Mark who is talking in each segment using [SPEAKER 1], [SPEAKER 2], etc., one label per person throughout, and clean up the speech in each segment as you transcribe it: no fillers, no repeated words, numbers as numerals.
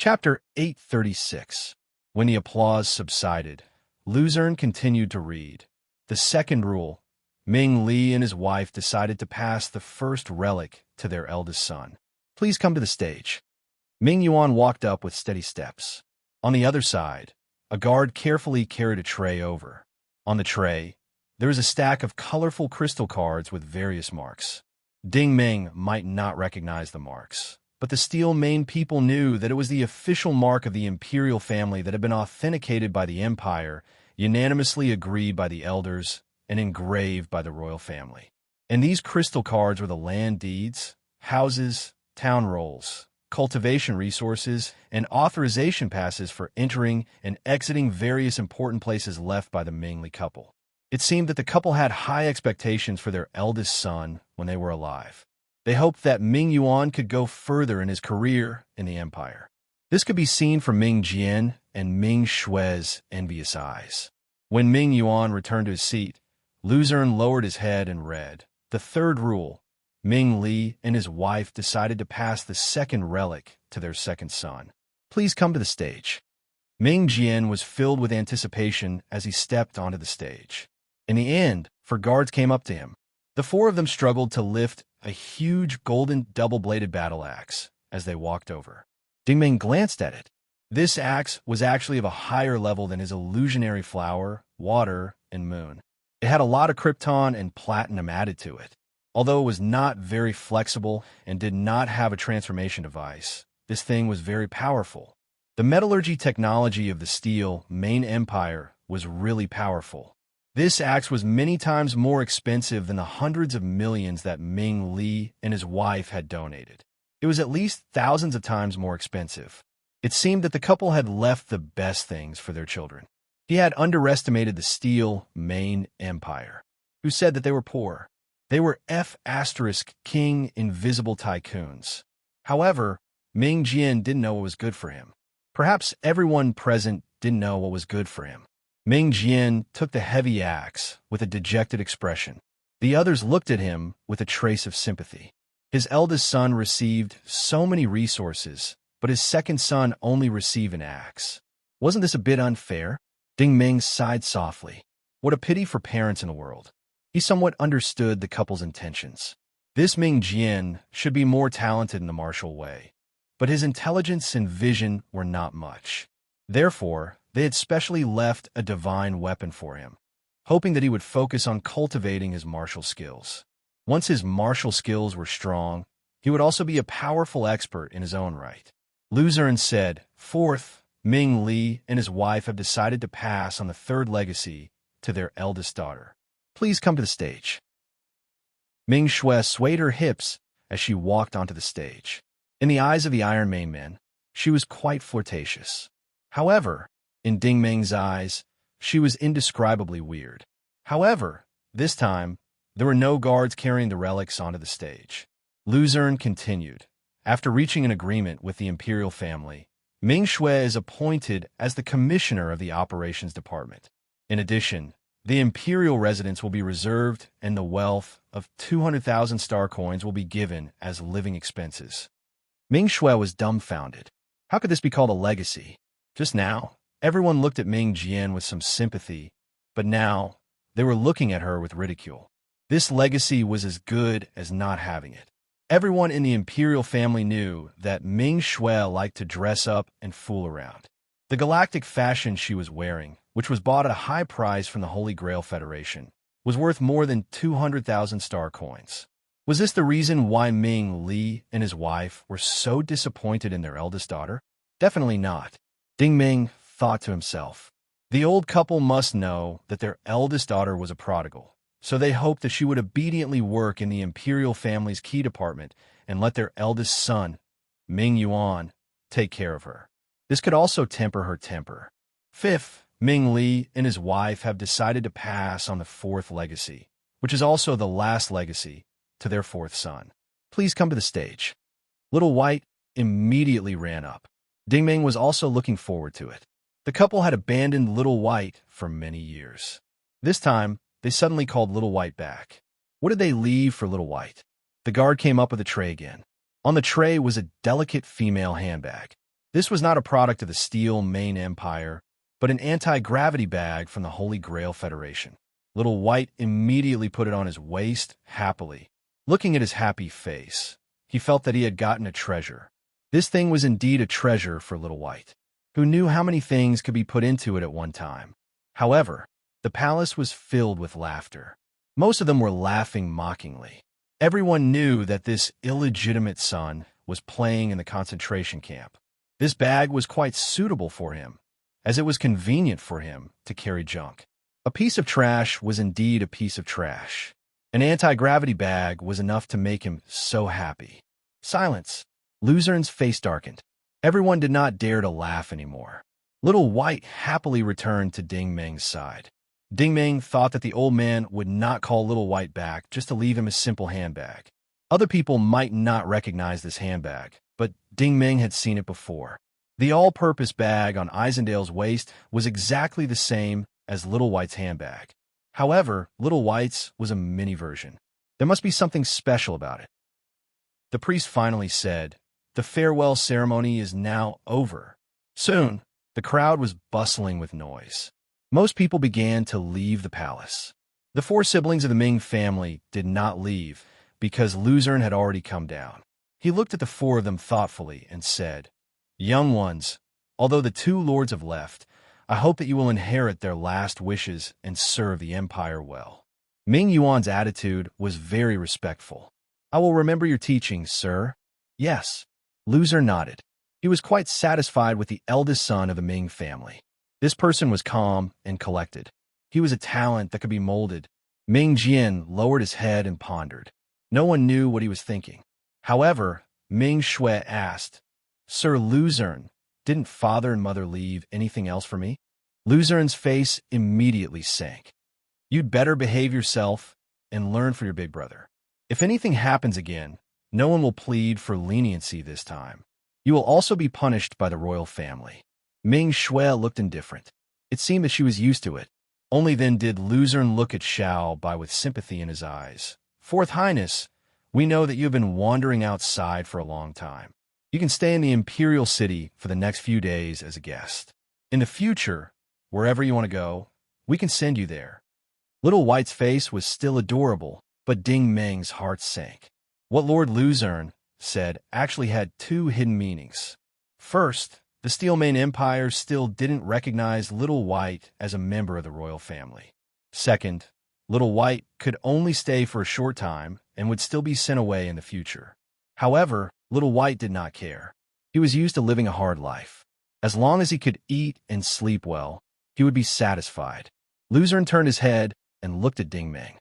[SPEAKER 1] Chapter 836. When the applause subsided, Luzerne continued to read. The second rule. Ming Li and his wife decided to pass the first relic to their eldest son. Please come to the stage. Ming Yuan walked up with steady steps. On the other side, a guard carefully carried a tray over. On the tray, there was a stack of colorful crystal cards with various marks. Ding Ming might not recognize the marks, but the Steel Mane people knew that it was the official mark of the imperial family that had been authenticated by the empire, unanimously agreed by the elders, and engraved by the royal family. And these crystal cards were the land deeds, houses, town rolls, cultivation resources, and authorization passes for entering and exiting various important places left by the Mingli couple. It seemed that the couple had high expectations for their eldest son when they were alive. They hoped that Ming Yuan could go further in his career in the empire. This could be seen from Ming Jian and Ming Xue's envious eyes. When Ming Yuan returned to his seat, Luzerne lowered his head and read, the third rule. Ming Li and his wife decided to pass the second relic to their second son. Please come to the stage. Ming Jian was filled with anticipation as he stepped onto the stage. In the end, 4 guards came up to him. The 4 of them struggled to lift a huge golden double-bladed battle axe as they walked over. Ding Ming glanced at it. This axe was actually of a higher level than his illusionary flower, water, and moon. It had a lot of krypton and platinum added to it. Although it was not very flexible and did not have a transformation device, this thing was very powerful. The metallurgy technology of the Steel Mane Empire was really powerful. This axe was many times more expensive than the hundreds of millions that Ming Li and his wife had donated. It was at least thousands of times more expensive. It seemed that the couple had left the best things for their children. He had underestimated the Steel Mane Empire, who said that they were poor. They were King invisible tycoons. However, Ming Jian didn't know what was good for him. Perhaps everyone present didn't know what was good for him. Ming Jian took the heavy axe with a dejected expression. The others looked at him with a trace of sympathy. His eldest son received so many resources, but his second son only received an axe. Wasn't this a bit unfair? Ding Ming sighed softly. What a pity for parents in the world. He somewhat understood the couple's intentions. This Ming Jian should be more talented in the martial way, but his intelligence and vision were not much. Therefore, they had specially left a divine weapon for him, hoping that he would focus on cultivating his martial skills. Once his martial skills were strong, he would also be a powerful expert in his own right. Luzerne said, Fourth, Ming Li and his wife have decided to pass on the third legacy to their eldest daughter. Please come to the stage. Ming Xue swayed her hips as she walked onto the stage. In the eyes of the Iron Mane men, she was quite flirtatious. However, in Ding Ming's eyes, she was indescribably weird. However, this time, there were no guards carrying the relics onto the stage. Luzerne continued. After reaching an agreement with the imperial family, Ming Xue is appointed as the commissioner of the operations department. In addition, the imperial residence will be reserved and the wealth of 200,000 star coins will be given as living expenses. Ming Xue was dumbfounded. How could this be called a legacy? Just now, everyone looked at Ming Jian with some sympathy, but now they were looking at her with ridicule. This legacy was as good as not having it. Everyone in the imperial family knew that Ming Xue liked to dress up and fool around. The galactic fashion she was wearing, which was bought at a high price from the Holy Grail Federation, was worth more than 200,000 star coins. Was this the reason why Ming Li and his wife were so disappointed in their eldest daughter? Definitely not. Ding Ming thought to himself. The old couple must know that their eldest daughter was a prodigal, so they hoped that she would obediently work in the imperial family's key department and let their eldest son, Ming Yuan, take care of her. This could also temper her temper. Fifth, Ming Li and his wife have decided to pass on the fourth legacy, which is also the last legacy, to their fourth son. Please come to the stage. Little White immediately ran up. Ding Ming was also looking forward to it. The couple had abandoned Little White for many years. This time, they suddenly called Little White back. What did they leave for Little White? The guard came up with a tray again. On the tray was a delicate female handbag. This was not a product of the Steel Main Empire, but an anti-gravity bag from the Holy Grail Federation. Little White immediately put it on his waist, happily. Looking at his happy face, he felt that he had gotten a treasure. This thing was indeed a treasure for Little White, who knew how many things could be put into it at one time. However, the palace was filled with laughter. Most of them were laughing mockingly. Everyone knew that this illegitimate son was playing in the concentration camp. This bag was quite suitable for him, as it was convenient for him to carry junk. A piece of trash was indeed a piece of trash. An anti-gravity bag was enough to make him so happy. Silence. Luzern's face darkened. Everyone did not dare to laugh anymore. Little White happily returned to Ding Meng's side. Ding Meng thought that the old man would not call Little White back just to leave him a simple handbag. Other people might not recognize this handbag, but Ding Meng had seen it before. The all-purpose bag on Isendale's waist was exactly the same as Little White's handbag. However, Little White's was a mini version. There must be something special about it. The priest finally said, "The farewell ceremony is now over." Soon, the crowd was bustling with noise. Most people began to leave the palace. The four siblings of the Ming family did not leave because Luzern had already come down. He looked at the four of them thoughtfully and said, "Young ones, although the two lords have left, I hope that you will inherit their last wishes and serve the empire well." Ming Yuan's attitude was very respectful. "I will remember your teachings, sir." "Yes." Luzern nodded. He was quite satisfied with the eldest son of the Ming family. This person was calm and collected. He was a talent that could be molded. Ming Jian lowered his head and pondered. No one knew what he was thinking. However, Ming Shui asked, "Sir Luzern, didn't father and mother leave anything else for me?" Luzern's face immediately sank. "You'd better behave yourself and learn for your big brother. If anything happens again, no one will plead for leniency this time. You will also be punished by the royal family." Ming Shui looked indifferent. It seemed that she was used to it. Only then did Luzern look at Xiao Bai with sympathy in his eyes. "Fourth Highness, we know that you have been wandering outside for a long time. You can stay in the Imperial City for the next few days as a guest. In the future, wherever you want to go, we can send you there." Little White's face was still adorable, but Ding Meng's heart sank. What Lord Luzern said actually had two hidden meanings. First, the Steel Main Empire still didn't recognize Little White as a member of the royal family. Second, Little White could only stay for a short time and would still be sent away in the future. However, Little White did not care. He was used to living a hard life. As long as he could eat and sleep well, he would be satisfied. Luzern turned his head and looked at Ding Meng.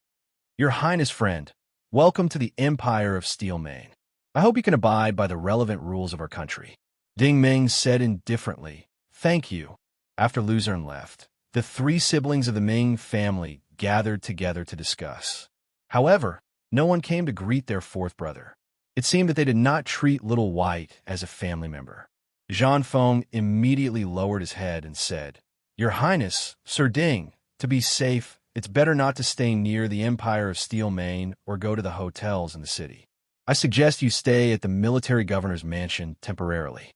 [SPEAKER 1] "Your Highness friend, welcome to the Empire of Steel Main. I hope you can abide by the relevant rules of our country." Ding Meng said indifferently, "Thank you." After Luzern left, the three siblings of the Ming family gathered together to discuss. However, no one came to greet their fourth brother. It seemed that they did not treat Little White as a family member. Zhan Feng immediately lowered his head and said, "Your Highness, Sir Ding, to be safe, it's better not to stay near the Empire of Steel Main or go to the hotels in the city. I suggest you stay at the military governor's mansion temporarily."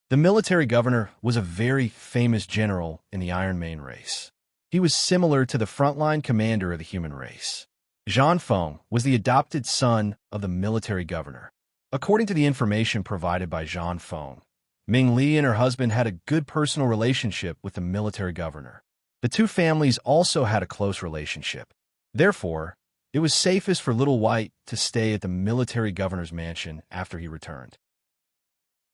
[SPEAKER 1] The military governor was a very famous general in the Iron Main race. He was similar to the frontline commander of the human race. Zhan Feng was the adopted son of the military governor. According to the information provided by Zhan Feng, Ming Li and her husband had a good personal relationship with the military governor. The two families also had a close relationship. Therefore, it was safest for Little White to stay at the military governor's mansion after he returned.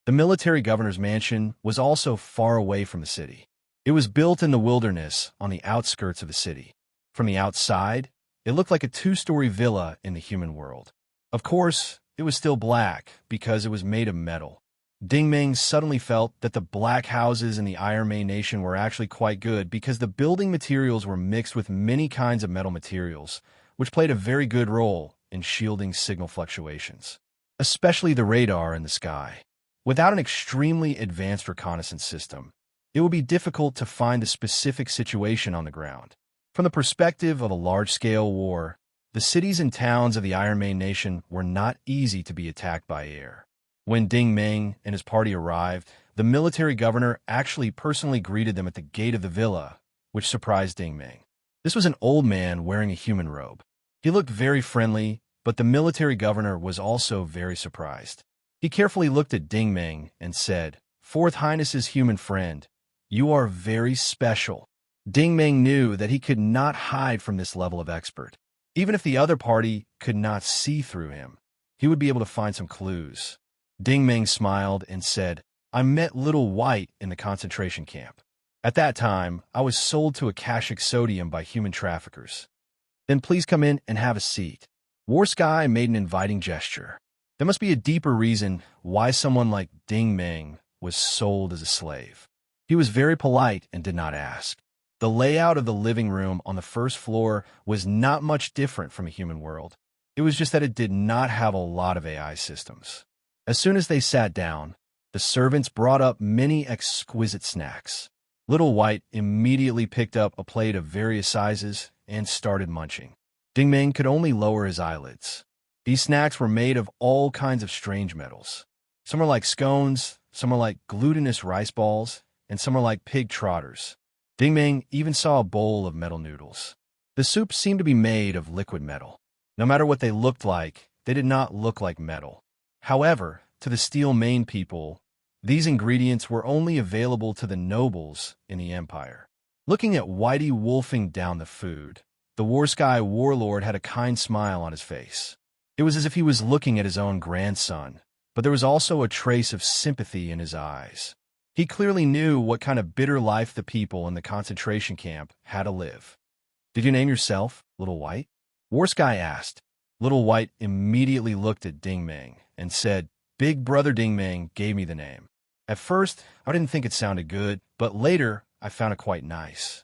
[SPEAKER 1] The military governor's mansion was also far away from the city. It was built in the wilderness on the outskirts of the city. From the outside, it looked like a two-story villa in the human world. Of course, it was still black because it was made of metal. Ding Meng suddenly felt that the black houses in the Iron Main nation were actually quite good because the building materials were mixed with many kinds of metal materials, which played a very good role in shielding signal fluctuations, especially the radar in the sky. Without an extremely advanced reconnaissance system, it would be difficult to find the specific situation on the ground. From the perspective of a large-scale war, the cities and towns of the Iron Main nation were not easy to be attacked by air. When Ding Meng and his party arrived, The military governor actually personally greeted them at the gate of the villa, which surprised Ding Ming. This was an old man wearing a human robe. He looked very friendly, but the military governor was also very surprised. He carefully looked at Ding Ming and said, "Fourth Highness's human friend, you are very special." Ding Ming knew that he could not hide from this level of expert. Even if the other party could not see through him, he would be able to find some clues. Ding Ming smiled and said, "I met Little White in the concentration camp. At that time, I was sold to Akashic Sodium by human traffickers. Then please come in and have a seat." War Sky made an inviting gesture. There must be a deeper reason why someone like Ding Ming was sold as a slave. He was very polite and did not ask. The layout of the living room on the first floor was not much different from a human world. It was just that it did not have a lot of AI systems. As soon as they sat down, the servants brought up many exquisite snacks. Little White immediately picked up a plate of various sizes and started munching. Ding Ming could only lower his eyelids. These snacks were made of all kinds of strange metals. Some are like scones, some are like glutinous rice balls, and some are like pig trotters. Ding Ming even saw a bowl of metal noodles. The soup seemed to be made of liquid metal. No matter what they looked like, they did not look like metal. However, to the Steel Mane people, these ingredients were only available to the nobles in the Empire. Looking at Whitey wolfing down the food, the War Sky warlord had a kind smile on his face. It was as if he was looking at his own grandson, but there was also a trace of sympathy in his eyes. He clearly knew what kind of bitter life the people in the concentration camp had to live. "Did you name yourself, Little White?" War Sky asked. Little White immediately looked at Ding Ming and said, "Big Brother Ding Ming gave me the name. At first, I didn't think it sounded good, but later, I found it quite nice."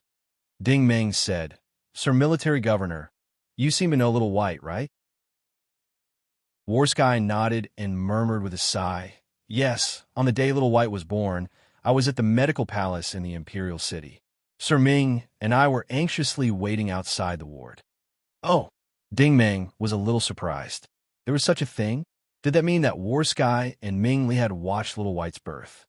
[SPEAKER 1] Ding Ming said, "Sir Military Governor, you seem to know Little White, right?" War Sky nodded and murmured with a sigh, "Yes, on the day Little White was born, I was at the medical palace in the Imperial City. Sir Ming and I were anxiously waiting outside the ward." "Oh!" Ding Ming was a little surprised. There was such a thing? Did that mean that War Sky and Ming Li had watched Little White's birth?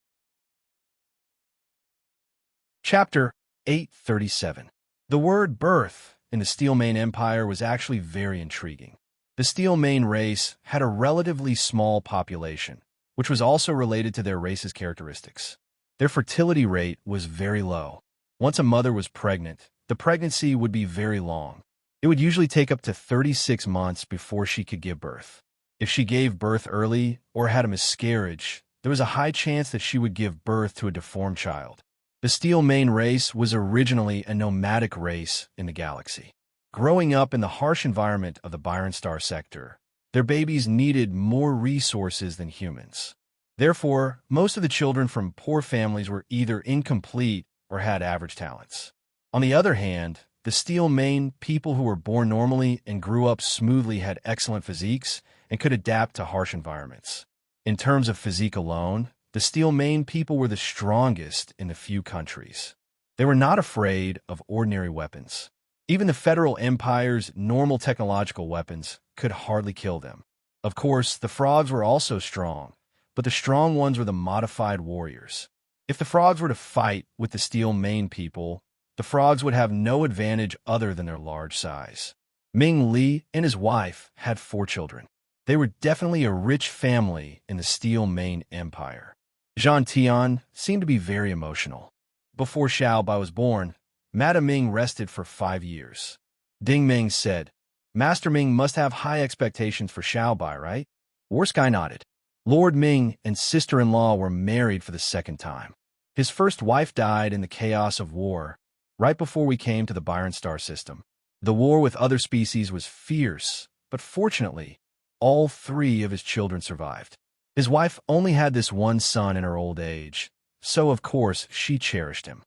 [SPEAKER 1] Chapter 837. The word birth in the Steel Mane Empire was actually very intriguing. The Steel Mane race had a relatively small population, which was also related to their race's characteristics. Their fertility rate was very low. Once a mother was pregnant, the pregnancy would be very long. It would usually take up to 36 months before she could give birth. If she gave birth early or had a miscarriage, there was a high chance that she would give birth to a deformed child. The Steel Mane race was originally a nomadic race in the galaxy. Growing up in the harsh environment of the Byron Star sector, their babies needed more resources than humans. Therefore, most of the children from poor families were either incomplete or had average talents. On the other hand, the Steel Mane people who were born normally and grew up smoothly had excellent physiques and could adapt to harsh environments. In terms of physique alone, the Steel Mane people were the strongest in the few countries. They were not afraid of ordinary weapons. Even the Federal Empire's normal technological weapons could hardly kill them. Of course, the frogs were also strong, but the strong ones were the modified warriors. If the frogs were to fight with the Steel Mane people, the frogs would have no advantage other than their large size. Ming Li and his wife had 4 children. They were definitely a rich family in the Steel Mane Empire. Zhan Tian seemed to be very emotional. Before Xiao Bai was born, Madame Ming rested for 5 years. Ding Ming said, "Master Ming must have high expectations for Xiao Bai, right?" War Sky nodded. Lord Ming and sister-in-law were married for the 2nd time. His first wife died in the chaos of war, right before we came to the Byron Star system. The war with other species was fierce, but fortunately, all 3 of his children survived. His wife only had this one son in her old age, so of course she cherished him.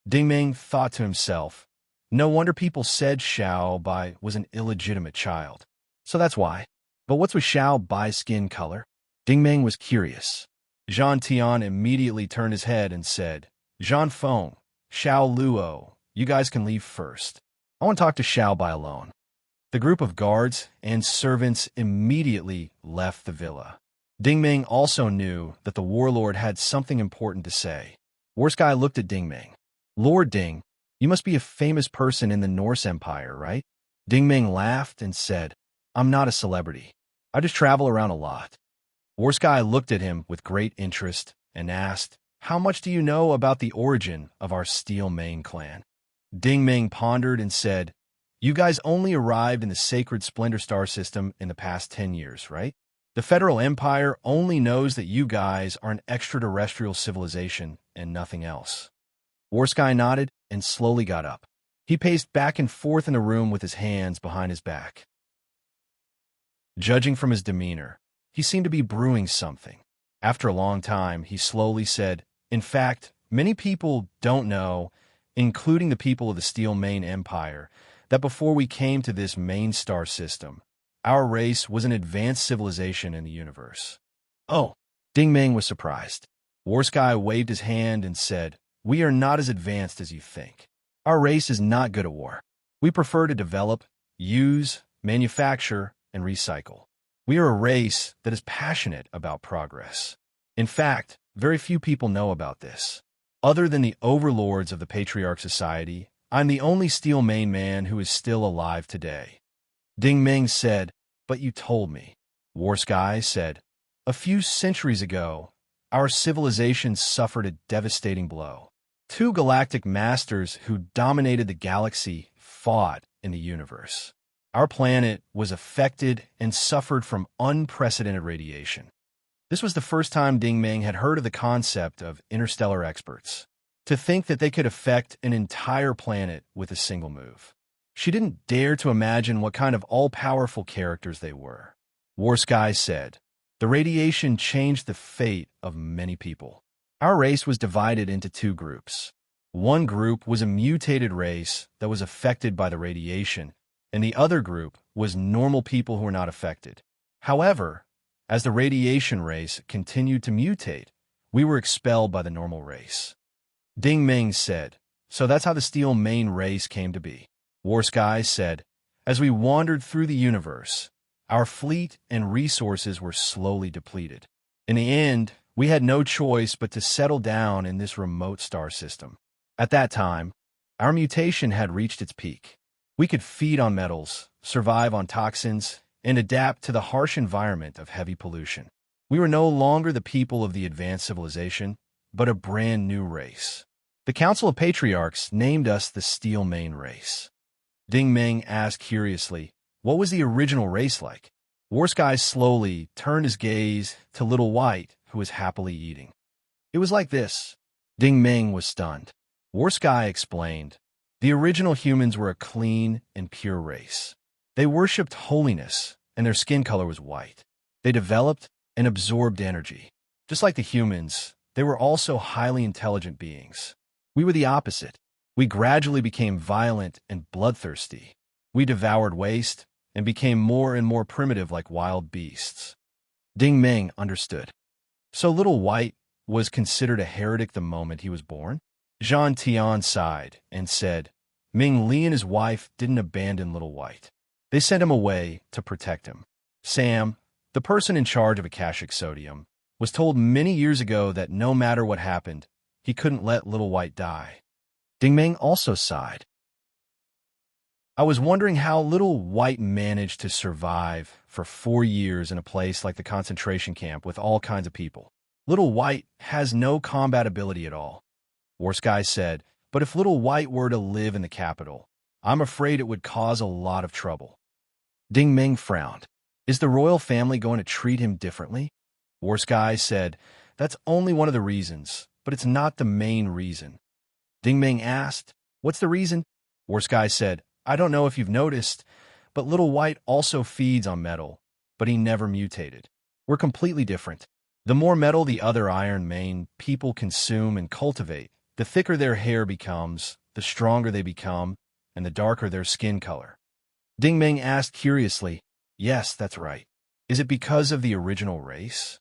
[SPEAKER 1] Ding Ming thought to himself, no wonder people said Xiao Bai was an illegitimate child. So that's why. But what's with Xiao Bai's skin color? Ding Ming was curious. Zhan Tian immediately turned his head and said, "Zhan Feng, Xiao Luo, you guys can leave first. I want to talk to Xiao Bai alone." The group of guards and servants immediately left the villa. Ding Ming also knew that the warlord had something important to say. War Sky looked at Ding Ming. Lord Ding, you must be a famous person in the Norse Empire, right? Ding Ming laughed and said, I'm not a celebrity. I just travel around a lot. War Sky looked at him with great interest and asked, how much do you know about the origin of our Steel Mane clan? Ding Ming pondered and said, you guys only arrived in the sacred Splendor Star system in the past 10 years, right? The Federal Empire only knows that you guys are an extraterrestrial civilization and nothing else. War Sky nodded and slowly got up. He paced back and forth in the room with his hands behind his back. Judging from his demeanor, he seemed to be brewing something. After a long time, he slowly said, in fact, many people don't know, including the people of the Steel Mane Empire, that before we came to this main star system, our race was an advanced civilization in the universe. Oh, Ding Ming was surprised. War Sky waved his hand and said, we are not as advanced as you think. Our race is not good at war. We prefer to develop, use, manufacture, and recycle. We are a race that is passionate about progress. In fact, very few people know about this. Other than the overlords of the Patriarch Society, I'm the only Steel Mane man who is still alive today. Ding Ming said, but you told me. War Sky said, a few centuries ago, our civilization suffered a devastating blow. Two galactic masters who dominated the galaxy fought in the universe. Our planet was affected and suffered from unprecedented radiation. This was the first time Ding Ming had heard of the concept of interstellar experts. To think that they could affect an entire planet with a single move. She didn't dare to imagine what kind of all-powerful characters they were. War Sky said, the radiation changed the fate of many people. Our race was divided into two groups. One group was a mutated race that was affected by the radiation, and the other group was normal people who were not affected. However, as the radiation race continued to mutate, we were expelled by the normal race. Ding Ming said, so that's how the Steel Mane race came to be. War Sky said, as we wandered through the universe, our fleet and resources were slowly depleted. In the end, we had no choice but to settle down in this remote star system. At that time, our mutation had reached its peak. We could feed on metals, survive on toxins, and adapt to the harsh environment of heavy pollution. We were no longer the people of the advanced civilization, but a brand new race. The Council of Patriarchs named us the Steel Mane race. Ding Ming asked curiously, what was the original race like? War Sky slowly turned his gaze to Little White, who was happily eating. It was like this. Ding Ming was stunned. War Sky explained, the original humans were a clean and pure race. They worshipped holiness, and their skin color was white. They developed and absorbed energy. Just like the humans, they were also highly intelligent beings. We were the opposite. We gradually became violent and bloodthirsty. We devoured waste and became more and more primitive like wild beasts. Ding Ming understood. So Little White was considered a heretic the moment he was born? Zhan Tian sighed and said, Ming Li and his wife didn't abandon Little White. They sent him away to protect him. Sam, the person in charge of Akashic Sodium, was told many years ago that no matter what happened, he couldn't let Little White die. Ding Ming also sighed. I was wondering how Little White managed to survive for 4 years in a place like the concentration camp with all kinds of people. Little White has no combat ability at all. War Sky said, but if Little White were to live in the capital, I'm afraid it would cause a lot of trouble. Ding Ming frowned. Is the royal family going to treat him differently? War Sky said, that's only one of the reasons, but it's not the main reason. Ding Ming asked, what's the reason? War Sky said, I don't know if you've noticed, but Little White also feeds on metal, but he never mutated. We're completely different. The more metal the other Iron Mane people consume and cultivate, the thicker their hair becomes, the stronger they become, and the darker their skin color. Ding Ming asked curiously, yes, that's right. Is it because of the original race?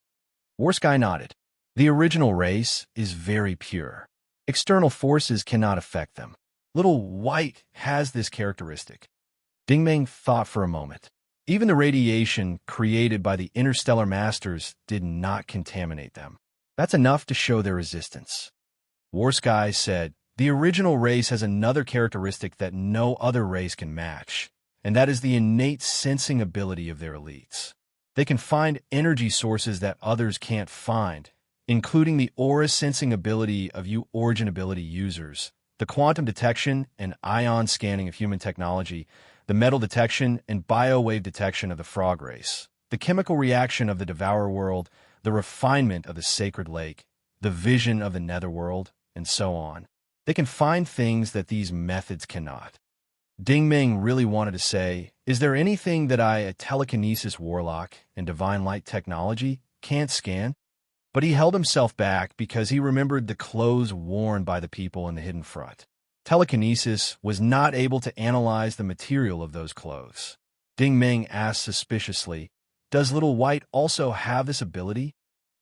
[SPEAKER 1] War Sky nodded. The original race is very pure. External forces cannot affect them. Little White has this characteristic. Ding Ming thought for a moment. Even the radiation created by the interstellar masters did not contaminate them. That's enough to show their resistance. Warsky said, the original race has another characteristic that no other race can match, and that is the innate sensing ability of their elites. They can find energy sources that others can't find, including the aura sensing ability of you origin ability users, the quantum detection and ion scanning of human technology, the metal detection and biowave detection of the frog race, the chemical reaction of the devourer world, the refinement of the sacred lake, the vision of the netherworld, and so on. They can find things that these methods cannot. Ding Ming really wanted to say, is there anything that a telekinesis warlock and divine light technology can't scan? But he held himself back because he remembered the clothes worn by the people in the hidden front. Telekinesis was not able to analyze the material of those clothes. Ding Ming asked suspiciously, does Little White also have this ability?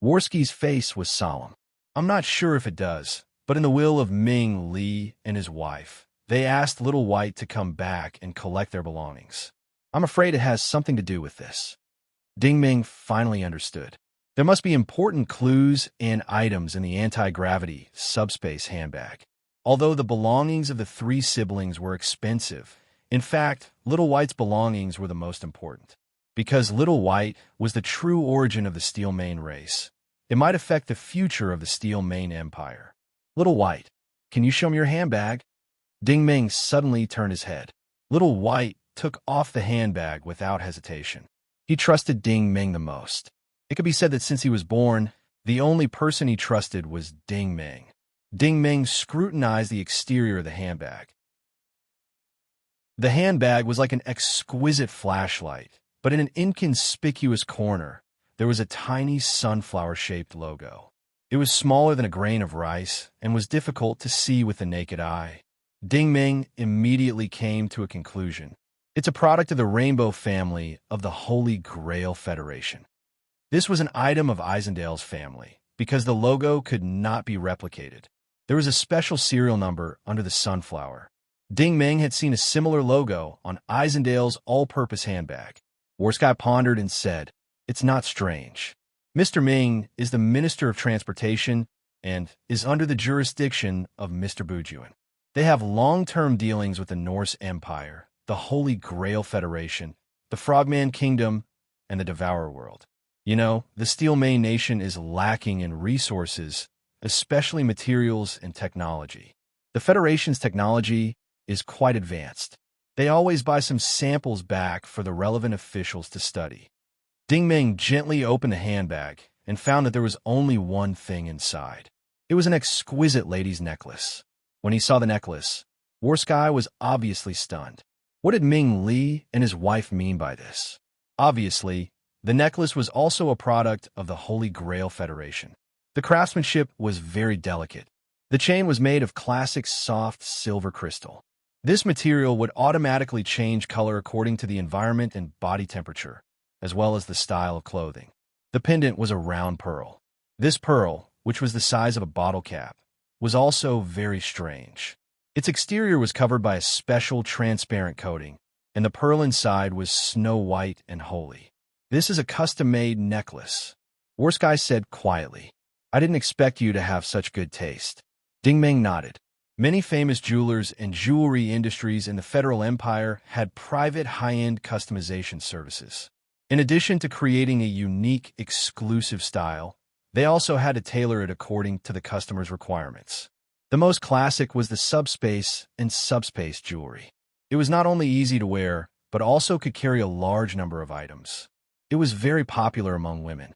[SPEAKER 1] Warsky's face was solemn. I'm not sure if it does, but in the will of Ming Li and his wife, they asked Little White to come back and collect their belongings. I'm afraid it has something to do with this. Ding Ming finally understood. There must be important clues and items in the anti-gravity subspace handbag. Although the belongings of the three siblings were expensive, in fact, Little White's belongings were the most important. Because Little White was the true origin of the Steel Mane race, it might affect the future of the Steel Mane Empire. Little White, can you show me your handbag? Ding Ming suddenly turned his head. Little White took off the handbag without hesitation. He trusted Ding Ming the most. It could be said that since he was born, the only person he trusted was Ding Ming. Ding Ming scrutinized the exterior of the handbag. The handbag was like an exquisite flashlight, but in an inconspicuous corner, there was a tiny sunflower-shaped logo. It was smaller than a grain of rice and was difficult to see with the naked eye. Ding Ming immediately came to a conclusion. It's a product of the Rainbow family of the Holy Grail Federation. This was an item of Isendale's family, because the logo could not be replicated. There was a special serial number under the sunflower. Ding Ming had seen a similar logo on Isendale's all-purpose handbag. Warsky pondered and said, it's not strange. Mr. Ming is the Minister of Transportation and is under the jurisdiction of Mr. Bujuan. They have long-term dealings with the Norse Empire, the Holy Grail Federation, the Frogman Kingdom, and the Devourer World. You know, the Steel Mane Nation is lacking in resources, especially materials and technology. The Federation's technology is quite advanced. They always buy some samples back for the relevant officials to study. Ding Ming gently opened the handbag and found that there was only one thing inside. It was an exquisite lady's necklace. When he saw the necklace, Warsky was obviously stunned. What did Ming Li and his wife mean by this? Obviously, the necklace was also a product of the Holy Grail Federation. The craftsmanship was very delicate. The chain was made of classic soft silver crystal. This material would automatically change color according to the environment and body temperature, as well as the style of clothing. The pendant was a round pearl. This pearl, which was the size of a bottle cap, was also very strange. Its exterior was covered by a special transparent coating, and the pearl inside was snow white and holy. This is a custom-made necklace, Warsky said quietly. I didn't expect you to have such good taste. Ding Ming nodded. Many famous jewelers and jewelry industries in the Federal Empire had private high-end customization services. In addition to creating a unique, exclusive style, they also had to tailor it according to the customer's requirements. The most classic was the subspace and subspace jewelry. It was not only easy to wear, but also could carry a large number of items. It was very popular among women.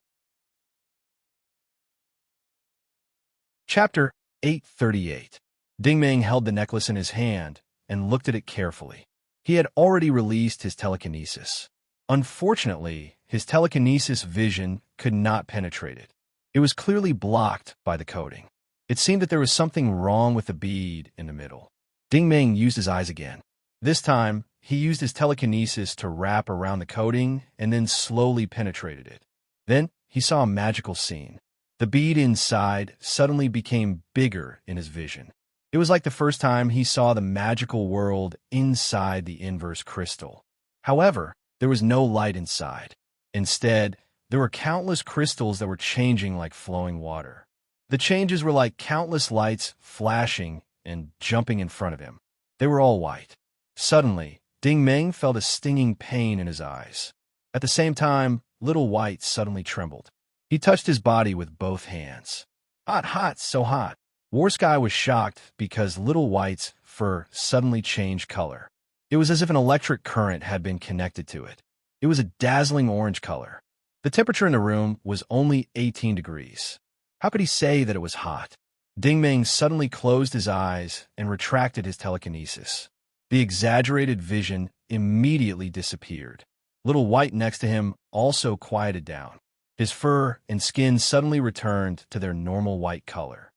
[SPEAKER 1] Chapter 838. Ding Ming held the necklace in his hand and looked at it carefully. He had already released his telekinesis. Unfortunately, his telekinesis vision could not penetrate it. It was clearly blocked by the coating. It seemed that there was something wrong with the bead in the middle. Ding Ming used his eyes again. This time, he used his telekinesis to wrap around the coating and then slowly penetrated it. Then, he saw a magical scene. The bead inside suddenly became bigger in his vision. It was like the first time he saw the magical world inside the inverse crystal. However, There was no light inside. Instead, there were countless crystals that were changing like flowing water. The changes were like countless lights flashing and jumping in front of him. They were all white. Suddenly, Ding Meng felt a stinging pain in his eyes. At the same time, Little White suddenly trembled. He touched his body with both hands. Hot, hot, so hot. War Sky was shocked because Little White's fur suddenly changed color. It was as if an electric current had been connected to it. It was a dazzling orange color. The temperature in the room was only 18 degrees. How could he say that it was hot? Ding Meng suddenly closed his eyes and retracted his telekinesis. The exaggerated vision immediately disappeared. Little White next to him also quieted down. His fur and skin suddenly returned to their normal white color.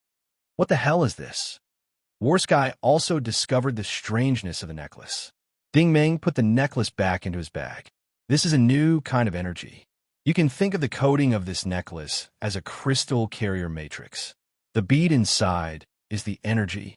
[SPEAKER 1] What the hell is this? War Sky also discovered the strangeness of the necklace. Ding Meng put the necklace back into his bag. This is a new kind of energy. You can think of the coating of this necklace as a crystal carrier matrix. The bead inside is the energy.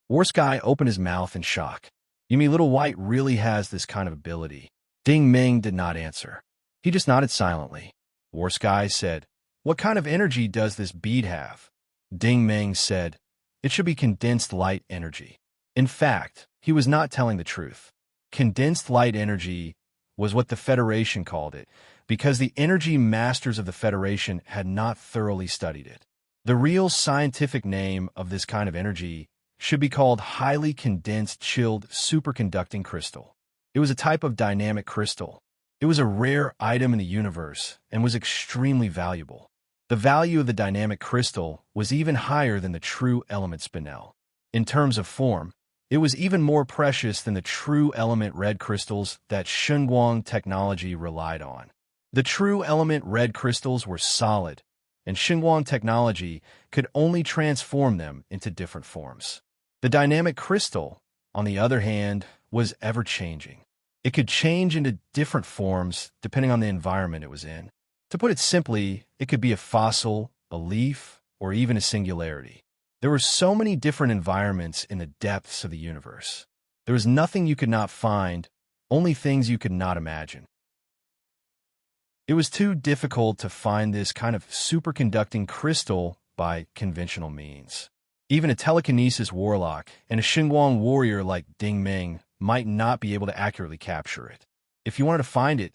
[SPEAKER 1] War Sky opened his mouth in shock. You mean Little White really has this kind of ability? Ding Meng did not answer. He just nodded silently. War Sky said, "What kind of energy does this bead have?" Ding Meng said, "It should be condensed light energy." In fact, he was not telling the truth. Condensed light energy was what the Federation called it, because the energy masters of the Federation had not thoroughly studied it. The real scientific name of this kind of energy should be called highly condensed chilled superconducting crystal. It was a type of dynamic crystal. It was a rare item in the universe and was extremely valuable. The value of the dynamic crystal was even higher than the true element spinel. In terms of form, it was even more precious than the true element red crystals that Shunguang technology relied on. The true element red crystals were solid, and Xinguang technology could only transform them into different forms. The dynamic crystal, on the other hand, was ever-changing. It could change into different forms depending on the environment it was in. To put it simply, it could be a fossil, a leaf, or even a singularity. There were so many different environments in the depths of the universe. There was nothing you could not find, only things you could not imagine. It was too difficult to find this kind of superconducting crystal by conventional means. Even a telekinesis warlock and a Xinguang warrior like Ding Meng might not be able to accurately capture it. If you wanted to find it,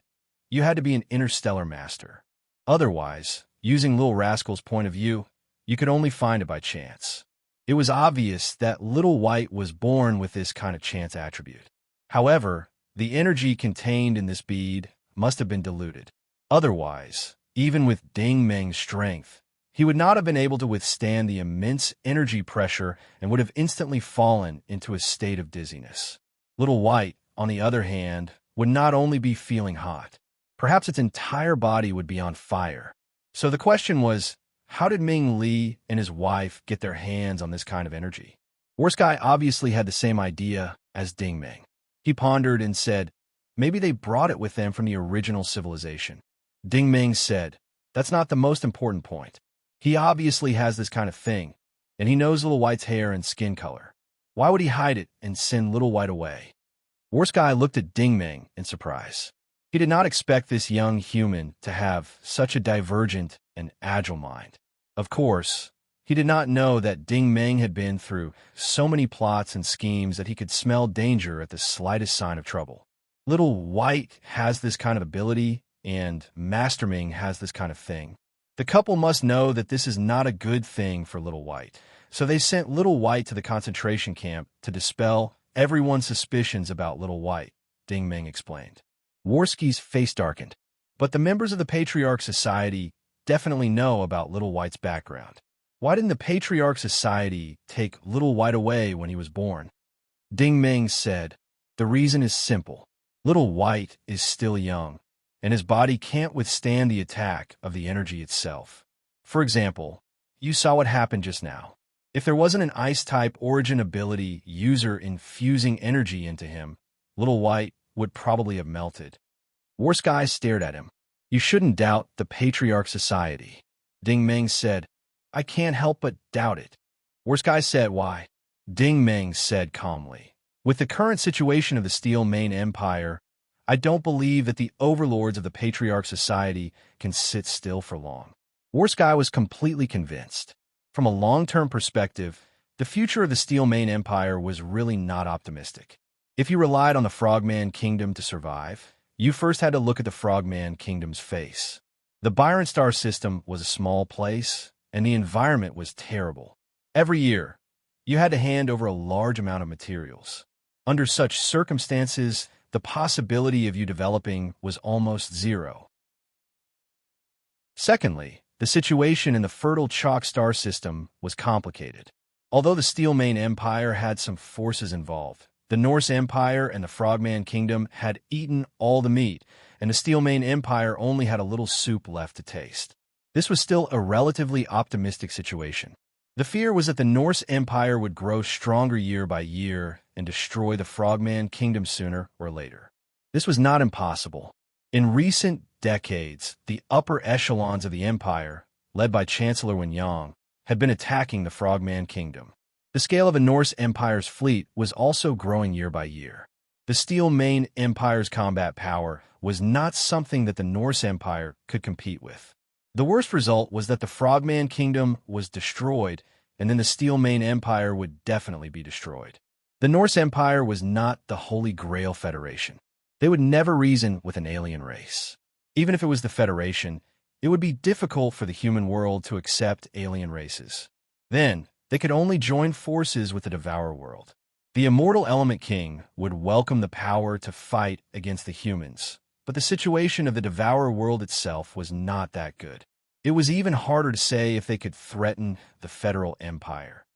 [SPEAKER 1] you had to be an interstellar master. Otherwise, using Little Rascal's point of view, you could only find it by chance. It was obvious that Little White was born with this kind of chance attribute. However, the energy contained in this bead must have been diluted. Otherwise, even with Ding Meng's strength, he would not have been able to withstand the immense energy pressure and would have instantly fallen into a state of dizziness. Little White, on the other hand, would not only be feeling hot. Perhaps its entire body would be on fire. So the question was, how did Ming Li and his wife get their hands on this kind of energy? War Sky obviously had the same idea as Ding Meng. He pondered and said, maybe they brought it with them from the original civilization. Ding Meng said, that's not the most important point. He obviously has this kind of thing, and he knows Little White's hair and skin color. Why would he hide it and send Little White away? War Sky looked at Ding Meng in surprise. He did not expect this young human to have such a divergent and agile mind. Of course, he did not know that Ding Meng had been through so many plots and schemes that he could smell danger at the slightest sign of trouble. Little White has this kind of ability, and Master Ming has this kind of thing. The couple must know that this is not a good thing for Little White, so they sent Little White to the concentration camp to dispel everyone's suspicions about Little White, Ding Meng explained. Warsky's face darkened, but the members of the Patriarch Society definitely know about Little White's background. Why didn't the Patriarch Society take Little White away when he was born? Ding Meng said, the reason is simple. Little White is still young, and his body can't withstand the attack of the energy itself. For example, you saw what happened just now. If there wasn't an Ice-type origin ability user infusing energy into him, Little White would probably have melted. War Sky stared at him. You shouldn't doubt the Patriarch Society. Ding Meng said, I can't help but doubt it. War Sky said, why? Ding Meng said calmly, with the current situation of the Steel Main Empire, I don't believe that the overlords of the Patriarch Society can sit still for long. War Sky was completely convinced. From a long-term perspective, the future of the Steel Mane Empire was really not optimistic. If you relied on the Frogman Kingdom to survive, you first had to look at the Frogman Kingdom's face. The Byron Star system was a small place, and the environment was terrible. Every year, you had to hand over a large amount of materials. Under such circumstances, the possibility of you developing was almost zero. Secondly, the situation in the fertile Chalk Star system was complicated. Although the Steel Mane Empire had some forces involved, the Norse Empire and the Frogman Kingdom had eaten all the meat, and the Steel Mane Empire only had a little soup left to taste. This was still a relatively optimistic situation. The fear was that the Norse Empire would grow stronger year by year and destroy the Frogman Kingdom sooner or later. This was not impossible. In recent decades, the upper echelons of the empire, led by Chancellor Wen, had been attacking the Frogman Kingdom. The scale of the Norse Empire's fleet was also growing year by year. The Steel Mane Empire's combat power was not something that the Norse Empire could compete with. The worst result was that the Frogman Kingdom was destroyed, and then the Steel Mane Empire would definitely be destroyed. The Norse Empire was not the Holy Grail Federation. They would never reason with an alien race. Even if it was the Federation, it would be difficult for the human world to accept alien races. Then, they could only join forces with the Devourer world. The Immortal Element King would welcome the power to fight against the humans, but the situation of the Devourer world itself was not that good. It was even harder to say if they could threaten the Federal Empire.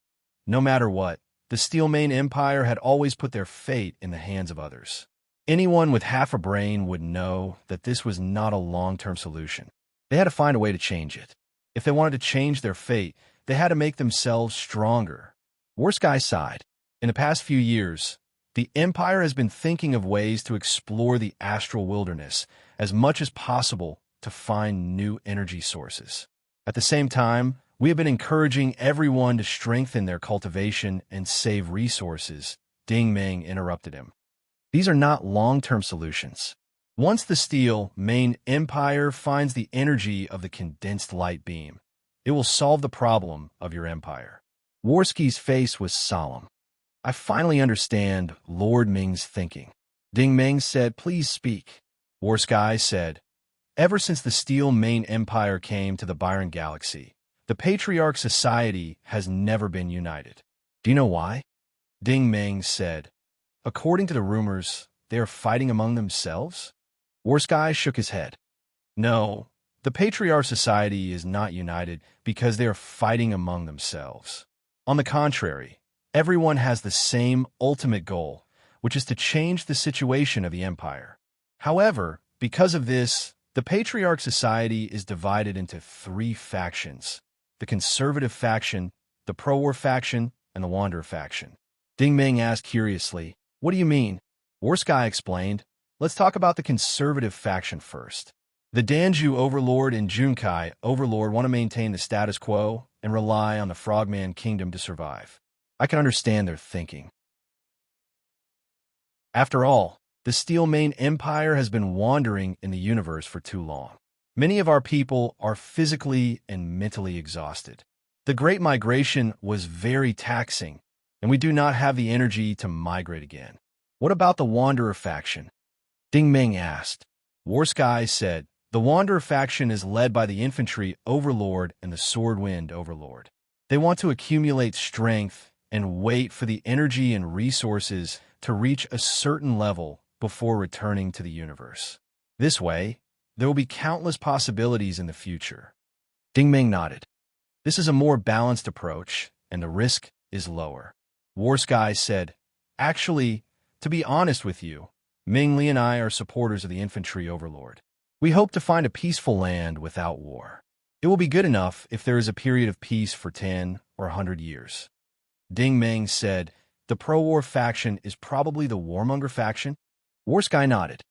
[SPEAKER 1] No matter what, the Steel Mane Empire had always put their fate in the hands of others. Anyone with half a brain would know that this was not a long-term solution. They had to find a way to change it. If they wanted to change their fate, they had to make themselves stronger. War Sky sighed. In the past few years, the Empire has been thinking of ways to explore the astral wilderness as much as possible to find new energy sources. At the same time, we have been encouraging everyone to strengthen their cultivation and save resources. Ding Meng interrupted him. These are not long-term solutions. Once the Steel Mane Empire finds the energy of the condensed light beam, it will solve the problem of your empire. Warsky's face was solemn. I finally understand Lord Ming's thinking. Ding Meng said, please speak. Warsky said, ever since the Steel Mane Empire came to the Byron Galaxy, the Patriarch Society has never been united. Do you know why? Ding Meng said, according to the rumors, they are fighting among themselves? Warsky shook his head. No, the Patriarch Society is not united because they are fighting among themselves. On the contrary, everyone has the same ultimate goal, which is to change the situation of the Empire. However, because of this, the Patriarch Society is divided into 3 factions: the Conservative faction, the Pro-War faction, and the Wanderer faction. Ding Meng asked curiously, what do you mean? Warsky explained, let's talk about the Conservative faction first. The Danju Overlord and Junkai Overlord want to maintain the status quo and rely on the Frogman Kingdom to survive. I can understand their thinking. After all, the Steel Mane Empire has been wandering in the universe for too long. Many of our people are physically and mentally exhausted. The Great Migration was very taxing, and we do not have the energy to migrate again. What about the Wanderer faction? Ding Meng asked. Warsky said, the Wanderer faction is led by the Infantry Overlord and the Swordwind Overlord. They want to accumulate strength and wait for the energy and resources to reach a certain level before returning to the universe. This way, there will be countless possibilities in the future. Ding Meng nodded. This is a more balanced approach, and the risk is lower. Warsky said, actually, to be honest with you, Ming Li and I are supporters of the Infantry Overlord. We hope to find a peaceful land without war. It will be good enough if there is a period of peace for 10 or 100 years. Ding Meng said, the pro-war faction is probably the warmonger faction? Warsky nodded.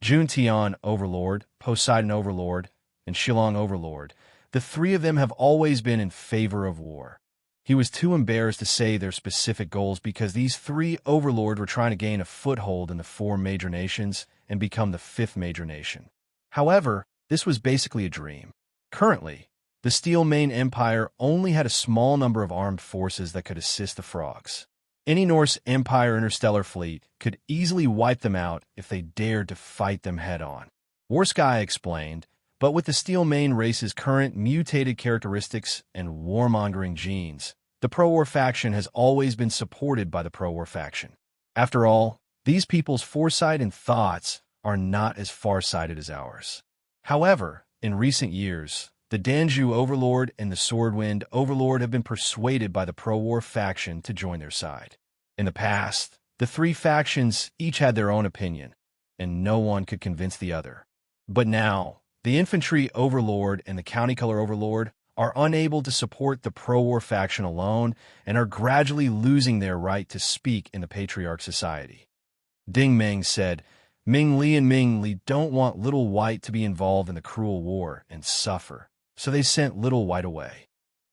[SPEAKER 1] Jun Tian Overlord, Poseidon Overlord, and Shillong Overlord, the 3 of them have always been in favor of war. He was too embarrassed to say their specific goals because these three overlords were trying to gain a foothold in the four major nations and become the fifth major nation. However, this was basically a dream. Currently, the Steel Mane Empire only had a small number of armed forces that could assist the frogs. Any Norse Empire interstellar fleet could easily wipe them out if they dared to fight them head-on. Warsky explained, but with the Steel Mane race's current mutated characteristics and warmongering genes, the pro-war faction has always been supported by the pro-war faction. After all, these people's foresight and thoughts are not as far-sighted as ours. However, in recent years, the Danju Overlord and the Swordwind Overlord have been persuaded by the pro-war faction to join their side. In the past, the three factions each had their own opinion, and no one could convince the other. But now, the Infantry Overlord and the County Color Overlord are unable to support the pro-war faction alone and are gradually losing their right to speak in the Patriarch Society. Ding Meng said, Ming Li and Ming Li don't want Little White to be involved in the cruel war and suffer, so they sent Little White away.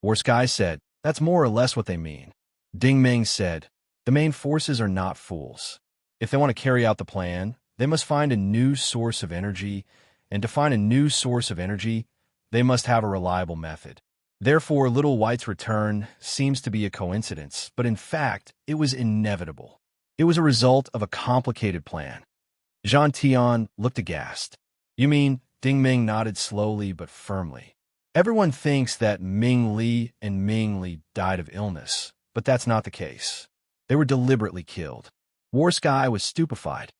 [SPEAKER 1] Warsky said, that's more or less what they mean. Ding Meng said, the main forces are not fools. If they want to carry out the plan, they must find a new source of energy, and to find a new source of energy, they must have a reliable method. Therefore, Little White's return seems to be a coincidence, but in fact, it was inevitable. It was a result of a complicated plan. Jean Tian looked aghast. You mean? Ding Meng nodded slowly but firmly. Everyone thinks that Ming Li and Ming Li died of illness, but that's not the case. They were deliberately killed. Warsky was stupefied.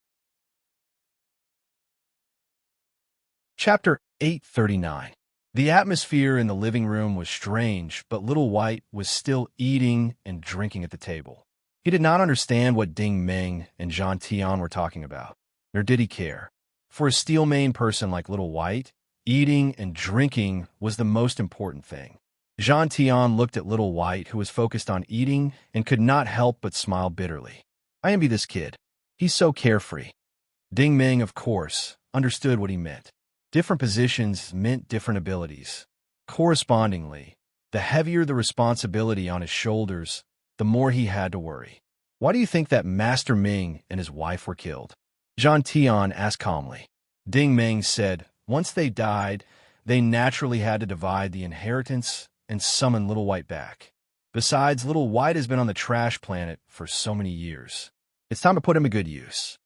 [SPEAKER 1] Chapter 839. The atmosphere in the living room was strange, but Little White was still eating and drinking at the table. He did not understand what Ding Meng and Jean Tian were talking about, nor did he care. For a Steel Mane person like Little White, eating and drinking was the most important thing. Jean Tian looked at Little White, who was focused on eating, and could not help but smile bitterly. I envy this kid. He's so carefree. Ding Meng, of course, understood what he meant. Different positions meant different abilities. Correspondingly, the heavier the responsibility on his shoulders, the more he had to worry. Why do you think that Master Ming and his wife were killed? Jean Tian asked calmly. Ding Meng said, once they died, they naturally had to divide the inheritance and summon Little White back. Besides, Little White has been on the trash planet for so many years. It's time to put him to good use.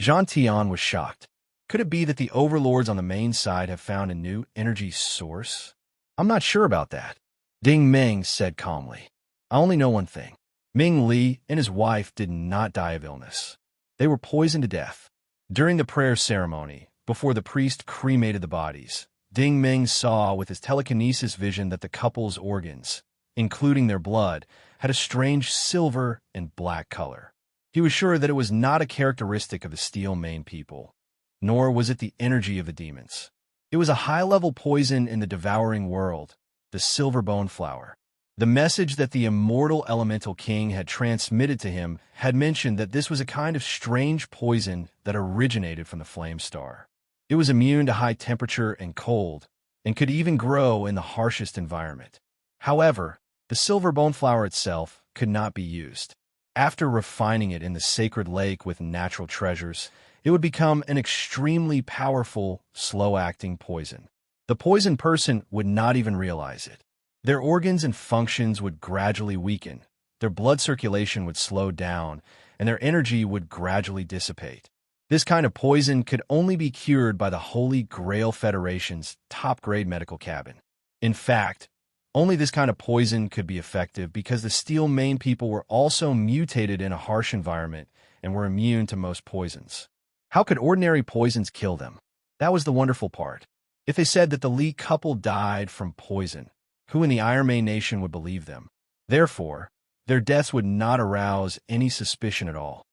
[SPEAKER 1] Jean Tian was shocked. Could it be that the overlords on the main side have found a new energy source? I'm not sure about that. Ding Meng said calmly. I only know one thing. Ming Li and his wife did not die of illness. They were poisoned to death. During the prayer ceremony, before the priest cremated the bodies, Ding Meng saw with his telekinesis vision that the couple's organs, including their blood, had a strange silver and black color. He was sure that it was not a characteristic of the Steel Mane people, nor was it the energy of the demons. It was a high-level poison in the devouring world, the silver bone flower. The message that the immortal elemental king had transmitted to him had mentioned that this was a kind of strange poison that originated from the flame star. It was immune to high temperature and cold, and could even grow in the harshest environment. However, the silver bone flower itself could not be used. After refining it in the sacred lake with natural treasures, it would become an extremely powerful, slow-acting poison. The poisoned person would not even realize it. Their organs and functions would gradually weaken, their blood circulation would slow down, and their energy would gradually dissipate. This kind of poison could only be cured by the Holy Grail Federation's top-grade medical cabin. In fact, only this kind of poison could be effective because the Steel Mane people were also mutated in a harsh environment and were immune to most poisons. How could ordinary poisons kill them? That was the wonderful part. If they said that the Li couple died from poison, who in the Iron Mane nation would believe them? Therefore, their deaths would not arouse any suspicion at all.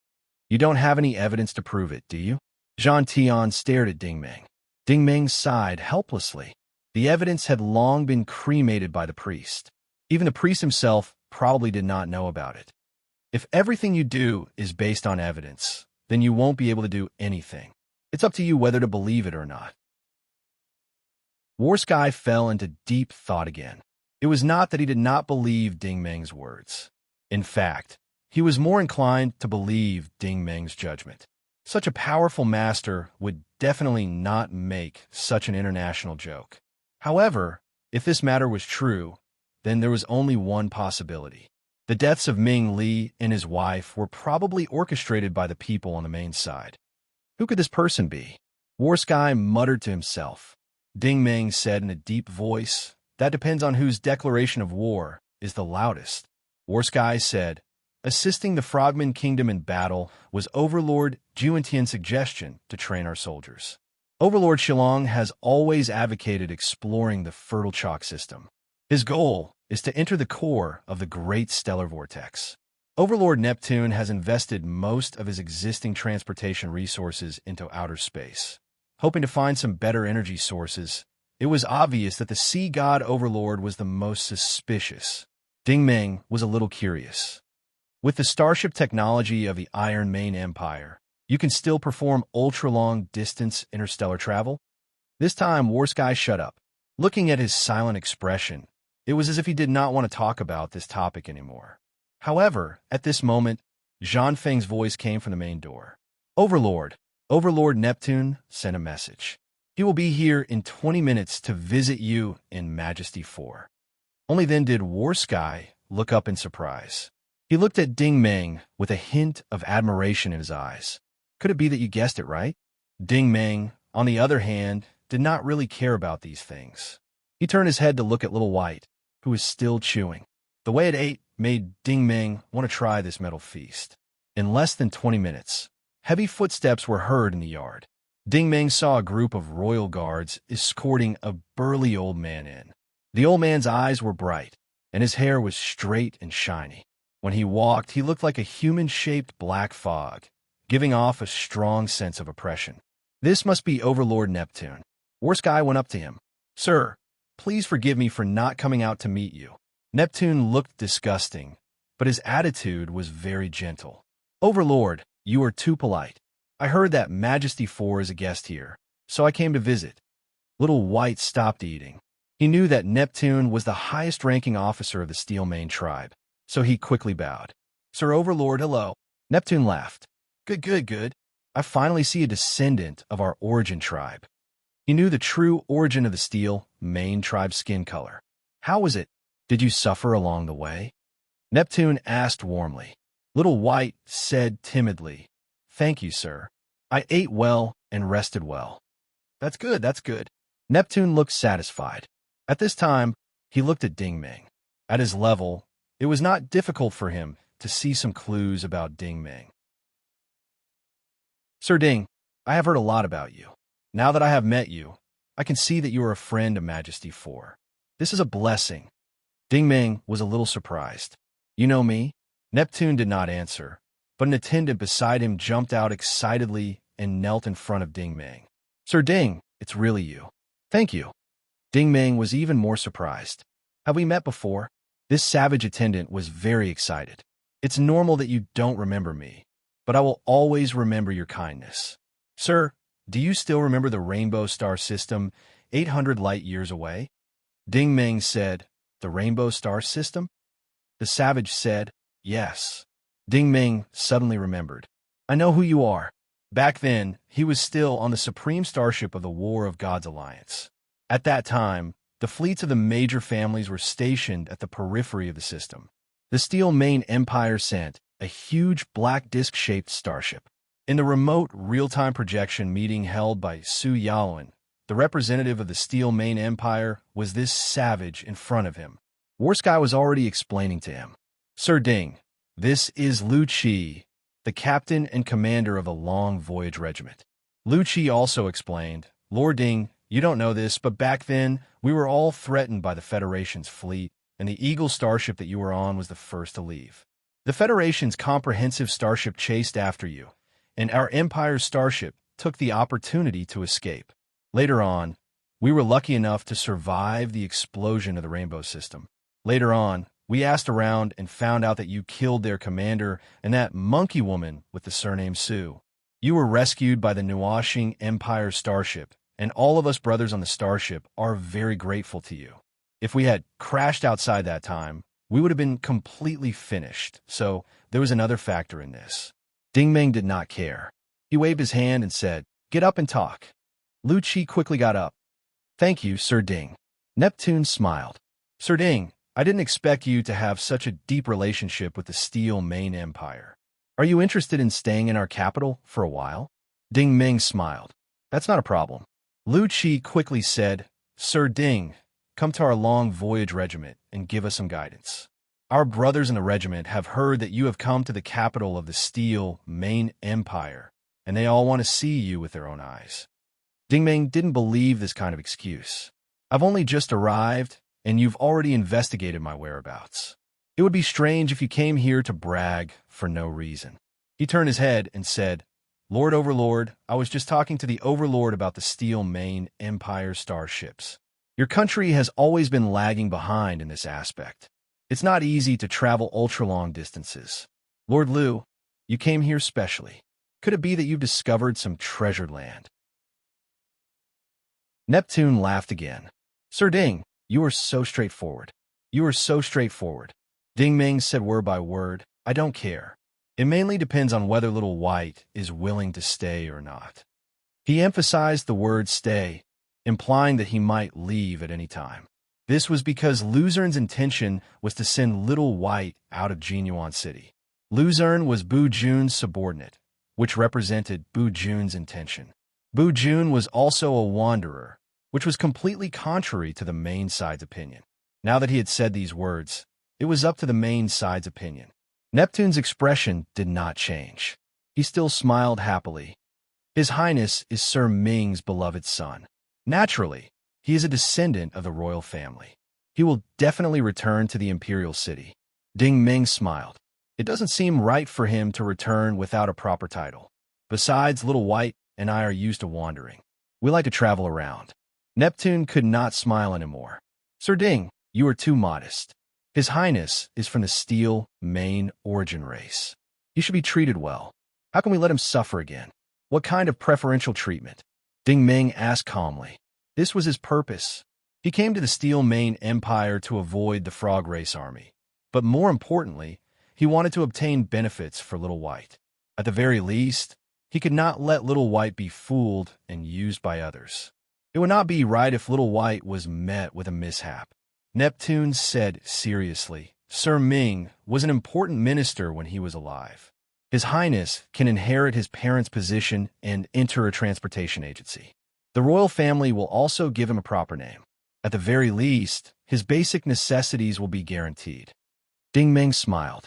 [SPEAKER 1] You don't have any evidence to prove it, do you? Jean Tian stared at Ding Meng. Ding Meng sighed helplessly. The evidence had long been cremated by the priest. Even the priest himself probably did not know about it. If everything you do is based on evidence, then you won't be able to do anything. It's up to you whether to believe it or not. Warsky fell into deep thought again. It was not that he did not believe Ding Meng's words. In fact, he was more inclined to believe Ding Meng's judgment. Such a powerful master would definitely not make such an international joke. However, if this matter was true, then there was only one possibility. The deaths of Ming Li and his wife were probably orchestrated by the people on the main side. Who could this person be? Warsky muttered to himself. Ding Meng said in a deep voice, "That depends on whose declaration of war is the loudest." Warsky said, "Assisting the Frogman Kingdom in battle was Overlord Juentian's suggestion to train our soldiers. Overlord Shillong has always advocated exploring the fertile chalk system. His goal is to enter the core of the great stellar vortex. Overlord Neptune has invested most of his existing transportation resources into outer space. Hoping to find some better energy sources, it was obvious that the sea god Overlord was the most suspicious." Ding Meng was a little curious. With the starship technology of the Iron Main Empire, you can still perform ultra-long-distance interstellar travel? This time, Warsky shut up. Looking at his silent expression, it was as if he did not want to talk about this topic anymore. However, at this moment, Zhan Feng's voice came from the main door. Overlord Neptune sent a message. He will be here in 20 minutes to visit you in Majesty 4. Only then did Warsky look up in surprise. He looked at Ding Meng with a hint of admiration in his eyes. Could it be that you guessed it right? Ding Meng, on the other hand, did not really care about these things. He turned his head to look at Little White, who was still chewing. The way it ate made Ding Meng want to try this metal feast. In less than 20 minutes, heavy footsteps were heard in the yard. Ding Meng saw a group of royal guards escorting a burly old man in. The old man's eyes were bright, and his hair was straight and shiny. When he walked, he looked like a human-shaped black fog, giving off a strong sense of oppression. This must be Overlord Neptune. Warsky went up to him. "Sir, please forgive me for not coming out to meet you." Neptune looked disgusting, but his attitude was very gentle. "Overlord, you are too polite. I heard that Majesty 4 is a guest here, so I came to visit." Little White stopped eating. He knew that Neptune was the highest-ranking officer of the Steel Mane tribe, so he quickly bowed. "Sir Overlord, hello." Neptune laughed. Good. I finally see a descendant of our origin tribe." He knew the true origin of the Steel Mane tribe's skin color. "How was it? Did you suffer along the way?" Neptune asked warmly. Little White said timidly, "Thank you, sir. I ate well and rested well." That's good. Neptune looked satisfied. At this time, he looked at Ding Meng. At his level, it was not difficult for him to see some clues about Ding Meng. "Sir Ding, I have heard a lot about you. Now that I have met you, I can see that you are a friend of Majesty 4. This is a blessing." Ding Meng was a little surprised. "You know me?" Neptune did not answer, but an attendant beside him jumped out excitedly and knelt in front of Ding Meng. "Sir Ding, it's really you." "Thank you." Ding Meng was even more surprised. "Have we met before?" This savage attendant was very excited. "It's normal that you don't remember me, but I will always remember your kindness. Sir, do you still remember the Rainbow Star System 800 light-years away?" Ding Meng said, "The Rainbow Star System?" The savage said, "Yes." Ding Meng suddenly remembered. "I know who you are." Back then, he was still on the supreme starship of the War of Gods Alliance. At that time, the fleets of the major families were stationed at the periphery of the system. The Steel Mane Empire sent a huge black disc-shaped starship. In the remote real-time projection meeting held by Su Yaoan, the representative of the Steel Mane Empire was this savage in front of him. Warsky was already explaining to him. "Sir Ding, this is Lu Qi, the captain and commander of the Long Voyage Regiment." Lu Qi also explained, "Lord Ding, you don't know this, but back then, we were all threatened by the Federation's fleet, and the Eagle starship that you were on was the first to leave. The Federation's comprehensive starship chased after you, and our Empire's starship took the opportunity to escape. Later on, we were lucky enough to survive the explosion of the Rainbow System. Later on, we asked around and found out that you killed their commander and that monkey woman with the surname Su. You were rescued by the Nuashing Empire starship, and all of us brothers on the starship are very grateful to you." If we had crashed outside that time, we would have been completely finished, so there was another factor in this. Ding Ming did not care. He waved his hand and said, "Get up and talk." Lu Qi quickly got up. "Thank you, Sir Ding." Neptune smiled. "Sir Ding, I didn't expect you to have such a deep relationship with the Steel Main Empire. Are you interested in staying in our capital for a while?" Ding Ming smiled. "That's not a problem." Lu Qi quickly said, "Sir Ding, come to our long voyage regiment and give us some guidance. Our brothers in the regiment have heard that you have come to the capital of the Steel Main Empire, and they all want to see you with their own eyes." Ding Ming didn't believe this kind of excuse. "I've only just arrived, and you've already investigated my whereabouts. It would be strange if you came here to brag for no reason." He turned his head and said, "Lord Overlord, I was just talking to the Overlord about the Steel Main Empire starships. Your country has always been lagging behind in this aspect. It's not easy to travel ultra-long distances. Lord Lu, you came here specially. Could it be that you've discovered some treasured land?" Neptune laughed again. "Sir Ding, you are so straightforward. You are so straightforward." Ding Ming said word by word, "I don't care. It mainly depends on whether Little White is willing to stay or not." He emphasized the word stay, implying that he might leave at any time. This was because Luzern's intention was to send Little White out of Jinyuan City. Luzern was Bu Jun's subordinate, which represented Bu Jun's intention. Bu Jun was also a wanderer, which was completely contrary to the main side's opinion. Now that he had said these words, it was up to the main side's opinion. Neptune's expression did not change. He still smiled happily. His Highness is Sir Ming's beloved son. Naturally, he is a descendant of the royal family. He will definitely return to the imperial city. Ding Ming smiled. It doesn't seem right for him to return without a proper title. Besides, Little White and I are used to wandering. We like to travel around. Neptune could not smile anymore. "Sir Ding, you are too modest. His Highness is from the Steel Main origin race. He should be treated well. How can we let him suffer again? What kind of preferential treatment?" Ding Ming asked calmly. This was his purpose. He came to the Steel Main Empire to avoid the Frog Race army. But more importantly, he wanted to obtain benefits for Little White. At the very least, he could not let Little White be fooled and used by others. It would not be right if Little White was met with a mishap. Neptune said seriously, "Sir Ming was an important minister when he was alive. His Highness can inherit his parents' position and enter a transportation agency. The royal family will also give him a proper name. At the very least, his basic necessities will be guaranteed." Ding Ming smiled.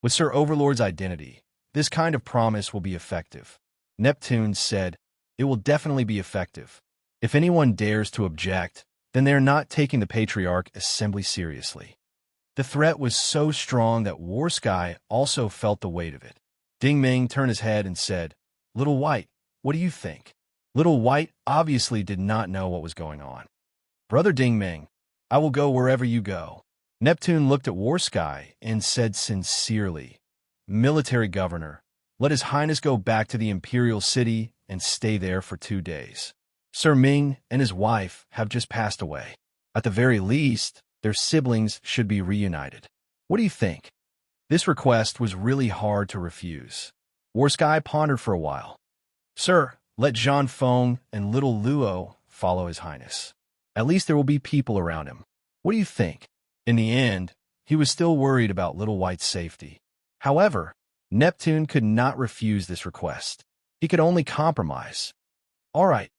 [SPEAKER 1] With Sir Overlord's identity, this kind of promise will be effective. Neptune said, "It will definitely be effective. If anyone dares to object, then they are not taking the Patriarch Assembly seriously." The threat was so strong that War Sky also felt the weight of it. Ding Ming turned his head and said, "Little White, what do you think?" Little White obviously did not know what was going on. "Brother Ding Ming, I will go wherever you go." Neptune looked at War Sky and said sincerely, "Military Governor, let His Highness go back to the Imperial City and stay there for 2 days. Sir Ming and his wife have just passed away. At the very least, their siblings should be reunited. What do you think?" This request was really hard to refuse. War Sky pondered for a while. "Sir, let Zhan Feng and little Luo follow His Highness. At least there will be people around him. What do you think?" In the end, he was still worried about Little White's safety. However, Neptune could not refuse this request. He could only compromise. "All right."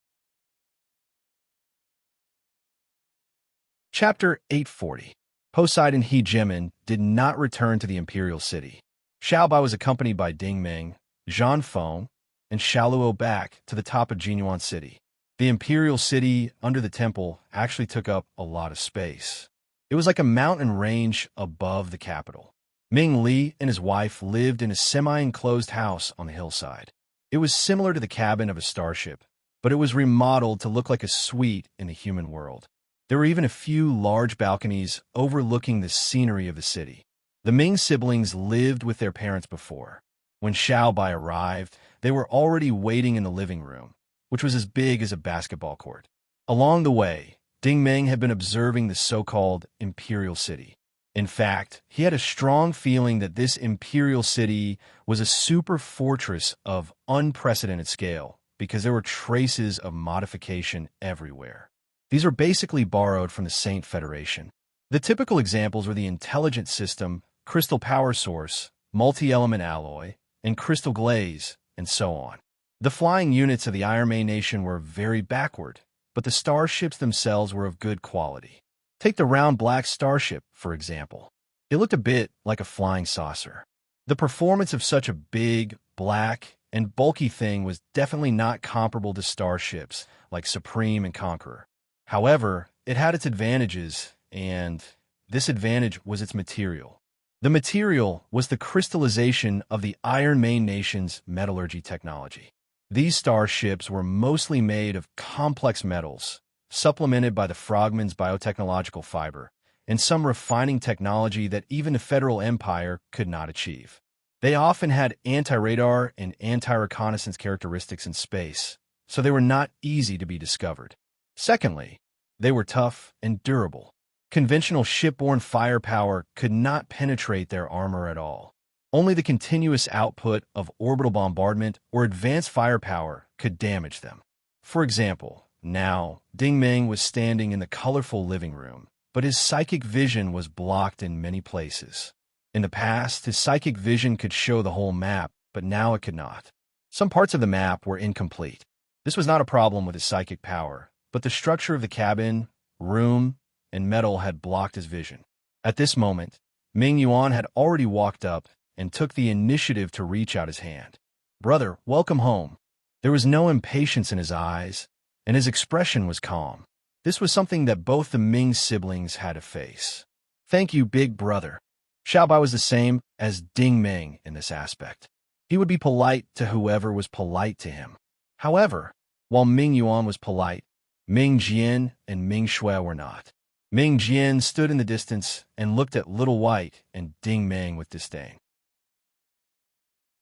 [SPEAKER 1] Chapter 840. Poseidon Hegemin did not return to the Imperial City. Xiaobai was accompanied by Ding Ming, Zhan Feng, and Xiaoluo back to the top of Jinyuan City. The Imperial City under the temple actually took up a lot of space. It was like a mountain range above the capital. Ming Li and his wife lived in a semi-enclosed house on the hillside. It was similar to the cabin of a starship, but it was remodeled to look like a suite in the human world. There were even a few large balconies overlooking the scenery of the city. The Ming siblings lived with their parents before. When Xiaobai arrived, they were already waiting in the living room, which was as big as a basketball court. Along the way, Ding Meng had been observing the so-called imperial city. In fact, he had a strong feeling that this imperial city was a super fortress of unprecedented scale because there were traces of modification everywhere. These are basically borrowed from the Saint Federation. The typical examples were the intelligent system, crystal power source, multi-element alloy, and crystal glaze, and so on. The flying units of the Iron Man nation were very backward, but the starships themselves were of good quality. Take the round black starship, for example. It looked a bit like a flying saucer. The performance of such a big, black, and bulky thing was definitely not comparable to starships like Supreme and Conqueror. However, it had its advantages, and this advantage was its material. The material was the crystallization of the Iron Man nation's metallurgy technology. These starships were mostly made of complex metals, supplemented by the Frogman's biotechnological fiber, and some refining technology that even the Federal Empire could not achieve. They often had anti-radar and anti-reconnaissance characteristics in space, so they were not easy to be discovered. Secondly, they were tough and durable. Conventional shipborne firepower could not penetrate their armor at all. Only the continuous output of orbital bombardment or advanced firepower could damage them. For example, now, Ding Meng was standing in the colorful living room, but his psychic vision was blocked in many places. In the past, his psychic vision could show the whole map, but now it could not. Some parts of the map were incomplete. This was not a problem with his psychic power, but the structure of the cabin, room, and metal had blocked his vision. At this moment, Ming Yuan had already walked up and took the initiative to reach out his hand. "Brother, welcome home." There was no impatience in his eyes, and his expression was calm. This was something that both the Ming siblings had to face. "Thank you, big brother." Xiaobai was the same as Ding Meng in this aspect. He would be polite to whoever was polite to him. However, while Ming Yuan was polite, Ming Jian and Ming Shui were not. Ming Jian stood in the distance and looked at Little White and Ding Meng with disdain.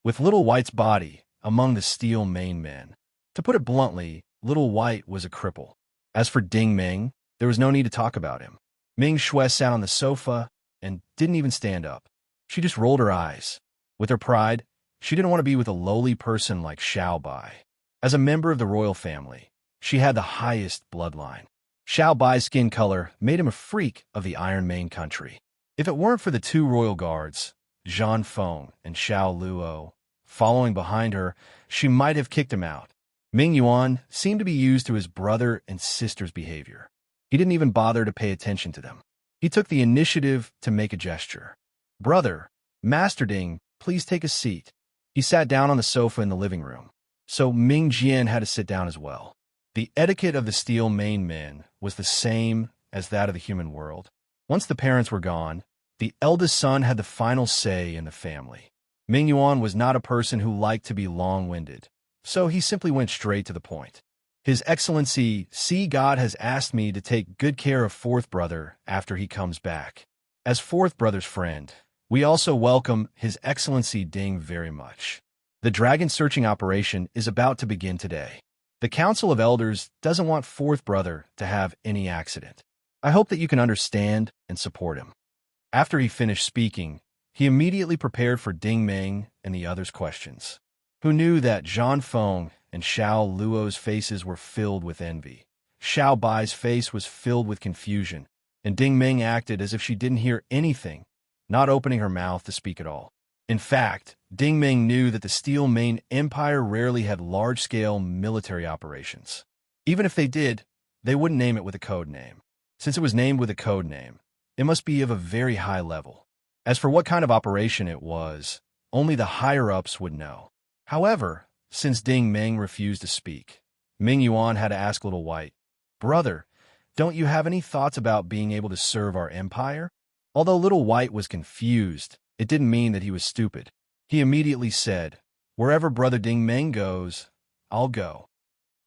[SPEAKER 1] With Little White's body among the steel main men, to put it bluntly, Little White was a cripple. As for Ding Meng, there was no need to talk about him. Ming Shui sat on the sofa and didn't even stand up. She just rolled her eyes. With her pride, she didn't want to be with a lowly person like Xiaobai. As a member of the royal family, she had the highest bloodline. Xiaobai's skin color made him a freak of the Iron Man country. If it weren't for the two royal guards, Zhan Feng and Xiao Luo, following behind her, she might have kicked him out. Ming Yuan seemed to be used to his brother and sister's behavior. He didn't even bother to pay attention to them. He took the initiative to make a gesture. "Brother, Master Ding, please take a seat." He sat down on the sofa in the living room, so Ming Jian had to sit down as well. The etiquette of the steel main men was the same as that of the human world. Once the parents were gone, the eldest son had the final say in the family. Ming Yuan was not a person who liked to be long-winded, so he simply went straight to the point. "His Excellency, Sea God has asked me to take good care of fourth brother after he comes back. As fourth brother's friend, we also welcome His Excellency Ding very much. The dragon searching operation is about to begin today. The Council of Elders doesn't want fourth brother to have any accident. I hope that you can understand and support him." After he finished speaking, he immediately prepared for Ding Meng and the others' questions. Who knew that Zhan Feng and Xiao Luo's faces were filled with envy? Xiao Bai's face was filled with confusion, and Ding Meng acted as if she didn't hear anything, not opening her mouth to speak at all. In fact, Ding Meng knew that the Steel Main Empire rarely had large-scale military operations. Even if they did, they wouldn't name it with a code name. Since it was named with a code name, it must be of a very high level. As for what kind of operation it was, only the higher-ups would know. However, since Ding Meng refused to speak, Ming Yuan had to ask Little White, "Brother, don't you have any thoughts about being able to serve our empire?" Although Little White was confused, it didn't mean that he was stupid. He immediately said, "Wherever Brother Ding Meng goes, I'll go."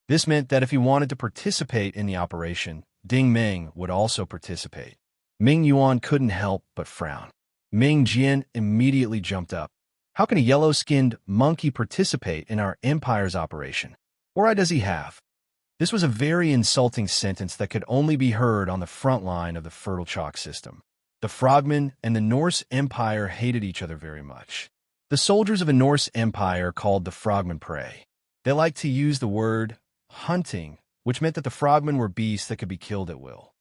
[SPEAKER 1] This meant that if he wanted to participate in the operation, Ding Meng would also participate. Ming Yuan couldn't help but frown. Ming Jian immediately jumped up. "How can a yellow-skinned monkey participate in our empire's operation? What right does he have?" This was a very insulting sentence that could only be heard on the front line of the fertile chalk system. The frogmen and the Norse Empire hated each other very much. The soldiers of a Norse Empire called the frogmen prey. They liked to use the word hunting, which meant that the frogmen were beasts that could be killed at will.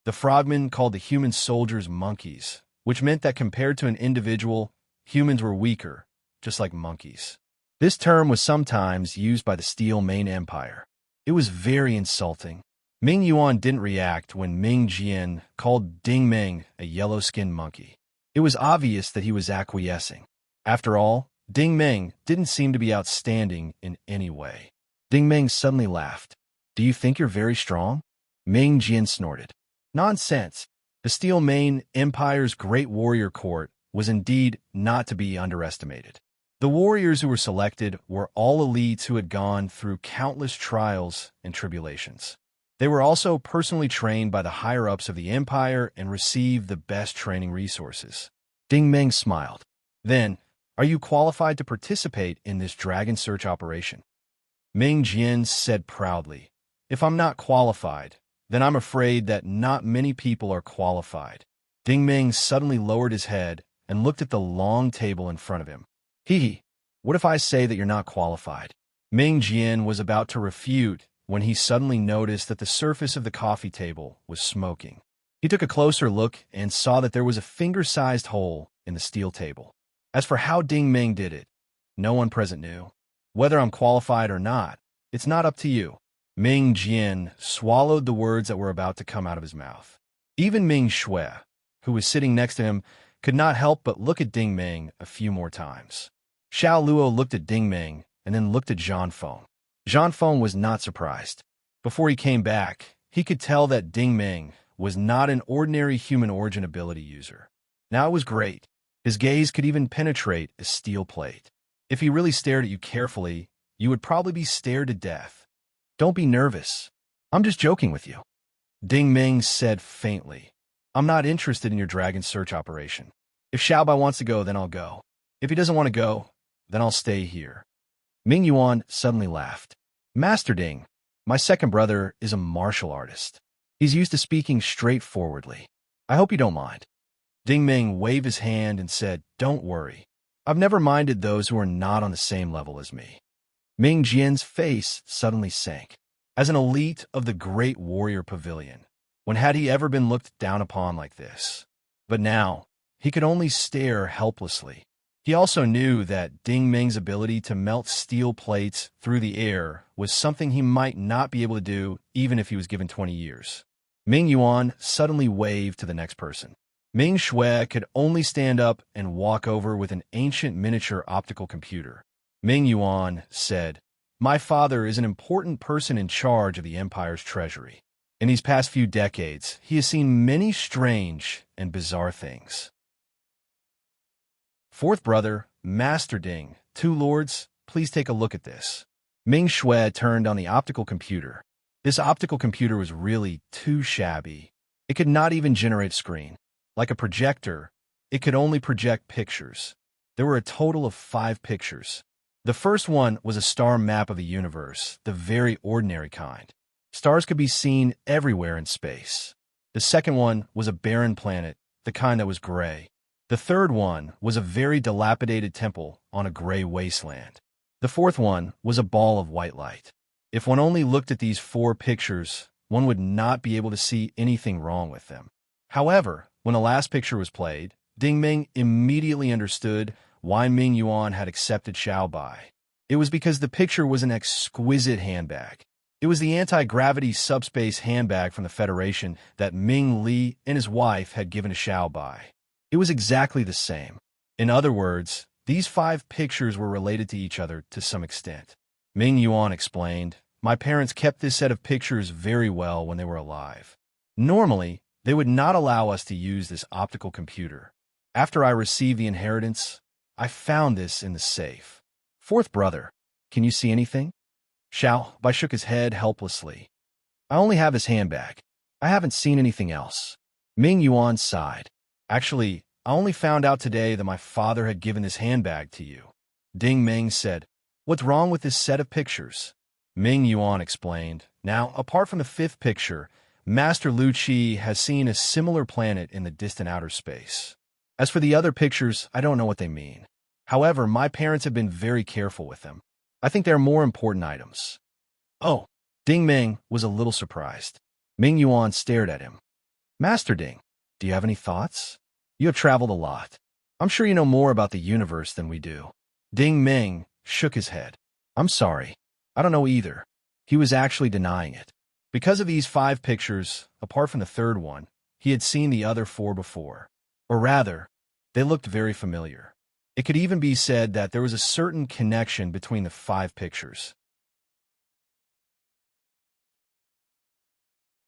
[SPEAKER 1] The frogmen called the human soldiers monkeys, which meant that compared to an individual, humans were weaker, just like monkeys. This term was sometimes used by the Steel Mane Empire. It was very insulting. Ming Yuan didn't react when Ming Jian called Ding Ming a yellow-skinned monkey. It was obvious that he was acquiescing. After all, Ding Ming didn't seem to be outstanding in any way. Ding Ming suddenly laughed. "Do you think you're very strong?" Ming Jian snorted. "Nonsense. The Steel Mane Empire's great warrior court was indeed not to be underestimated. The warriors who were selected were all elites who had gone through countless trials and tribulations. They were also personally trained by the higher-ups of the empire and received the best training resources." Ding Ming smiled. "Then, are you qualified to participate in this dragon search operation?" Ming Jian said proudly, "If I'm not qualified, then I'm afraid that not many people are qualified." Ding Ming suddenly lowered his head and looked at the long table in front of him. "Hee, what if I say that you're not qualified?" Ming Jian was about to refute when he suddenly noticed that the surface of the coffee table was smoking. He took a closer look and saw that there was a finger-sized hole in the steel table. As for how Ding Ming did it, no one present knew. "Whether I'm qualified or not, it's not up to you." Ming Jian swallowed the words that were about to come out of his mouth. Even Ming Shui, who was sitting next to him, could not help but look at Ding Ming a few more times. Xiao Luo looked at Ding Ming and then looked at Zhang Feng. Zhang Feng was not surprised. Before he came back, he could tell that Ding Ming was not an ordinary human origin ability user. Now it was great. His gaze could even penetrate a steel plate. If he really stared at you carefully, you would probably be stared to death. "Don't be nervous. I'm just joking with you," Ding Ming said faintly. "I'm not interested in your dragon search operation. If Xiaobai wants to go, then I'll go. If he doesn't want to go, then I'll stay here." Ming Yuan suddenly laughed. "Master Ding, my second brother is a martial artist. He's used to speaking straightforwardly. I hope you don't mind." Ding Ming waved his hand and said, "Don't worry. I've never minded those who are not on the same level as me." Ming Jian's face suddenly sank. As an elite of the Great Warrior Pavilion, when had he ever been looked down upon like this? But now, he could only stare helplessly. He also knew that Ding Ming's ability to melt steel plates through the air was something he might not be able to do even if he was given 20 years. Ming Yuan suddenly waved to the next person. Ming Shui could only stand up and walk over with an ancient miniature optical computer. Ming Yuan said, "My father is an important person in charge of the Empire's treasury. In these past few decades, he has seen many strange and bizarre things." "Fourth brother, Master Ding, two lords, please take a look at this." Ming Shui turned on the optical computer. This optical computer was really too shabby. It could not even generate a screen. Like a projector, it could only project pictures. There were a total of 5 pictures. The first one was a star map of the universe, the very ordinary kind. Stars could be seen everywhere in space. The second one was a barren planet, the kind that was gray. The third one was a very dilapidated temple on a gray wasteland. The fourth one was a ball of white light. If one only looked at these 4 pictures, one would not be able to see anything wrong with them. However, when the last picture was played, Ding Ming immediately understood why Ming Yuan had accepted Xiaobai. It was because the picture was an exquisite handbag. It was the anti-gravity subspace handbag from the Federation that Ming Li and his wife had given to Xiaobai. It was exactly the same. In other words, these 5 pictures were related to each other to some extent. Ming Yuan explained, "My parents kept this set of pictures very well when they were alive. Normally, they would not allow us to use this optical computer. After I received the inheritance, I found this in the safe." "Fourth brother, can you see anything?" Xiaobai shook his head helplessly. "I only have his handbag. I haven't seen anything else." Ming Yuan sighed. "Actually, I only found out today that my father had given this handbag to you." Ding Ming said, "What's wrong with this set of pictures?" Ming Yuan explained. Now, apart from the fifth picture, Master Lu Qi has seen a similar planet in the distant outer space. As for the other pictures, I don't know what they mean. However, my parents have been very careful with them. I think they are more important items. Oh, Ding Ming was a little surprised. Ming Yuan stared at him. Master Ding, do you have any thoughts? You have traveled a lot. I'm sure you know more about the universe than we do. Ding Ming shook his head. I'm sorry. I don't know either. He was actually denying it. Because of these 5 pictures, apart from the third one, he had seen the other 4 before. Or rather, they looked very familiar. It could even be said that there was a certain connection between the 5 pictures.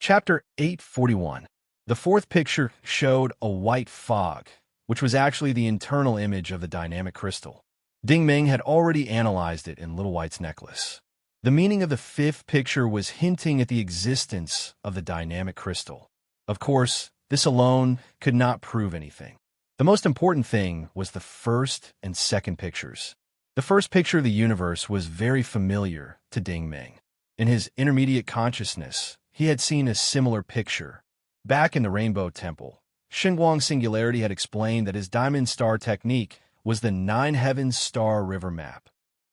[SPEAKER 1] Chapter 841. The 4th picture showed a white fog, which was actually the internal image of the dynamic crystal. Ding Ming had already analyzed it in Little White's necklace. The meaning of the 5th picture was hinting at the existence of the dynamic crystal. Of course, this alone could not prove anything. The most important thing was the 1st and 2nd pictures. The 1st picture of the universe was very familiar to Ding Ming. In his intermediate consciousness, he had seen a similar picture. Back in the Rainbow Temple, Xinguang Singularity had explained that his diamond star technique was the 9 Heavens Star River map.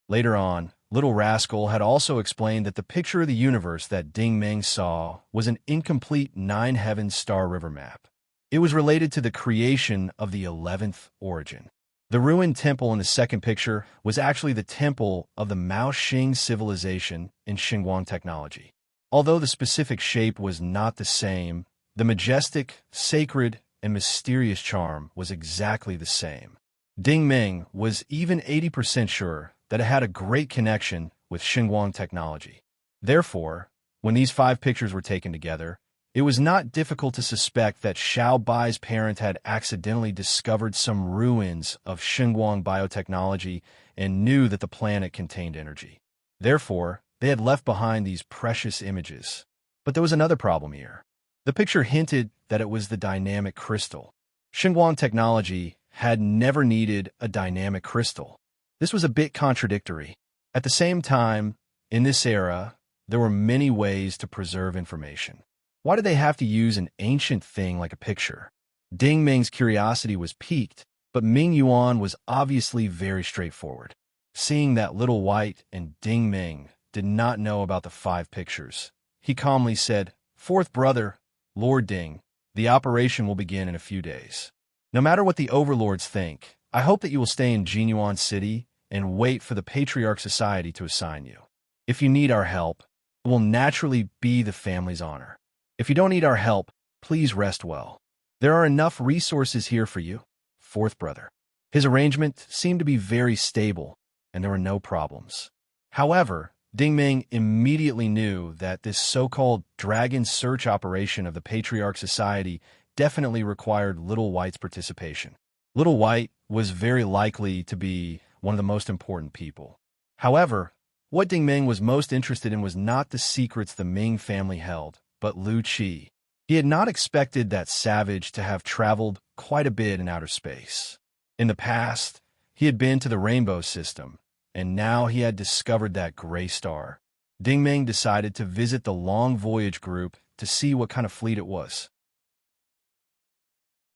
[SPEAKER 1] Later on, Little Rascal had also explained that the picture of the universe that Ding Ming saw was an incomplete 9 Heavens Star River map. It was related to the creation of the 11th origin. The ruined temple in the 2nd picture was actually the temple of the Mao Xing civilization in Xinguang technology. Although the specific shape was not the same, the majestic, sacred, and mysterious charm was exactly the same. Ding Ming was even 80% sure that it had a great connection with Xinguang technology. Therefore, when these 5 pictures were taken together, it was not difficult to suspect that Xiao Bai's parent had accidentally discovered some ruins of Xinguang biotechnology and knew that the planet contained energy. Therefore, they had left behind these precious images. But there was another problem here. The picture hinted that it was the dynamic crystal. Xinguang technology had never needed a dynamic crystal. This was a bit contradictory. At the same time, in this era, there were many ways to preserve information. Why did they have to use an ancient thing like a picture? Ding Ming's curiosity was piqued, but Ming Yuan was obviously very straightforward. Seeing that Little White and Ding Ming did not know about the 5 pictures, he calmly said, "Fourth brother, Lord Ding, the operation will begin in a few days. No matter what the overlords think, I hope that you will stay in Jinyuan City and wait for the Patriarch Society to assign you. If you need our help, it will naturally be the family's honor. If you don't need our help, please rest well. There are enough resources here for you, 4th brother." His arrangement seemed to be very stable, and there were no problems. However, Ding Ming immediately knew that this so-called dragon search operation of the Patriarch Society definitely required Little White's participation. Little White was very likely to be one of the most important people. However, what Ding Ming was most interested in was not the secrets the Ming family held, but Lu Qi. He had not expected that savage to have traveled quite a bit in outer space. In the past, he had been to the Rainbow System, and now he had discovered that gray star. Ding Ming decided to visit the Long Voyage group to see what kind of fleet it was.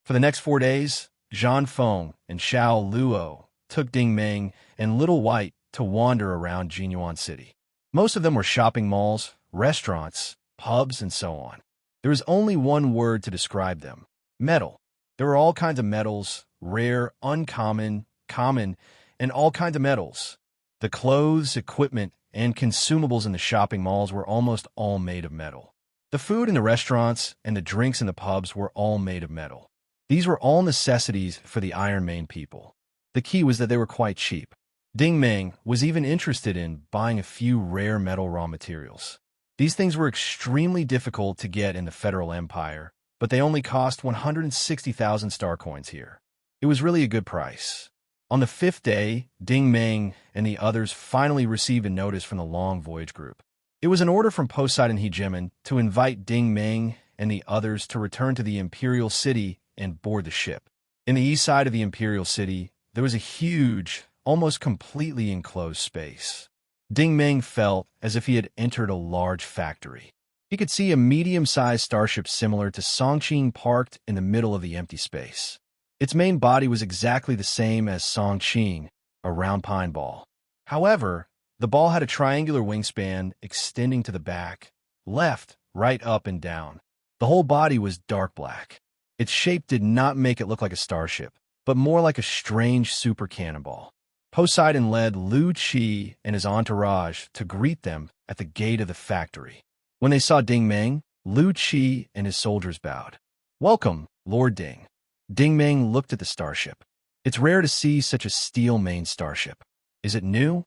[SPEAKER 1] For the next 4 days, Zhan Feng and Xiao Luo took Ding Ming and Little White to wander around Jinyuan City. Most of them were shopping malls, restaurants, pubs, and so on. There is only one word to describe them: metal. There were all kinds of metals, rare, uncommon, common, and all kinds of metals. The clothes, equipment, and consumables in the shopping malls were almost all made of metal. The food in the restaurants and the drinks in the pubs were all made of metal. These were all necessities for the Iron Main people. The key was that they were quite cheap. Ding Ming was even interested in buying a few rare metal raw materials. These things were extremely difficult to get in the Federal Empire, but they only cost 160,000 star coins here. It was really a good price. On the 5th day, Ding Ming and the others finally received a notice from the Long Voyage group. It was an order from Poseidon Hegemon to invite Ding Ming and the others to return to the Imperial City and board the ship. In the east side of the Imperial City, there was a huge, almost completely enclosed space. Ding Meng felt as if he had entered a large factory. He could see a medium-sized starship similar to Songqing parked in the middle of the empty space. Its main body was exactly the same as Songqing, a round pine ball. However, the ball had a triangular wingspan extending to the back, left, right, up, and down. The whole body was dark black. Its shape did not make it look like a starship, but more like a strange super cannonball. Poseidon led Lu Qi and his entourage to greet them at the gate of the factory. When they saw Ding Meng, Lu Qi and his soldiers bowed. "Welcome, Lord Ding." Ding Meng looked at the starship. "It's rare to see such a steel-maned starship. Is it new?"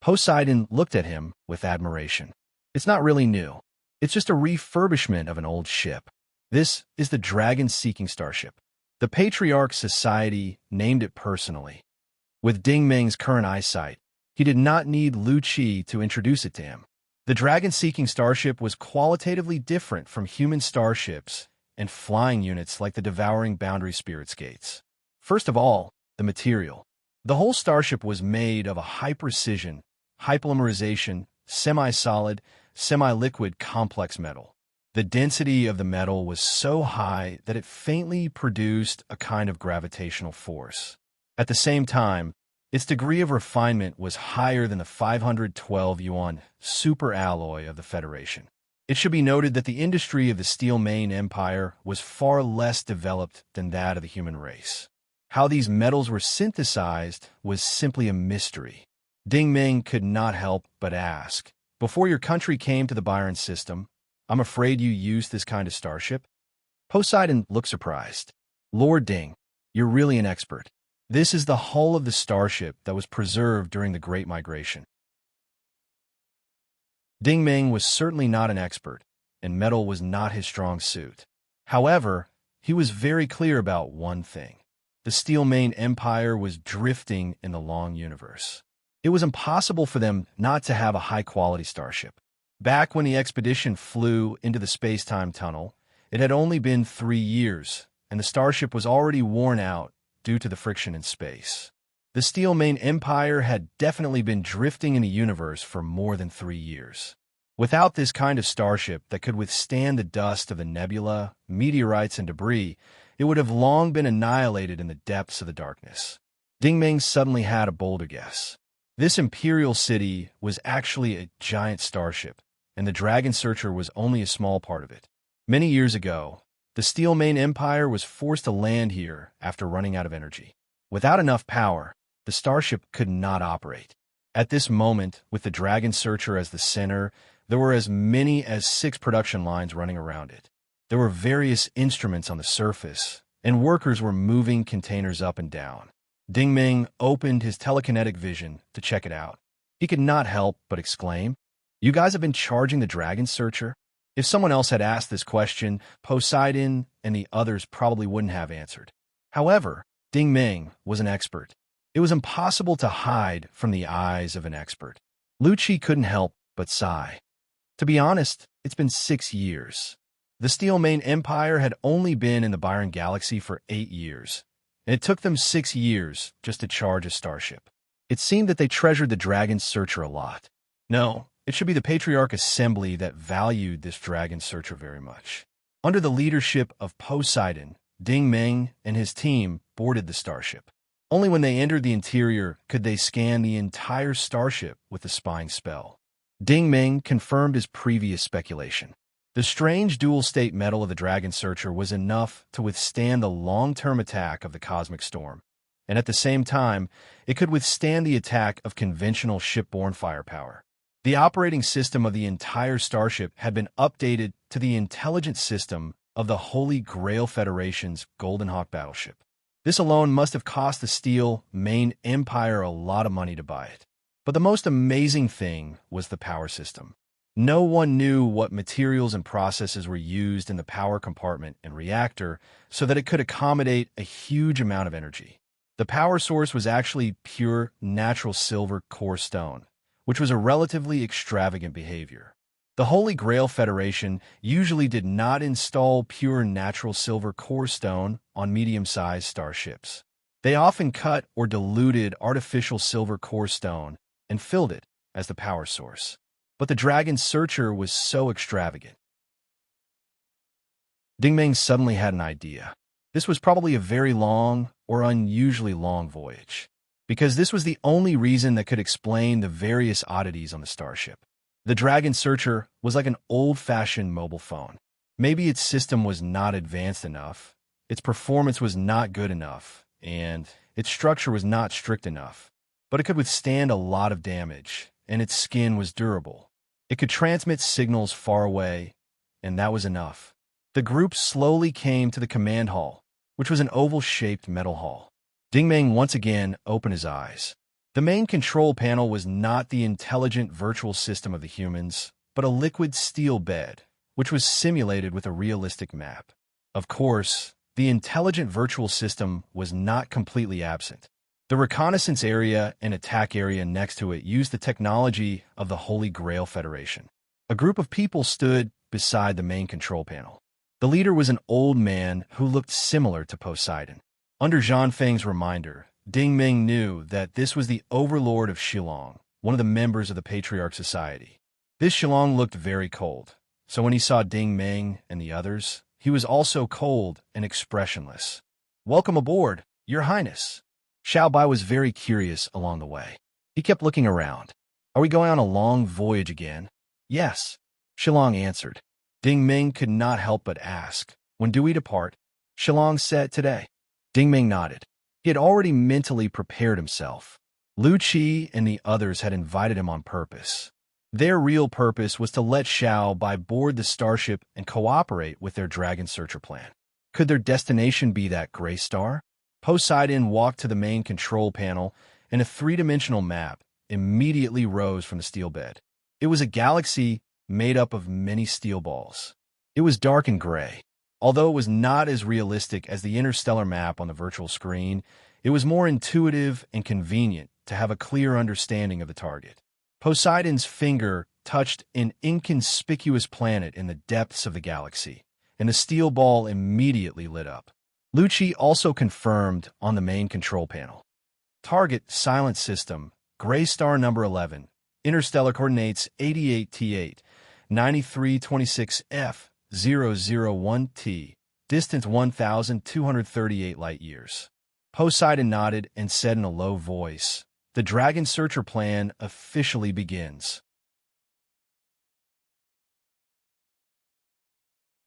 [SPEAKER 1] Poseidon looked at him with admiration. "It's not really new. It's just a refurbishment of an old ship. This is the dragon-seeking starship. The Patriarch Society named it personally." With Ding Meng's current eyesight, he did not need Lu Qi to introduce it to him. The dragon-seeking starship was qualitatively different from human starships and flying units like the devouring boundary spirits gates. First of all, the material. The whole starship was made of a high-precision, hypolymerization, semi-solid, semi-liquid complex metal. The density of the metal was so high that it faintly produced a kind of gravitational force. At the same time, its degree of refinement was higher than the 512 yuan super alloy of the Federation. It should be noted that the industry of the Steel Main Empire was far less developed than that of the human race. How these metals were synthesized was simply a mystery. Ding Meng could not help but ask, "Before your country came to the Byron system, I'm afraid you used this kind of starship?" Poseidon looked surprised. "Lord Ding, you're really an expert. This is the hull of the starship that was preserved during the Great Migration." Ding Meng was certainly not an expert, and metal was not his strong suit. However, he was very clear about one thing. The Steel Main Empire was drifting in the long universe. It was impossible for them not to have a high-quality starship. Back when the expedition flew into the space-time tunnel, it had only been 3 years, and the starship was already worn out due to the friction in space. The Steel Main Empire had definitely been drifting in the universe for more than 3 years. Without this kind of starship that could withstand the dust of the nebula, meteorites, and debris, it would have long been annihilated in the depths of the darkness. Ding Meng suddenly had a bolder guess. This imperial city was actually a giant starship, and the Dragon Searcher was only a small part of it. Many years ago, the Steel Main Empire was forced to land here after running out of energy. Without enough power, the starship could not operate. At this moment, with the Dragon Searcher as the center, there were as many as 6 production lines running around it. There were various instruments on the surface, and workers were moving containers up and down. Ding Meng opened his telekinetic vision to check it out. He could not help but exclaim, "You guys have been charging the Dragon Searcher?" If someone else had asked this question, Poseidon and the others probably wouldn't have answered. However, Ding Meng was an expert. It was impossible to hide from the eyes of an expert. Lu Qi couldn't help but sigh. To be honest, it's been 6 years. The Steel Main Empire had only been in the Byron Galaxy for 8 years, and it took them 6 years just to charge a starship. It seemed that they treasured the Dragon Searcher a lot. No, it should be the Patriarch Assembly that valued this Dragon Searcher very much. Under the leadership of Poseidon, Ding Meng and his team boarded the starship. Only when they entered the interior could they scan the entire starship with the spying spell. Ding Meng confirmed his previous speculation. The strange dual-state metal of the Dragon Searcher was enough to withstand the long-term attack of the cosmic storm, and at the same time, it could withstand the attack of conventional shipborne firepower. The operating system of the entire starship had been updated to the intelligence system of the Holy Grail Federation's Golden Hawk battleship. This alone must have cost the Steel Main Empire a lot of money to buy it. But the most amazing thing was the power system. No one knew what materials and processes were used in the power compartment and reactor so that it could accommodate a huge amount of energy. The power source was actually pure natural silver core stone, which was a relatively extravagant behavior. The Holy Grail Federation usually did not install pure natural silver core stone on medium-sized starships. They often cut or diluted artificial silver core stone and filled it as the power source. But the Dragon Searcher was so extravagant. Ding-Ming suddenly had an idea. This was probably a very long or unusually long voyage, because this was the only reason that could explain the various oddities on the starship. The Dragon Searcher was like an old-fashioned mobile phone. Maybe its system was not advanced enough, its performance was not good enough, and its structure was not strict enough. But it could withstand a lot of damage, and its skin was durable. It could transmit signals far away, and that was enough. The group slowly came to the command hall, which was an oval-shaped metal hall. Ding-Ming once again opened his eyes. The main control panel was not the intelligent virtual system of the humans, but a liquid steel bed, which was simulated with a realistic map. Of course, the intelligent virtual system was not completely absent. The reconnaissance area and attack area next to it used the technology of the Holy Grail Federation. A group of people stood beside the main control panel. The leader was an old man who looked similar to Poseidon. Under Zhang Feng's reminder, Ding-Ming knew that this was the overlord of Shillong, one of the members of the Patriarch Society. This Shillong looked very cold, so when he saw Ding-Ming and the others, he was also cold and expressionless. "Welcome aboard, Your Highness." Xiao Bai was very curious along the way. He kept looking around. "Are we going on a long voyage again?" "Yes," Shillong answered. Ding-Ming could not help but ask, "When do we depart?" Shillong said, "Today." Ding-Ming nodded. He had already mentally prepared himself. Lu Qi and the others had invited him on purpose. Their real purpose was to let Xiao Bai board the starship and cooperate with their Dragon Searcher plan. Could their destination be that gray star? Poseidon walked to the main control panel, and a three-dimensional map immediately rose from the steel bed. It was a galaxy made up of many steel balls. It was dark and gray. Although it was not as realistic as the interstellar map on the virtual screen, it was more intuitive and convenient to have a clear understanding of the target. Poseidon's finger touched an inconspicuous planet in the depths of the galaxy, and the steel ball immediately lit up. Lu Qi also confirmed on the main control panel. Target Silent System, Gray Star number 11, interstellar coordinates 88T8, 9326F001T, distance 1,238 light-years. Poseidon nodded and said in a low voice, "The Dragon Searcher plan officially begins."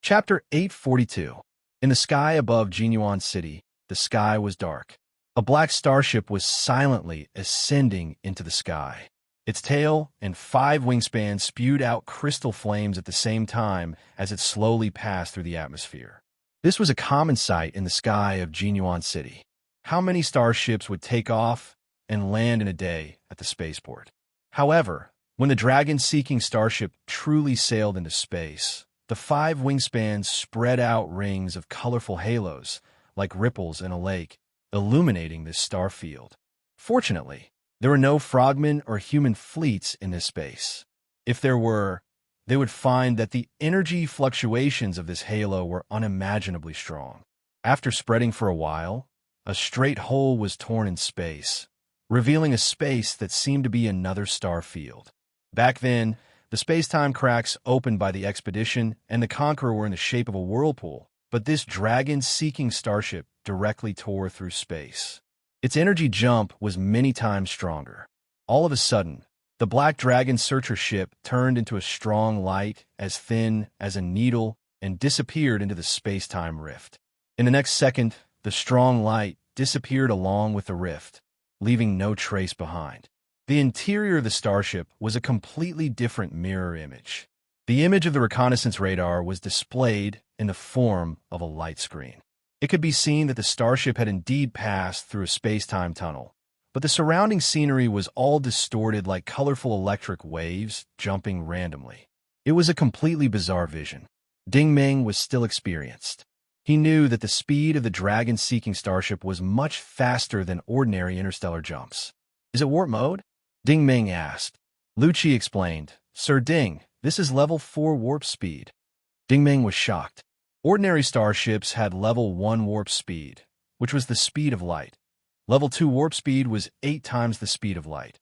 [SPEAKER 1] Chapter 842. In the sky above Jinyuan City, the sky was dark. A black starship was silently ascending into the sky. Its tail and 5 wingspans spewed out crystal flames at the same time as it slowly passed through the atmosphere. This was a common sight in the sky of Jinyuan City. How many starships would take off and land in a day at the spaceport? However, when the dragon-seeking starship truly sailed into space, the 5 wingspans spread out rings of colorful halos, like ripples in a lake, illuminating this star field. Fortunately, there were no frogmen or human fleets in this space. If there were, they would find that the energy fluctuations of this halo were unimaginably strong. After spreading for a while, a straight hole was torn in space, revealing a space that seemed to be another star field. Back then, the space-time cracks opened by the expedition and the Conqueror were in the shape of a whirlpool, but this dragon-seeking starship directly tore through space. Its energy jump was many times stronger. All of a sudden, the Black Dragon Searcher ship turned into a strong light as thin as a needle and disappeared into the space-time rift. In the next second, the strong light disappeared along with the rift, leaving no trace behind. The interior of the starship was a completely different mirror image. The image of the reconnaissance radar was displayed in the form of a light screen. It could be seen that the starship had indeed passed through a space-time tunnel, but the surrounding scenery was all distorted like colorful electric waves jumping randomly. It was a completely bizarre vision. Ding-Ming was still experienced. He knew that the speed of the dragon-seeking starship was much faster than ordinary interstellar jumps. "Is it warp mode?" Ding-Ming asked. Lu Qi explained, "Sir Ding, this is level 4 warp speed." Ding-Ming was shocked. Ordinary starships had level 1 warp speed, which was the speed of light. Level 2 warp speed was 8 times the speed of light.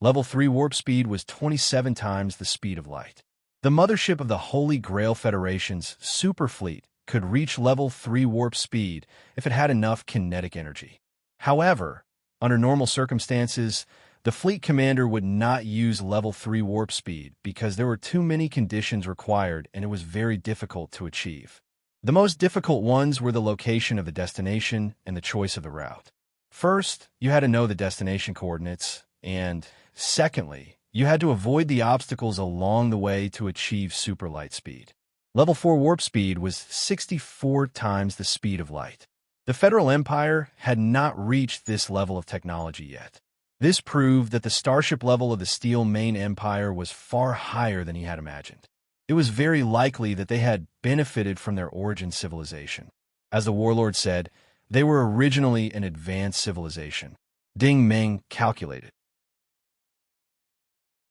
[SPEAKER 1] Level 3 warp speed was 27 times the speed of light. The mothership of the Holy Grail Federation's super fleet could reach level 3 warp speed if it had enough kinetic energy. However, under normal circumstances, the fleet commander would not use level 3 warp speed because there were too many conditions required and it was very difficult to achieve. The most difficult ones were the location of the destination and the choice of the route. First, you had to know the destination coordinates, and secondly, you had to avoid the obstacles along the way to achieve super light speed. Level 4 warp speed was 64 times the speed of light. The Federal Empire had not reached this level of technology yet. This proved that the starship level of the Steel Main Empire was far higher than he had imagined. It was very likely that they had benefited from their origin civilization. As the warlord said, they were originally an advanced civilization. Ding Meng calculated.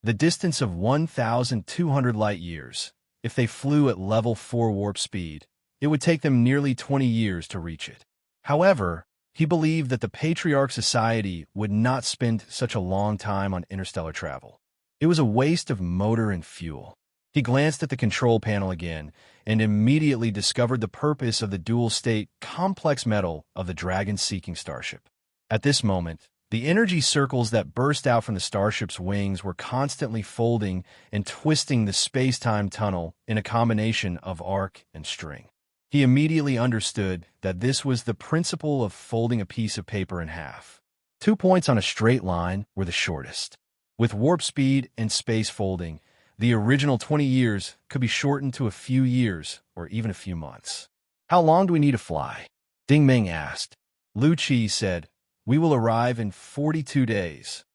[SPEAKER 1] The distance of 1,200 light-years. If they flew at level 4 warp speed, it would take them nearly 20 years to reach it. However, he believed that the Patriarch Society would not spend such a long time on interstellar travel. It was a waste of motor and fuel. He glanced at the control panel again and immediately discovered the purpose of the dual-state complex metal of the dragon-seeking starship. At this moment, the energy circles that burst out from the starship's wings were constantly folding and twisting the space-time tunnel in a combination of arc and string. He immediately understood that this was the principle of folding a piece of paper in half. 2 points on a straight line were the shortest. With warp speed and space folding, the original 20 years could be shortened to a few years or even a few months. How long do we need to fly? Ding Meng asked. Lu Qi said, "We will arrive in 42 days.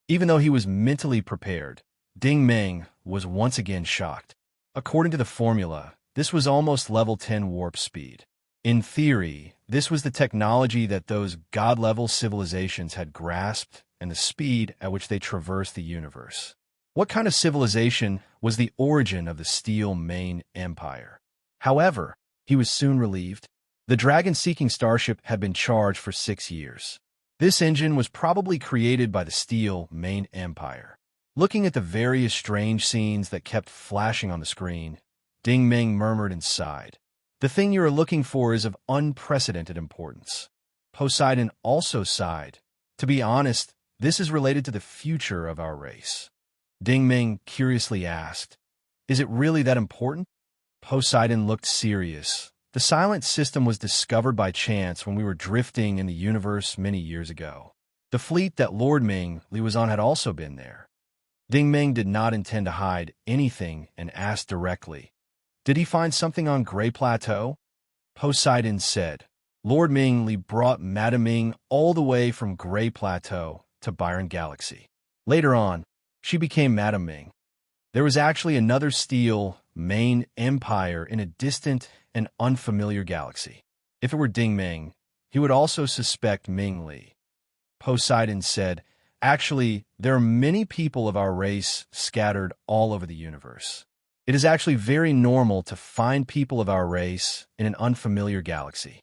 [SPEAKER 1] Even though he was mentally prepared, Ding Meng was once again shocked. According to the formula, this was almost level 10 warp speed. In theory, this was the technology that those god-level civilizations had grasped and the speed at which they traversed the universe. What kind of civilization was the origin of the Steel Main Empire? However, he was soon relieved. The dragon-seeking starship had been charged for 6 years. This engine was probably created by the Steel Main Empire. Looking at the various strange scenes that kept flashing on the screen, Ding Meng murmured and sighed. The thing you are looking for is of unprecedented importance. Poseidon also sighed. To be honest, this is related to the future of our race. Ding Meng curiously asked, "Is it really that important?" Poseidon looked serious. The silent system was discovered by chance when we were drifting in the universe many years ago. The fleet that Lord Ming Li was on had also been there. Ding Meng did not intend to hide anything and asked directly, "Did he find something on Gray Plateau?" Poseidon said, "Lord Ming Li brought Madame Ming all the way from Gray Plateau to Byron Galaxy. Later on, she became Madame Ming. There was actually another Steel Main Empire in a distant and unfamiliar galaxy. If it were Ding Meng, he would also suspect Ming Li." Poseidon said, "Actually, there are many people of our race scattered all over the universe. It is actually very normal to find people of our race in an unfamiliar galaxy."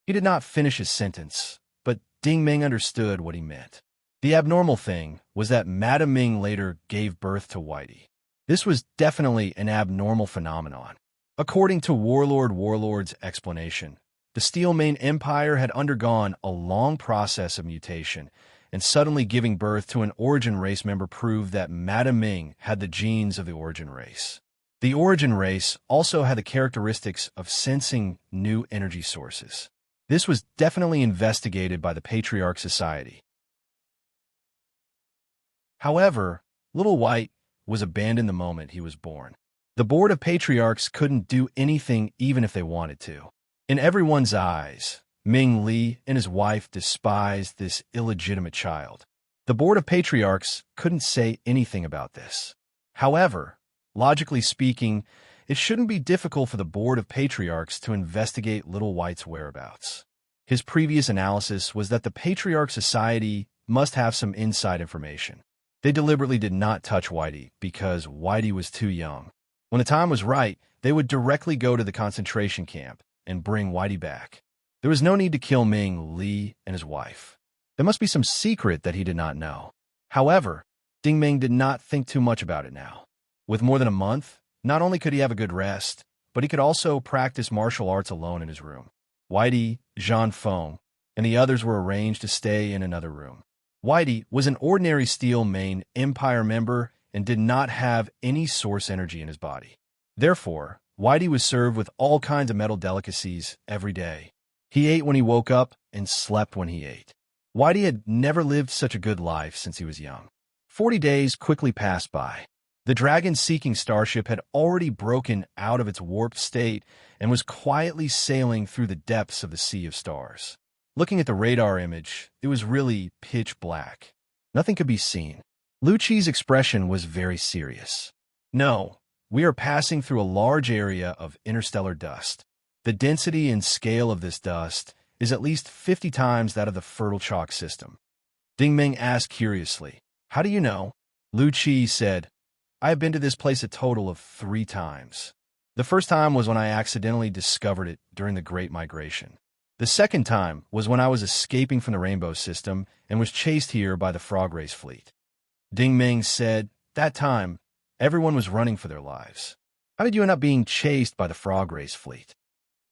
[SPEAKER 1] He did not finish his sentence, but Ding Meng understood what he meant. The abnormal thing was that Madame Ming later gave birth to Whitey. This was definitely an abnormal phenomenon. According to Warlord's explanation, the Steel Main Empire had undergone a long process of mutation, and suddenly giving birth to an origin race member proved that Madame Ming had the genes of the origin race. The origin race also had the characteristics of sensing new energy sources. This was definitely investigated by the Patriarch Society. However, Little White was abandoned the moment he was born. The Board of Patriarchs couldn't do anything even if they wanted to. In everyone's eyes, Ming Li and his wife despised this illegitimate child. The Board of Patriarchs couldn't say anything about this. However, logically speaking, it shouldn't be difficult for the Board of Patriarchs to investigate Little White's whereabouts. His previous analysis was that the Patriarch Society must have some inside information. They deliberately did not touch Whitey because Whitey was too young. When the time was right, they would directly go to the concentration camp and bring Whitey back. There was no need to kill Ming Li and his wife. There must be some secret that he did not know. However, Ding Ming did not think too much about it now. With more than a month, not only could he have a good rest, but he could also practice martial arts alone in his room. Whitey, Jean Fong, and the others were arranged to stay in another room. Whitey was an ordinary Steel Main Empire member and did not have any source energy in his body. Therefore, Whitey was served with all kinds of metal delicacies every day. He ate when he woke up and slept when he ate. Whitey had never lived such a good life since he was young. 40 days quickly passed by. The dragon-seeking starship had already broken out of its warped state and was quietly sailing through the depths of the Sea of Stars. Looking at the radar image, it was really pitch black. Nothing could be seen. Lucci's expression was very serious. No, we are passing through a large area of interstellar dust. The density and scale of this dust is at least 50 times that of the fertile chalk system. Ding Ming asked curiously, "How do you know?" Lucci said, "I have been to this place a total of 3 times. The first time was when I accidentally discovered it during the Great Migration. The second time was when I was escaping from the Rainbow System and was chased here by the Frog Race fleet." Ding Ming said, "That time, everyone was running for their lives. How did you end up being chased by the Frog Race fleet?"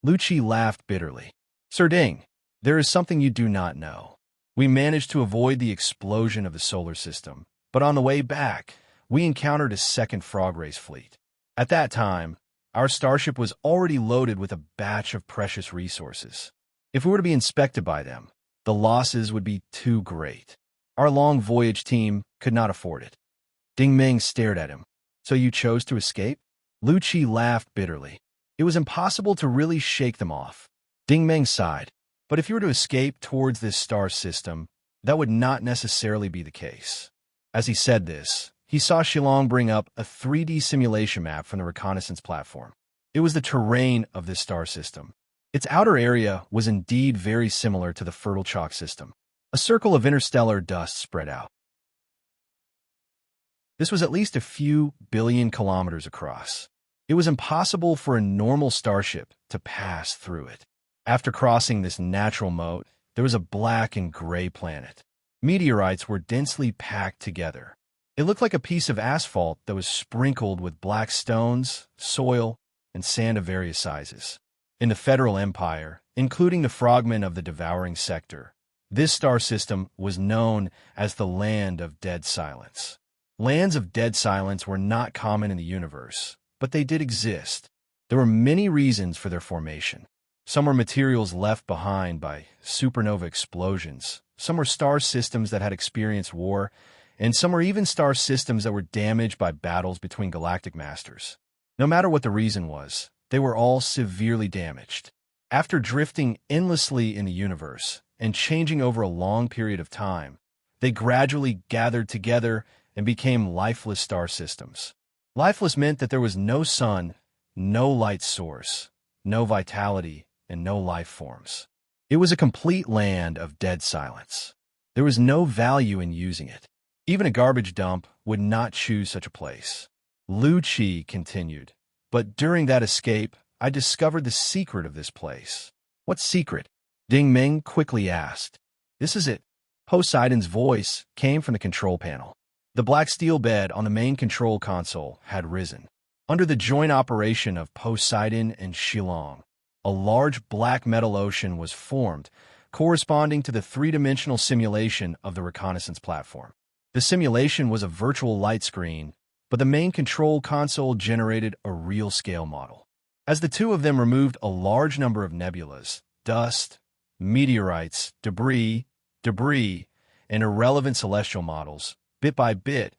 [SPEAKER 1] Lucci laughed bitterly. "Sir Ding, there is something you do not know. We managed to avoid the explosion of the solar system, but on the way back, we encountered a second Frog Race fleet. At that time, our starship was already loaded with a batch of precious resources. If we were to be inspected by them, the losses would be too great. Our long voyage team could not afford it." Ding Ming stared at him. "So you chose to escape?" Lucci laughed bitterly. It was impossible to really shake them off. Ding Ming sighed. "But if you were to escape towards this star system, that would not necessarily be the case." As he said this, he saw Shilong bring up a 3D simulation map from the reconnaissance platform. It was the terrain of this star system. Its outer area was indeed very similar to the fertile chalk system. A circle of interstellar dust spread out. This was at least a few billion kilometers across. It was impossible for a normal starship to pass through it. After crossing this natural moat, there was a black and gray planet. Meteorites were densely packed together. It looked like a piece of asphalt that was sprinkled with black stones, soil, and sand of various sizes. In the Federal Empire, including the fragment of the Devouring Sector, this star system was known as the Land of Dead Silence. Lands of dead silence were not common in the universe, but they did exist. There were many reasons for their formation. Some were materials left behind by supernova explosions, some were star systems that had experienced war, and some were even star systems that were damaged by battles between galactic masters. No matter what the reason was, they were all severely damaged. After drifting endlessly in the universe and changing over a long period of time, they gradually gathered together and became lifeless star systems. Lifeless meant that there was no sun, no light source, no vitality, and no life forms. It was a complete land of dead silence. There was no value in using it. Even a garbage dump would not choose such a place. Lucci continued, "But during that escape, I discovered the secret of this place." "What secret?" Ding Ming quickly asked. "This is it." Poseidon's voice came from the control panel. The black steel bed on the main control console had risen. Under the joint operation of Poseidon and Shilong, a large black metal ocean was formed, corresponding to the 3-dimensional simulation of the reconnaissance platform. The simulation was a virtual light screen, but the main control console generated a real-scale model. As the two of them removed a large number of nebulas, dust, meteorites, debris, and irrelevant celestial models, bit by bit,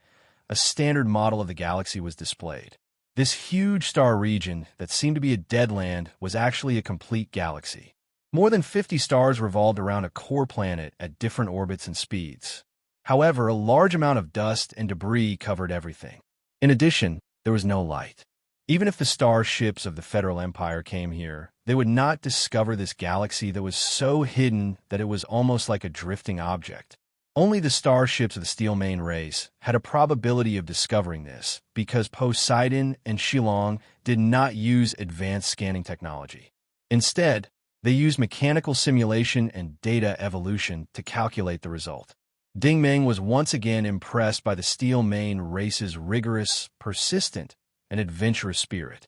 [SPEAKER 1] a standard model of the galaxy was displayed. This huge star region that seemed to be a dead land was actually a complete galaxy. More than 50 stars revolved around a core planet at different orbits and speeds. However, a large amount of dust and debris covered everything. In addition, there was no light. Even if the starships of the Federal Empire came here, they would not discover this galaxy that was so hidden that it was almost like a drifting object. Only the starships of the Steel Main race had a probability of discovering this because Poseidon and Shilong did not use advanced scanning technology. Instead, they used mechanical simulation and data evolution to calculate the result. Ding Meng was once again impressed by the Steel Main race's rigorous, persistent, and adventurous spirit.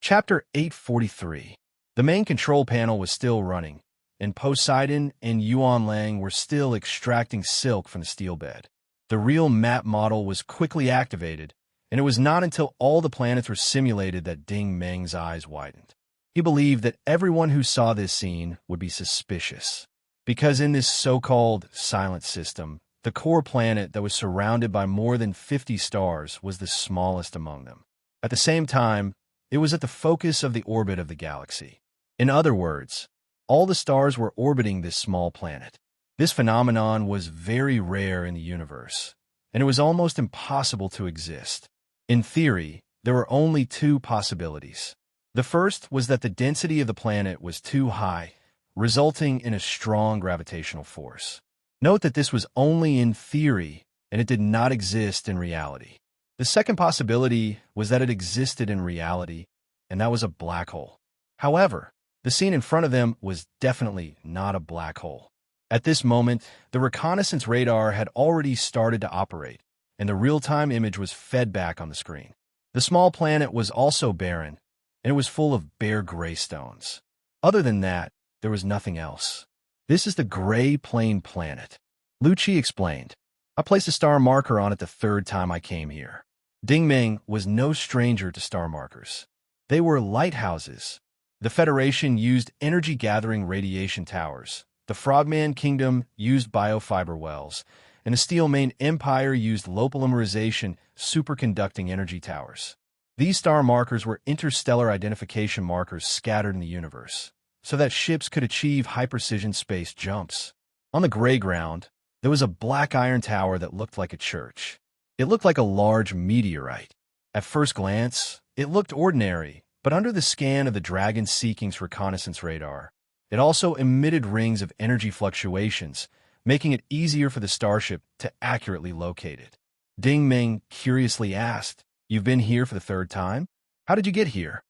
[SPEAKER 1] Chapter 843. The main control panel was still running, and Poseidon and Yuan Lang were still extracting silk from the steel bed. The real map model was quickly activated, and it was not until all the planets were simulated that Ding Meng's eyes widened. He believed that everyone who saw this scene would be suspicious, because in this so-called silent system, the core planet that was surrounded by more than 50 stars was the smallest among them. At the same time, it was at the focus of the orbit of the galaxy. In other words, all the stars were orbiting this small planet. This phenomenon was very rare in the universe, and it was almost impossible to exist. In theory, there were only two possibilities. The first was that the density of the planet was too high, resulting in a strong gravitational force. Note that this was only in theory, and it did not exist in reality. The second possibility was that it existed in reality, and that was a black hole. However, the scene in front of them was definitely not a black hole. At this moment, the reconnaissance radar had already started to operate, and the real-time image was fed back on the screen. The small planet was also barren, and it was full of bare gray stones. Other than that, there was nothing else. This is the Gray Plain planet, Lu Qi explained. I placed a star marker on it the third time I came here. Ding Meng was no stranger to star markers. They were lighthouses. The Federation used energy-gathering radiation towers. The Frogman Kingdom used biofiber wells, and the Steel Main Empire used low polymerization superconducting energy towers. These star markers were interstellar identification markers scattered in the universe, so that ships could achieve high-precision space jumps. On the gray ground, there was a black iron tower that looked like a church. It looked like a large meteorite. At first glance, it looked ordinary, but under the scan of the Dragon Seeking's reconnaissance radar, it also emitted rings of energy fluctuations, making it easier for the starship to accurately locate it. Ding Meng curiously asked, "You've been here for the third time? How did you get here?"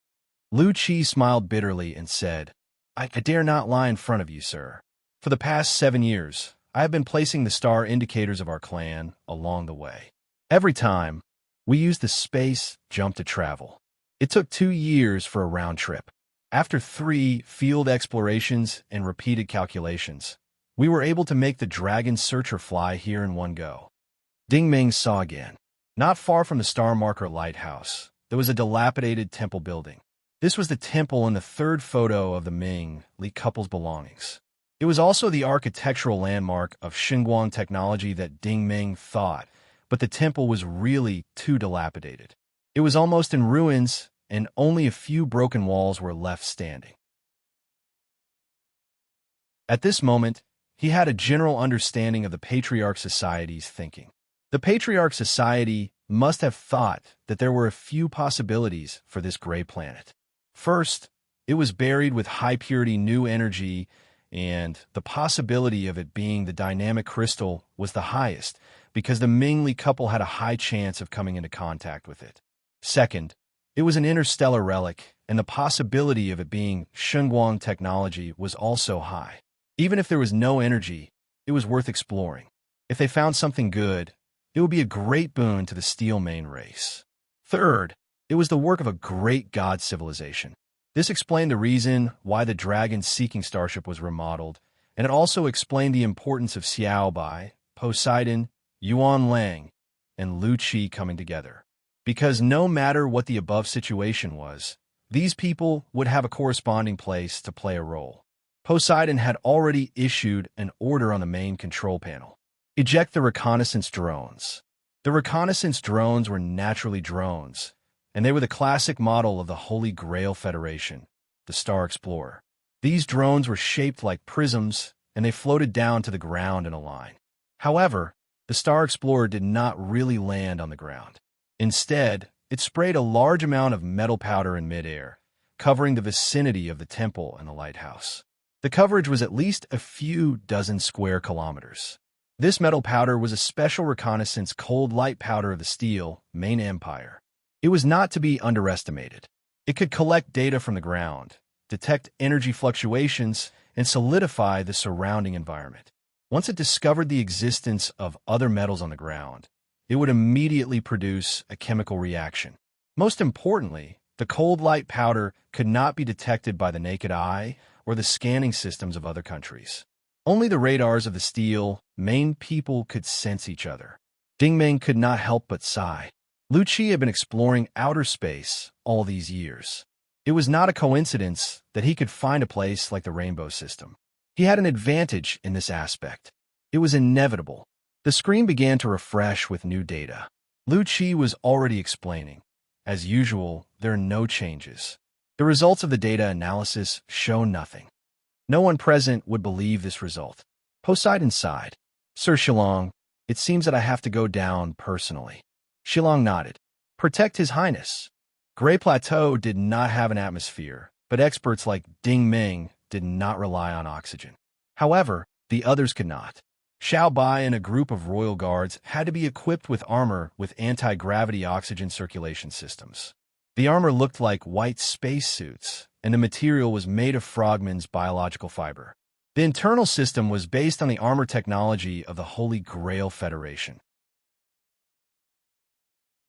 [SPEAKER 1] Lu Qi smiled bitterly and said, I dare not lie in front of you, sir. For the past 7 years, I have been placing the star indicators of our clan along the way. Every time, we used the space jump to travel. It took 2 years for a round trip. After 3 field explorations and repeated calculations, we were able to make the Dragon Searcher fly here in one go. Ding Meng saw again. Not far from the Star Marker Lighthouse, there was a dilapidated temple building. This was the temple in the third photo of the Ming Li couple's belongings. It was also the architectural landmark of Xinguang technology that Ding Meng thought, but the temple was really too dilapidated. It was almost in ruins, and only a few broken walls were left standing. At this moment, he had a general understanding of the Patriarch Society's thinking. The Patriarch Society must have thought that there were a few possibilities for this gray planet. First, it was buried with high-purity new energy, and the possibility of it being the dynamic crystal was the highest because the Ming-Li couple had a high chance of coming into contact with it. Second, it was an interstellar relic, and the possibility of it being Xinguang technology was also high. Even if there was no energy, it was worth exploring. If they found something good, it would be a great boon to the Steel Main race. Third, it was the work of a great god civilization. This explained the reason why the Dragon Seeking starship was remodeled, and it also explained the importance of Xiao Bai, Poseidon, Yuan Lang, and Lu Qi coming together. Because no matter what the above situation was, these people would have a corresponding place to play a role. Poseidon had already issued an order on the main control panel. Eject the reconnaissance drones. The reconnaissance drones were naturally drones, and they were the classic model of the Holy Grail Federation, the Star Explorer. These drones were shaped like prisms, and they floated down to the ground in a line. However, the Star Explorer did not really land on the ground. Instead, it sprayed a large amount of metal powder in midair, covering the vicinity of the temple and the lighthouse. The coverage was at least a few dozen square kilometers. This metal powder was a special reconnaissance cold light powder of the Steel Main Empire. It was not to be underestimated. It could collect data from the ground, detect energy fluctuations, and solidify the surrounding environment. Once it discovered the existence of other metals on the ground, it would immediately produce a chemical reaction. Most importantly, the cold light powder could not be detected by the naked eye or the scanning systems of other countries. Only the radars of the steel main people could sense each other. Ding Ming could not help but sigh. Lu Qi had been exploring outer space all these years. It was not a coincidence that he could find a place like the Rainbow System. He had an advantage in this aspect. It was inevitable. The screen began to refresh with new data. Lu Qi was already explaining. As usual, there are no changes. The results of the data analysis show nothing. No one present would believe this result. Poseidon sighed. Sir Shillong, it seems that I have to go down personally. Shillong nodded. Protect His Highness. Gray Plateau did not have an atmosphere, but experts like Ding Ming did not rely on oxygen. However, the others could not. Xiao Bai and a group of royal guards had to be equipped with armor with anti-gravity oxygen circulation systems. The armor looked like white spacesuits, and the material was made of frogman's biological fiber. The internal system was based on the armor technology of the Holy Grail Federation.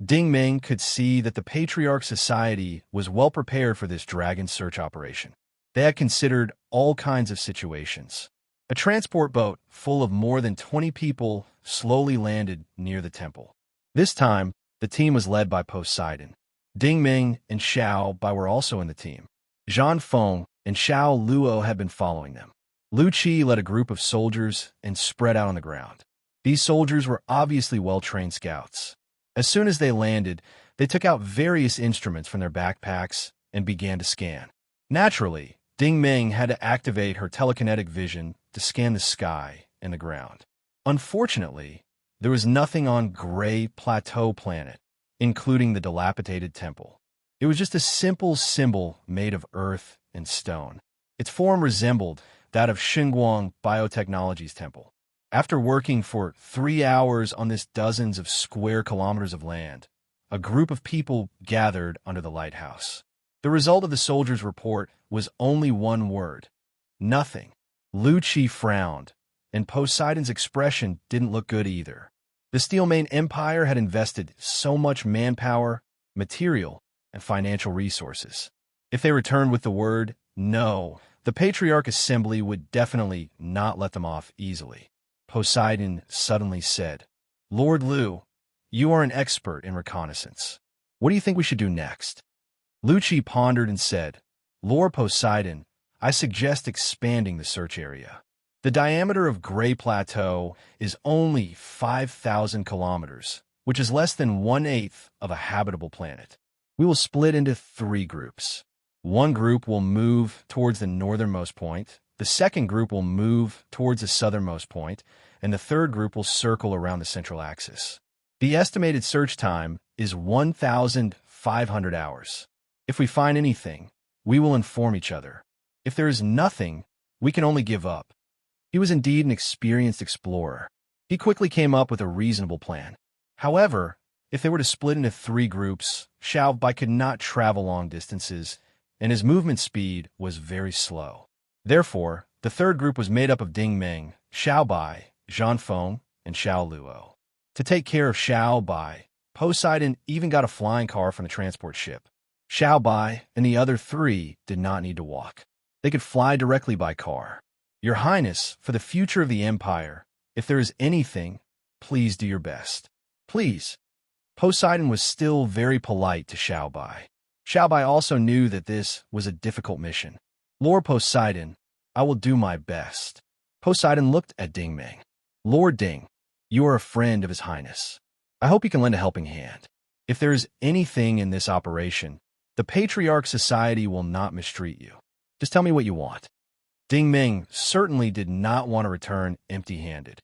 [SPEAKER 1] Ding Ming could see that the Patriarch Society was well prepared for this dragon search operation. They had considered all kinds of situations. A transport boat full of more than 20 people slowly landed near the temple. This time, the team was led by Poseidon. Ding Ming and Xiao Bai were also in the team. Zhan Feng and Xiao Luo had been following them. Lu Qi led a group of soldiers and spread out on the ground. These soldiers were obviously well-trained scouts. As soon as they landed, they took out various instruments from their backpacks and began to scan. Naturally, Ding Ming had to activate her telekinetic vision to scan the sky and the ground. Unfortunately, there was nothing on Gray Plateau planet, including the dilapidated temple. It was just a simple symbol made of earth and stone. Its form resembled that of Xinguang Biotechnology's temple. After working for 3 hours on this dozens of square kilometers of land, a group of people gathered under the lighthouse. The result of the soldiers' report was only one word: nothing. Lu Qi frowned, and Poseidon's expression didn't look good either. The Steelmane Empire had invested so much manpower, material, and financial resources. If they returned with the word no, the Patriarch Assembly would definitely not let them off easily. Poseidon suddenly said, Lord Lu, you are an expert in reconnaissance. What do you think we should do next? Lu Qi pondered and said, Lord Poseidon, I suggest expanding the search area. The diameter of Gray Plateau is only 5,000 kilometers, which is less than 1/8 of a habitable planet. We will split into 3 groups. One group will move towards the northernmost point, the second group will move towards the southernmost point, and the third group will circle around the central axis. The estimated search time is 1,500 hours. If we find anything, we will inform each other. If there is nothing, we can only give up. He was indeed an experienced explorer. He quickly came up with a reasonable plan. However, if they were to split into 3 groups, Xiao Bai could not travel long distances, and his movement speed was very slow. Therefore, the third group was made up of Ding Ming, Xiao Bai, Zhan Feng, and Xiao Luo. To take care of Xiao Bai, Poseidon even got a flying car from the transport ship. Xiao Bai and the other 3 did not need to walk. They could fly directly by car. Your Highness, for the future of the Empire, if there is anything, please do your best. Please. Poseidon was still very polite to Xiao Bai. Xiao Bai also knew that this was a difficult mission. Lord Poseidon, I will do my best. Poseidon looked at Ding Ming. Lord Ding, you are a friend of His Highness. I hope you can lend a helping hand. If there is anything in this operation, the Patriarch Society will not mistreat you. Just tell me what you want. Ding Ming certainly did not want to return empty-handed.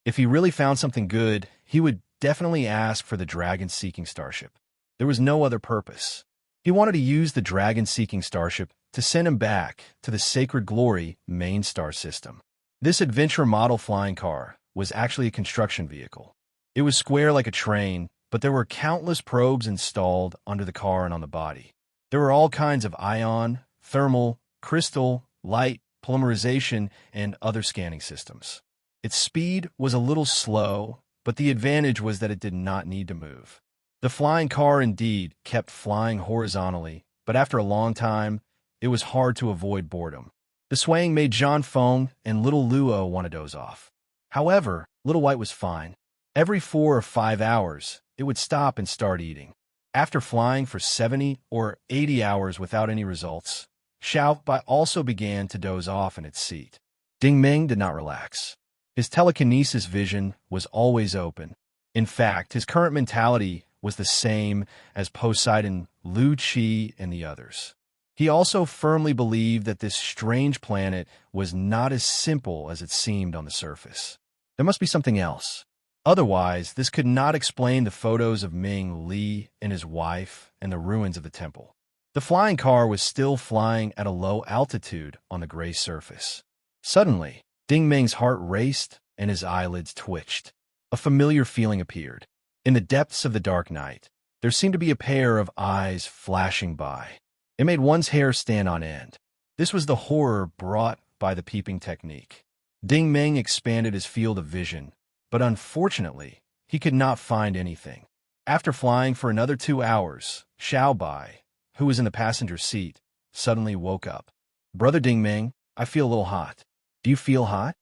[SPEAKER 1] If he really found something good, he would definitely ask for the dragon-seeking starship. There was no other purpose. He wanted to use the dragon-seeking starship to send him back to the Sacred Glory main star system. This adventure model flying car was actually a construction vehicle. It was square like a train, but there were countless probes installed under the car and on the body. There were all kinds of ion, thermal, crystal, light, polymerization, and other scanning systems. Its speed was a little slow, but the advantage was that it did not need to move. The flying car indeed kept flying horizontally, but after a long time, it was hard to avoid boredom. The swaying made Jean Fong and little Luo want to doze off. However, Little White was fine. Every 4 or 5 hours, it would stop and start eating. After flying for 70 or 80 hours without any results, Xiao Bai also began to doze off in its seat. Ding Ming did not relax. His telekinesis vision was always open. In fact, his current mentality was the same as Poseidon, Lu Qi, and the others. He also firmly believed that this strange planet was not as simple as it seemed on the surface. There must be something else. Otherwise, this could not explain the photos of Ming Li and his wife and the ruins of the temple. The flying car was still flying at a low altitude on the gray surface. Suddenly, Ding Ming's heart raced and his eyelids twitched. A familiar feeling appeared. In the depths of the dark night, there seemed to be a pair of eyes flashing by. It made one's hair stand on end. This was the horror brought by the peeping technique. Ding Ming expanded his field of vision, but unfortunately, he could not find anything. After flying for another 2 hours, Xiao Bai, who was in the passenger seat, suddenly woke up. "Brother Ding Ming, I feel a little hot. Do you feel hot?"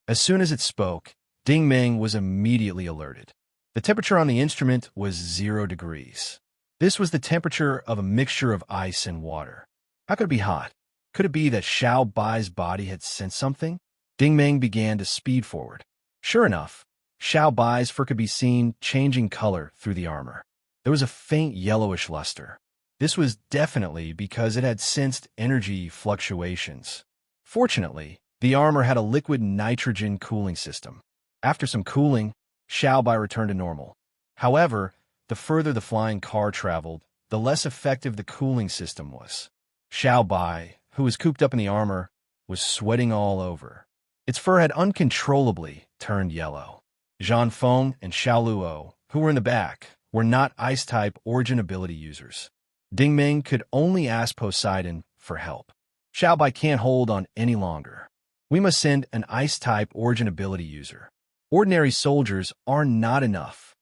[SPEAKER 1] As soon as it spoke, Ding Ming was immediately alerted. The temperature on the instrument was 0 degrees. This was the temperature of a mixture of ice and water. How could it be hot? Could it be that Xiao Bai's body had sensed something? Ding Ming began to speed forward. Sure enough, Xiao Bai's fur could be seen changing color through the armor. There was a faint yellowish luster. This was definitely because it had sensed energy fluctuations. Fortunately, the armor had a liquid nitrogen cooling system. After some cooling, Xiao Bai returned to normal. However, the further the flying car traveled, the less effective the cooling system was. Xiao Bai, who was cooped up in the armor, was sweating all over. Its fur had uncontrollably turned yellow. Jean Fong and Xiao Luo, who were in the back, were not ice-type origin ability users. Ding Ming could only ask Poseidon for help. "Xiao Bai can't hold on any longer. We must send an ice-type origin ability user. Ordinary soldiers are not enough."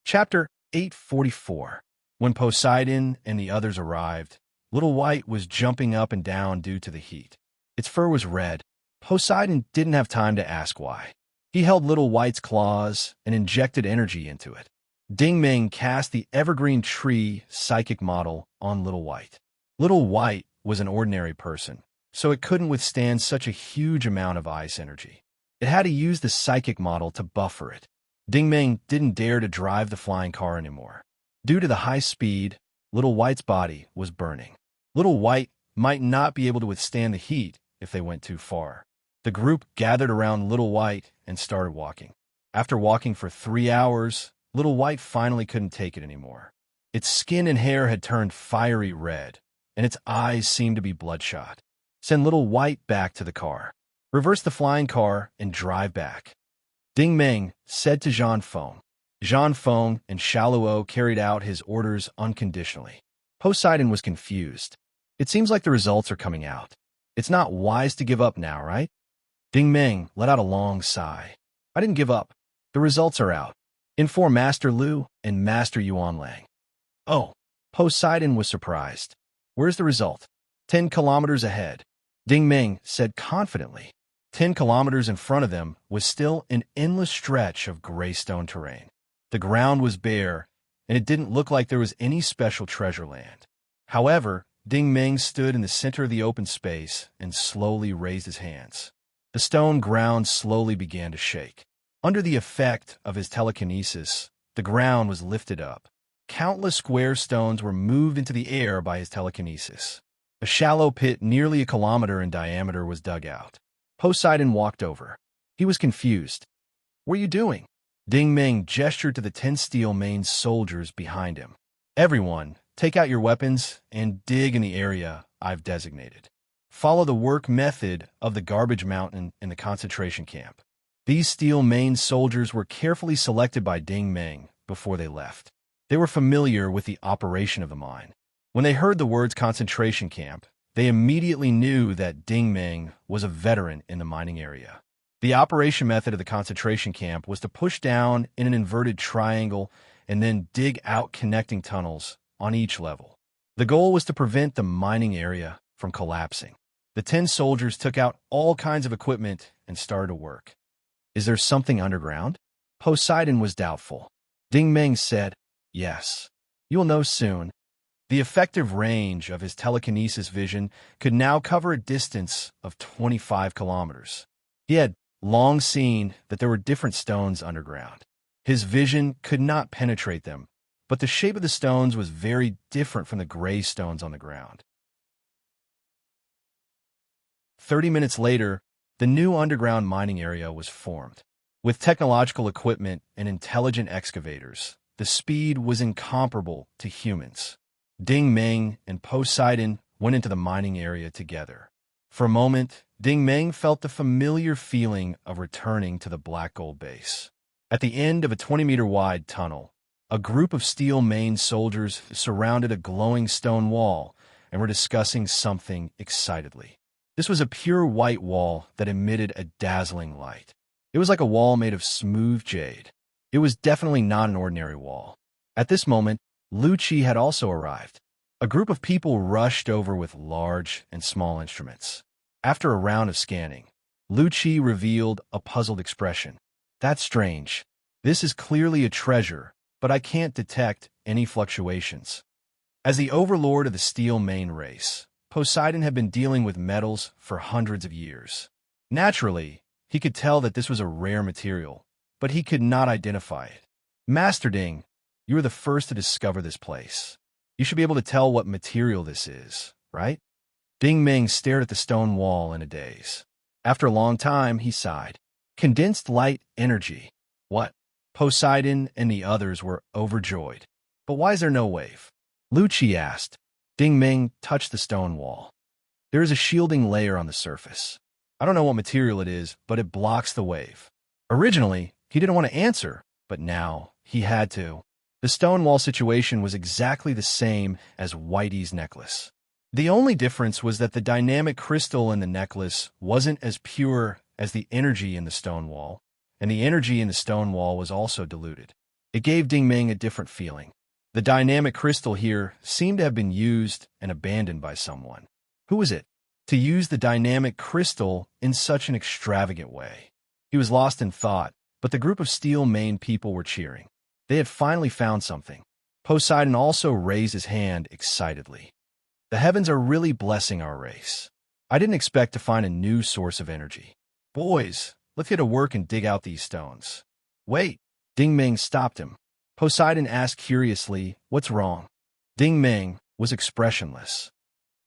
[SPEAKER 1] Chapter 844. When Poseidon and the others arrived, Little White was jumping up and down due to the heat. Its fur was red. Poseidon didn't have time to ask why. He held Little White's claws and injected energy into it. Ding Ming cast the evergreen tree psychic model on Little White. Little White was an ordinary person, so it couldn't withstand such a huge amount of ice energy. It had to use the psychic model to buffer it. Ding Ming didn't dare to drive the flying car anymore. Due to the high speed, Little White's body was burning. Little White might not be able to withstand the heat if they went too far. The group gathered around Little White and started walking. After walking for 3 hours, Little White finally couldn't take it anymore. Its skin and hair had turned fiery red, and its eyes seemed to be bloodshot. Send Little White back to the car. Reverse the flying car and drive back. Ding Ming said to Jean Fong. Jean Fong and Xiao Luo carried out his orders unconditionally. Poseidon was confused. "It seems like the results are coming out. It's not wise to give up now, right?" Ding Ming let out a long sigh. "I didn't give up. The results are out. Inform Master Lu and Master Yuan Lang." "Oh." Poseidon was surprised. "Where's the result?" 10 kilometers ahead. Ding Ming said confidently. 10 kilometers in front of them was still an endless stretch of gray stone terrain. The ground was bare, and it didn't look like there was any special treasure land. However, Ding Ming stood in the center of the open space and slowly raised his hands. The stone ground slowly began to shake. Under the effect of his telekinesis, the ground was lifted up. Countless square stones were moved into the air by his telekinesis. A shallow pit nearly a kilometer in diameter was dug out. Poseidon walked over. He was confused. "What are you doing?" Ding Ming gestured to the 10 steel-maned soldiers behind him. "Everyone, take out your weapons and dig in the area I've designated. Follow the work method of the garbage mountain in the concentration camp." These steel-maned soldiers were carefully selected by Ding Ming before they left. They were familiar with the operation of the mine. When they heard the words concentration camp, they immediately knew that Ding Meng was a veteran in the mining area. The operation method of the concentration camp was to push down in an inverted triangle and then dig out connecting tunnels on each level. The goal was to prevent the mining area from collapsing. The 10 soldiers took out all kinds of equipment and started to work. Is there something underground? Poseidon was doubtful. Ding Meng said, yes. You'll know soon. The effective range of his telekinesis vision could now cover a distance of 25 kilometers. He had long seen that there were different stones underground. His vision could not penetrate them, but the shape of the stones was very different from the gray stones on the ground. 30 minutes later, the new underground mining area was formed. With technological equipment and intelligent excavators, the speed was incomparable to humans. Ding Meng and Poseidon went into the mining area together. For a moment, Ding Meng felt the familiar feeling of returning to the black gold base. At the end of a 20-meter-wide tunnel, a group of steel-maned soldiers surrounded a glowing stone wall and were discussing something excitedly. This was a pure white wall that emitted a dazzling light. It was like a wall made of smooth jade. It was definitely not an ordinary wall. At this moment, Lu Qi had also arrived. A group of people rushed over with large and small instruments. After a round of scanning, Lu Qi revealed a puzzled expression. That's strange. This is clearly a treasure, but I can't detect any fluctuations. As the overlord of the steel main race, Poseidon had been dealing with metals for hundreds of years. Naturally, he could tell that this was a rare material, but he could not identify it. Master Ding, you were the first to discover this place. You should be able to tell what material this is, right? Ding Meng stared at the stone wall in a daze. After a long time, he sighed. Condensed light energy. What? Poseidon and the others were overjoyed. But why is there no wave? Lu Qi asked. Ding Meng touched the stone wall. There is a shielding layer on the surface. I don't know what material it is, but it blocks the wave. Originally, he didn't want to answer, but now he had to. The stone wall situation was exactly the same as Whitey's necklace. The only difference was that the dynamic crystal in the necklace wasn't as pure as the energy in the stone wall, and the energy in the stone wall was also diluted. It gave Ding Meng a different feeling. The dynamic crystal here seemed to have been used and abandoned by someone. Who was it? To use the dynamic crystal in such an extravagant way. He was lost in thought, but the group of steel-maned people were cheering. They had finally found something. Poseidon also raised his hand excitedly. The heavens are really blessing our race. I didn't expect to find a new source of energy. Boys, let's get to work and dig out these stones. Wait, Ding Meng stopped him. Poseidon asked curiously, what's wrong? Ding Meng was expressionless.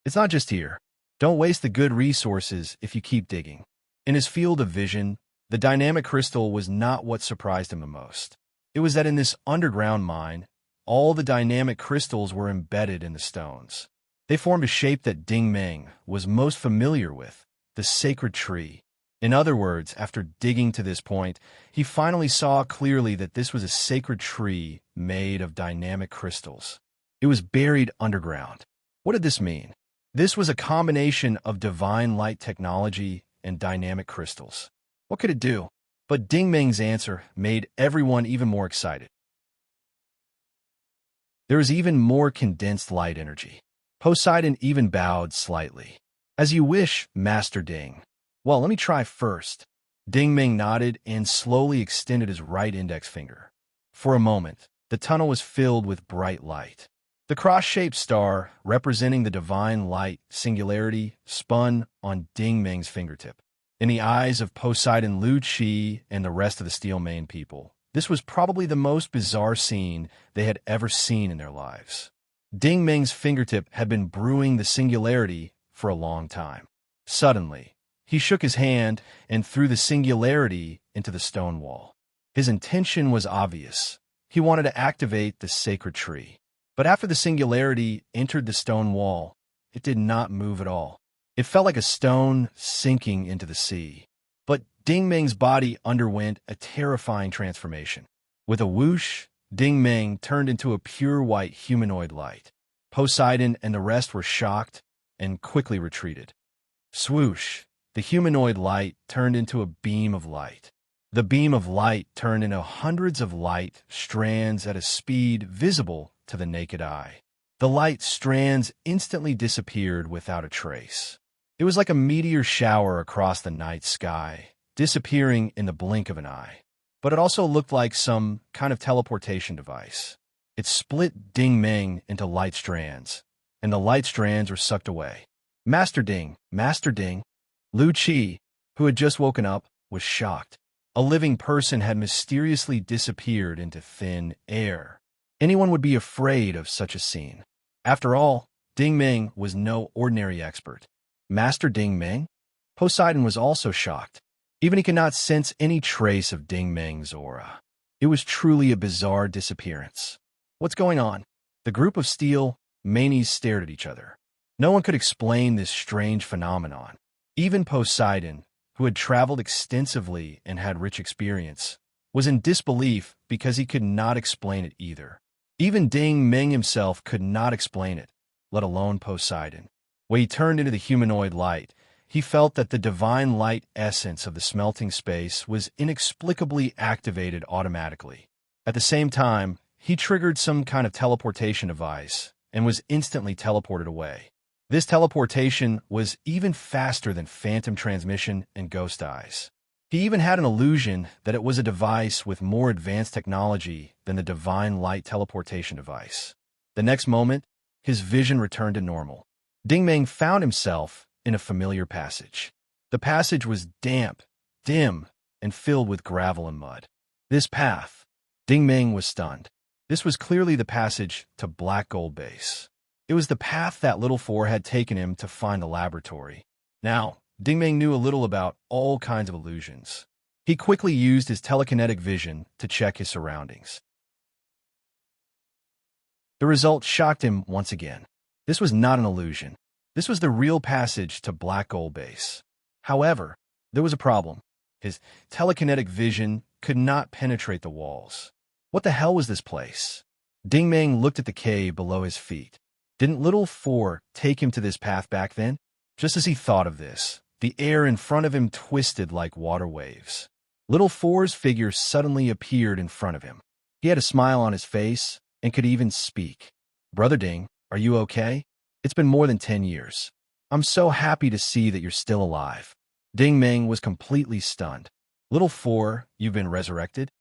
[SPEAKER 1] It's not just here. Don't waste the good resources if you keep digging. In his field of vision, the dynamic crystal was not what surprised him the most. It was that in this underground mine, all the dynamic crystals were embedded in the stones. They formed a shape that Ding Meng was most familiar with, the sacred tree. In other words, after digging to this point, he finally saw clearly that this was a sacred tree made of dynamic crystals. It was buried underground. What did this mean? This was a combination of divine light technology and dynamic crystals. What could it do? But Ding Meng's answer made everyone even more excited. There is even more condensed light energy. Poseidon even bowed slightly. As you wish, Master Ding. Well, let me try first. Ding Meng nodded and slowly extended his right index finger. For a moment, the tunnel was filled with bright light. The cross-shaped star, representing the divine light singularity, spun on Ding Meng's fingertip. In the eyes of Poseidon, Lu Qi, and the rest of the steel-maned people, this was probably the most bizarre scene they had ever seen in their lives. Ding Meng's fingertip had been brewing the singularity for a long time. Suddenly, he shook his hand and threw the singularity into the stone wall. His intention was obvious. He wanted to activate the sacred tree. But after the singularity entered the stone wall, it did not move at all. It felt like a stone sinking into the sea. But Ding Meng's body underwent a terrifying transformation. With a whoosh, Ding Ming turned into a pure white humanoid light. Poseidon and the rest were shocked and quickly retreated. Swoosh! The humanoid light turned into a beam of light. The beam of light turned into hundreds of light strands at a speed visible to the naked eye. The light strands instantly disappeared without a trace. It was like a meteor shower across the night sky, disappearing in the blink of an eye. But it also looked like some kind of teleportation device. It split Ding Ming into light strands, and the light strands were sucked away. Master Ding, Master Ding. Lu Qi, who had just woken up, was shocked. A living person had mysteriously disappeared into thin air. Anyone would be afraid of such a scene. After all, Ding Ming was no ordinary expert. Master Ding Ming? Poseidon was also shocked. Even he could not sense any trace of Ding Ming's aura. It was truly a bizarre disappearance. What's going on? The group of steel manies stared at each other. No one could explain this strange phenomenon. Even Poseidon, who had traveled extensively and had rich experience, was in disbelief because he could not explain it either. Even Ding Ming himself could not explain it, let alone Poseidon. When he turned into the humanoid light, he felt that the divine light essence of the smelting space was inexplicably activated automatically. At the same time, he triggered some kind of teleportation device and was instantly teleported away. This teleportation was even faster than phantom transmission and ghost eyes. He even had an illusion that it was a device with more advanced technology than the divine light teleportation device. The next moment, his vision returned to normal. Ding Ming found himself in a familiar passage. The passage was damp, dim, and filled with gravel and mud. This path, Ding Ming was stunned. This was clearly the passage to Black Gold Base. It was the path that Little Four had taken him to find the laboratory. Now, Ding Ming knew a little about all kinds of illusions. He quickly used his telekinetic vision to check his surroundings. The result shocked him once again. This was not an illusion. This was the real passage to Black Gold Base. However, there was a problem. His telekinetic vision could not penetrate the walls. What the hell was this place? Ding Ming looked at the cave below his feet. Didn't Little Four take him to this path back then? Just as he thought of this, the air in front of him twisted like water waves. Little Four's figure suddenly appeared in front of him. He had a smile on his face and could even speak. Brother Ding, are you okay? It's been more than 10 years. I'm so happy to see that you're still alive. Ding Ming was completely stunned. Little Four, you've been resurrected?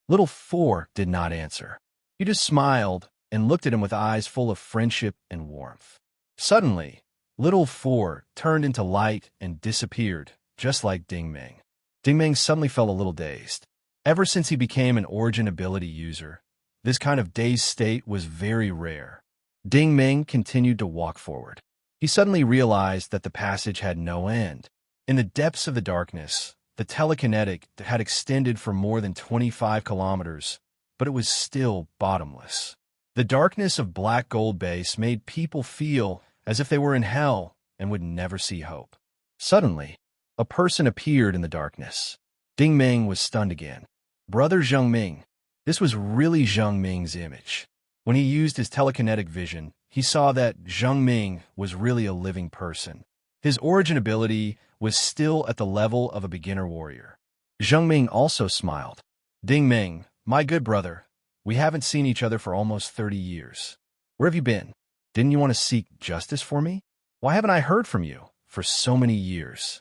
[SPEAKER 1] Little Four did not answer. He just smiled and looked at him with eyes full of friendship and warmth. Suddenly, Little Four turned into light and disappeared, just like Ding Ming. Ding Ming suddenly felt a little dazed. Ever since he became an origin ability user, this kind of dazed state was very rare. Ding Ming continued to walk forward. He suddenly realized that the passage had no end. In the depths of the darkness, the telekinetic had extended for more than 25 kilometers, but it was still bottomless. The darkness of Black Gold Base made people feel as if they were in hell and would never see hope. Suddenly, a person appeared in the darkness. Ding Ming was stunned again. Brother Zheng Ming. This was really Zheng Ming's image. When he used his telekinetic vision, he saw that Zheng Ming was really a living person. His origin ability was still at the level of a beginner warrior. Zheng Ming also smiled. Ding Ming, my good brother, we haven't seen each other for almost 30 years. Where have you been? Didn't you want to seek justice for me? Why haven't I heard from you for so many years?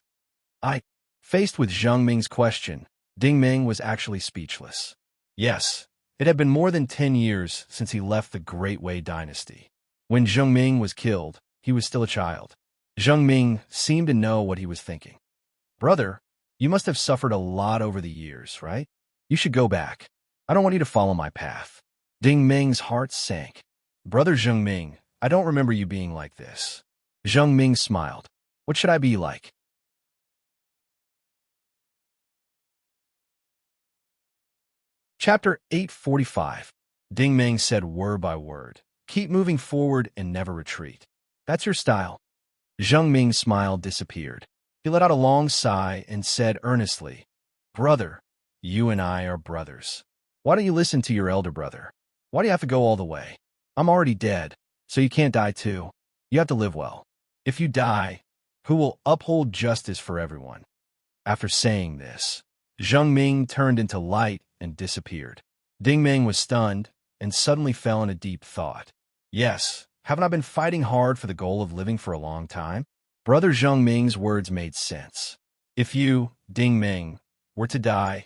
[SPEAKER 1] Faced with Zheng Ming's question, Ding Ming was actually speechless. Yes, it had been more than 10 years since he left the Great Wei dynasty. When Zheng Ming was killed, he was still a child. Zheng Ming seemed to know what he was thinking. Brother, you must have suffered a lot over the years, right? You should go back. I don't want you to follow my path. Ding Ming's heart sank. Brother Zheng Ming, I don't remember you being like this. Zheng Ming smiled. What should I be like? Chapter 845. Ding Ming said word by word. Keep moving forward and never retreat. That's your style. Zheng Ming's smile disappeared. He let out a long sigh and said earnestly, Brother, you and I are brothers. Why don't you listen to your elder brother? Why do you have to go all the way? I'm already dead, so you can't die too. You have to live well. If you die, who will uphold justice for everyone?" After saying this, Zheng Ming turned into light and disappeared. Ding Ming was stunned and suddenly fell in a deep thought. Yes, haven't I been fighting hard for the goal of living for a long time? Brother Zheng Ming's words made sense. If you, Ding Ming, were to die,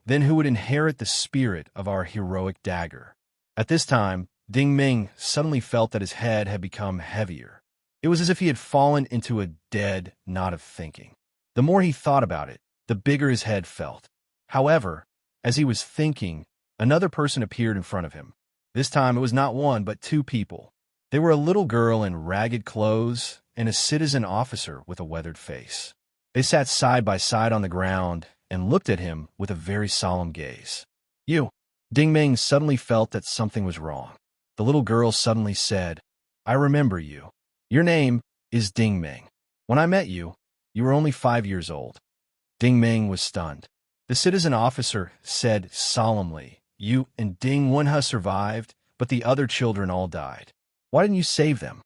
[SPEAKER 1] then who would inherit the spirit of our heroic dagger? At this time, Ding Ming suddenly felt that his head had become heavier. It was as if he had fallen into a dead knot of thinking. The more he thought about it, the bigger his head felt. However, as he was thinking, another person appeared in front of him. This time it was not one, but two people. They were a little girl in ragged clothes and a citizen officer with a weathered face. They sat side by side on the ground and looked at him with a very solemn gaze. "You." Ding Ming suddenly felt that something was wrong. The little girl suddenly said, "I remember you. Your name is Ding Ming. When I met you, you were only 5 years old." Ding Ming was stunned. The citizen officer said solemnly, "You and Ding Wenhe survived, but the other children all died. Why didn't you save them?"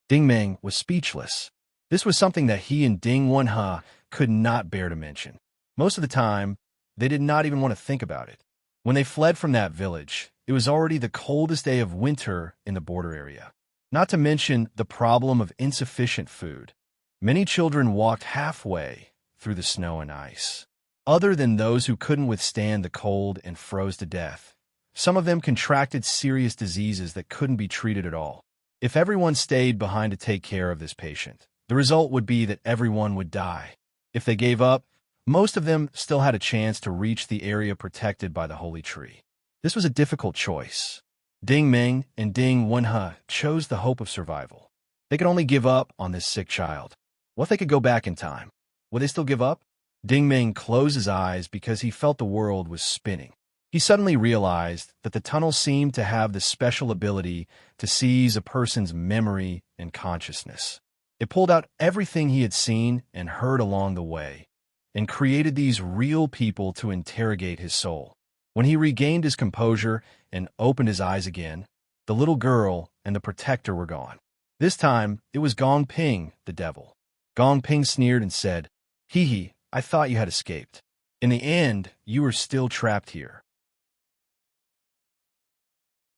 [SPEAKER 1] Ding Ming was speechless. This was something that he and Ding Wenhe could not bear to mention. Most of the time, they did not even want to think about it. When they fled from that village, it was already the coldest day of winter in the border area. Not to mention the problem of insufficient food. Many children walked halfway through the snow and ice. Other than those who couldn't withstand the cold and froze to death, some of them contracted serious diseases that couldn't be treated at all. If everyone stayed behind to take care of this patient, the result would be that everyone would die. If they gave up, most of them still had a chance to reach the area protected by the holy tree. This was a difficult choice. Ding Ming and Ding Wenhe chose the hope of survival. They could only give up on this sick child. What if they could go back in time? Would they still give up? Ding Ming closed his eyes because he felt the world was spinning. He suddenly realized that the tunnel seemed to have the special ability to seize a person's memory and consciousness. It pulled out everything he had seen and heard along the way, and created these real people to interrogate his soul. When he regained his composure and opened his eyes again, the little girl and the protector were gone. This time, it was Gong Ping, the devil. Gong Ping sneered and said, "Hee hee, I thought you had escaped. In the end, you were still trapped here."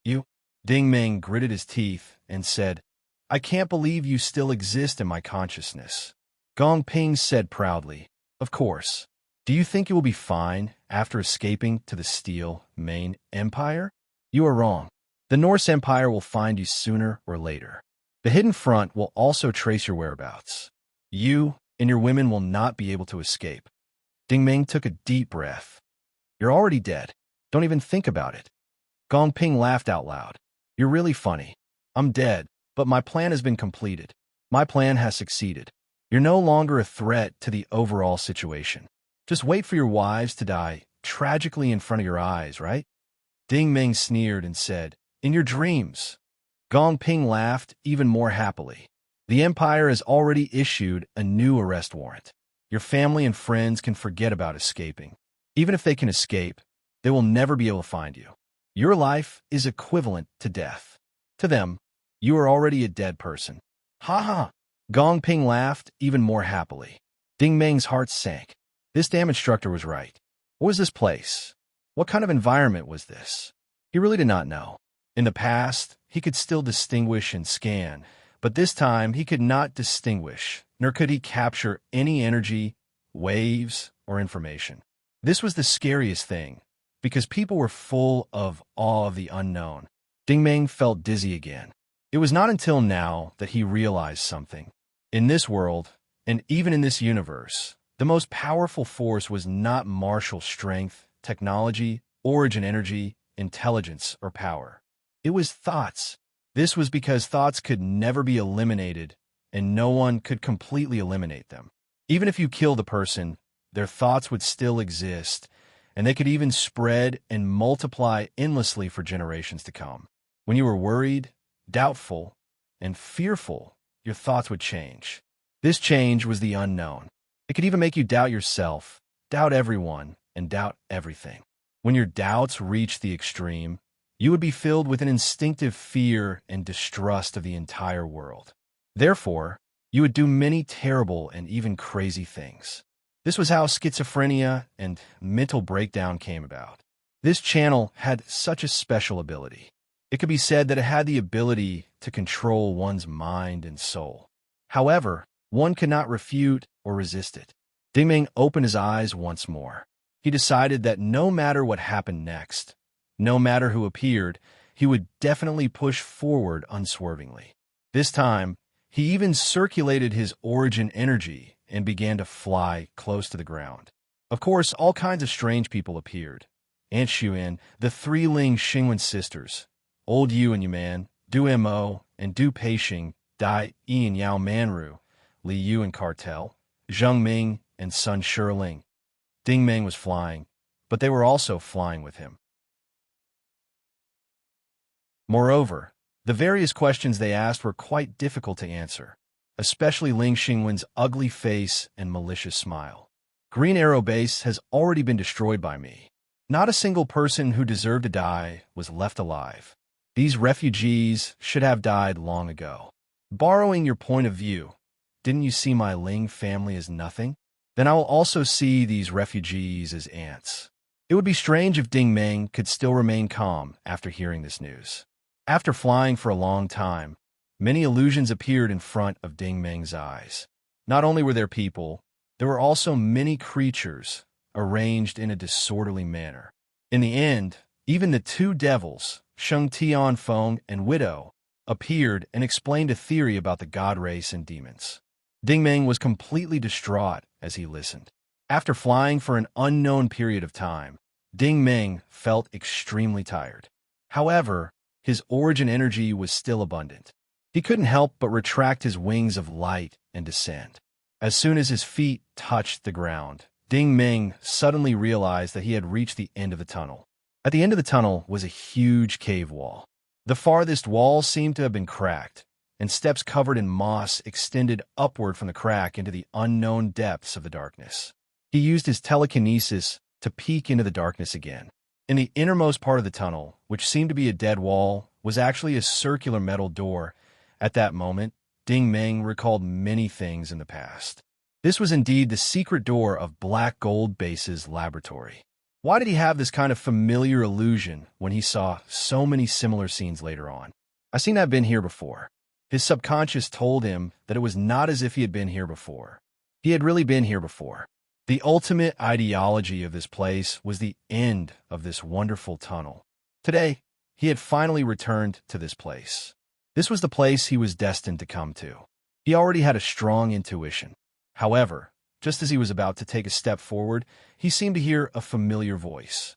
[SPEAKER 1] "You?" Ding Ming gritted his teeth and said, "I can't believe you still exist in my consciousness." Gong Ping said proudly, "Of course. Do you think you will be fine after escaping to the Steel Main Empire? You are wrong. The Norse Empire will find you sooner or later. The Hidden Front will also trace your whereabouts. You and your women will not be able to escape." Ding Ming took a deep breath. "You're already dead. Don't even think about it." Gong Ping laughed out loud. "You're really funny. I'm dead, but my plan has been completed. My plan has succeeded. You're no longer a threat to the overall situation. Just wait for your wives to die tragically in front of your eyes, right?" Ding Ming sneered and said, "In your dreams." Gong Ping laughed even more happily. "The Empire has already issued a new arrest warrant. Your family and friends can forget about escaping. Even if they can escape, they will never be able to find you. Your life is equivalent to death. To them, you are already a dead person." "Ha ha!" Gong Ping laughed even more happily. Ding Ming's heart sank. This damn instructor was right. What was this place? What kind of environment was this? He really did not know. In the past, he could still distinguish and scan, but this time he could not distinguish, nor could he capture any energy, waves, or information. This was the scariest thing, because people were full of awe of the unknown. Ding Ming felt dizzy again. It was not until now that he realized something. In this world, and even in this universe, the most powerful force was not martial strength, technology, origin energy, intelligence, or power. It was thoughts. This was because thoughts could never be eliminated, and no one could completely eliminate them. Even if you killed the person, their thoughts would still exist, and they could even spread and multiply endlessly for generations to come. When you were worried, doubtful, and fearful, your thoughts would change. This change was the unknown. It could even make you doubt yourself, doubt everyone, and doubt everything. When your doubts reach the extreme, you would be filled with an instinctive fear and distrust of the entire world. Therefore, you would do many terrible and even crazy things. This was how schizophrenia and mental breakdown came about. This channel had such a special ability. It could be said that it had the ability to control one's mind and soul. However, one could not refute or resist it. Dingming opened his eyes once more. He decided that no matter what happened next, no matter who appeared, he would definitely push forward unswervingly. This time, he even circulated his origin energy and began to fly close to the ground. Of course, all kinds of strange people appeared. Aunt Xuan, the three Ling Xingwen sisters, Old Yu and Yuman, Du Mo, and Du Peixing, Dai Yi and Yao Manru, Li Yu and Cartel, Zheng Ming and Sun Shiling. Ding Meng was flying, but they were also flying with him. Moreover, the various questions they asked were quite difficult to answer, especially Ling Xingwen's ugly face and malicious smile. Green Arrow Base has already been destroyed by me. Not a single person who deserved to die was left alive. These refugees should have died long ago. Borrowing your point of view, didn't you see my Ling family as nothing? Then I will also see these refugees as ants. It would be strange if Ding Meng could still remain calm after hearing this news. After flying for a long time, many illusions appeared in front of Ding Meng's eyes. Not only were there people, there were also many creatures arranged in a disorderly manner. In the end, even the two devils, Sheng Tianfeng and Widow, appeared and explained a theory about the god race and demons. Ding Meng was completely distraught as he listened. After flying for an unknown period of time, Ding Meng felt extremely tired. However, his origin energy was still abundant. He couldn't help but retract his wings of light and descend. As soon as his feet touched the ground, Ding Meng suddenly realized that he had reached the end of the tunnel. At the end of the tunnel was a huge cave wall. The farthest wall seemed to have been cracked, and steps covered in moss extended upward from the crack into the unknown depths of the darkness. He used his telekinesis to peek into the darkness again. In the innermost part of the tunnel, which seemed to be a dead wall, was actually a circular metal door. At that moment, Ding Meng recalled many things in the past. This was indeed the secret door of Black Gold Base's laboratory. Why did he have this kind of familiar illusion when he saw so many similar scenes later on? I seem to have been here before. His subconscious told him that it was not as if he had been here before. He had really been here before. The ultimate ideology of this place was the end of this wonderful tunnel. Today, he had finally returned to this place. This was the place he was destined to come to. He already had a strong intuition. However, just as he was about to take a step forward, he seemed to hear a familiar voice.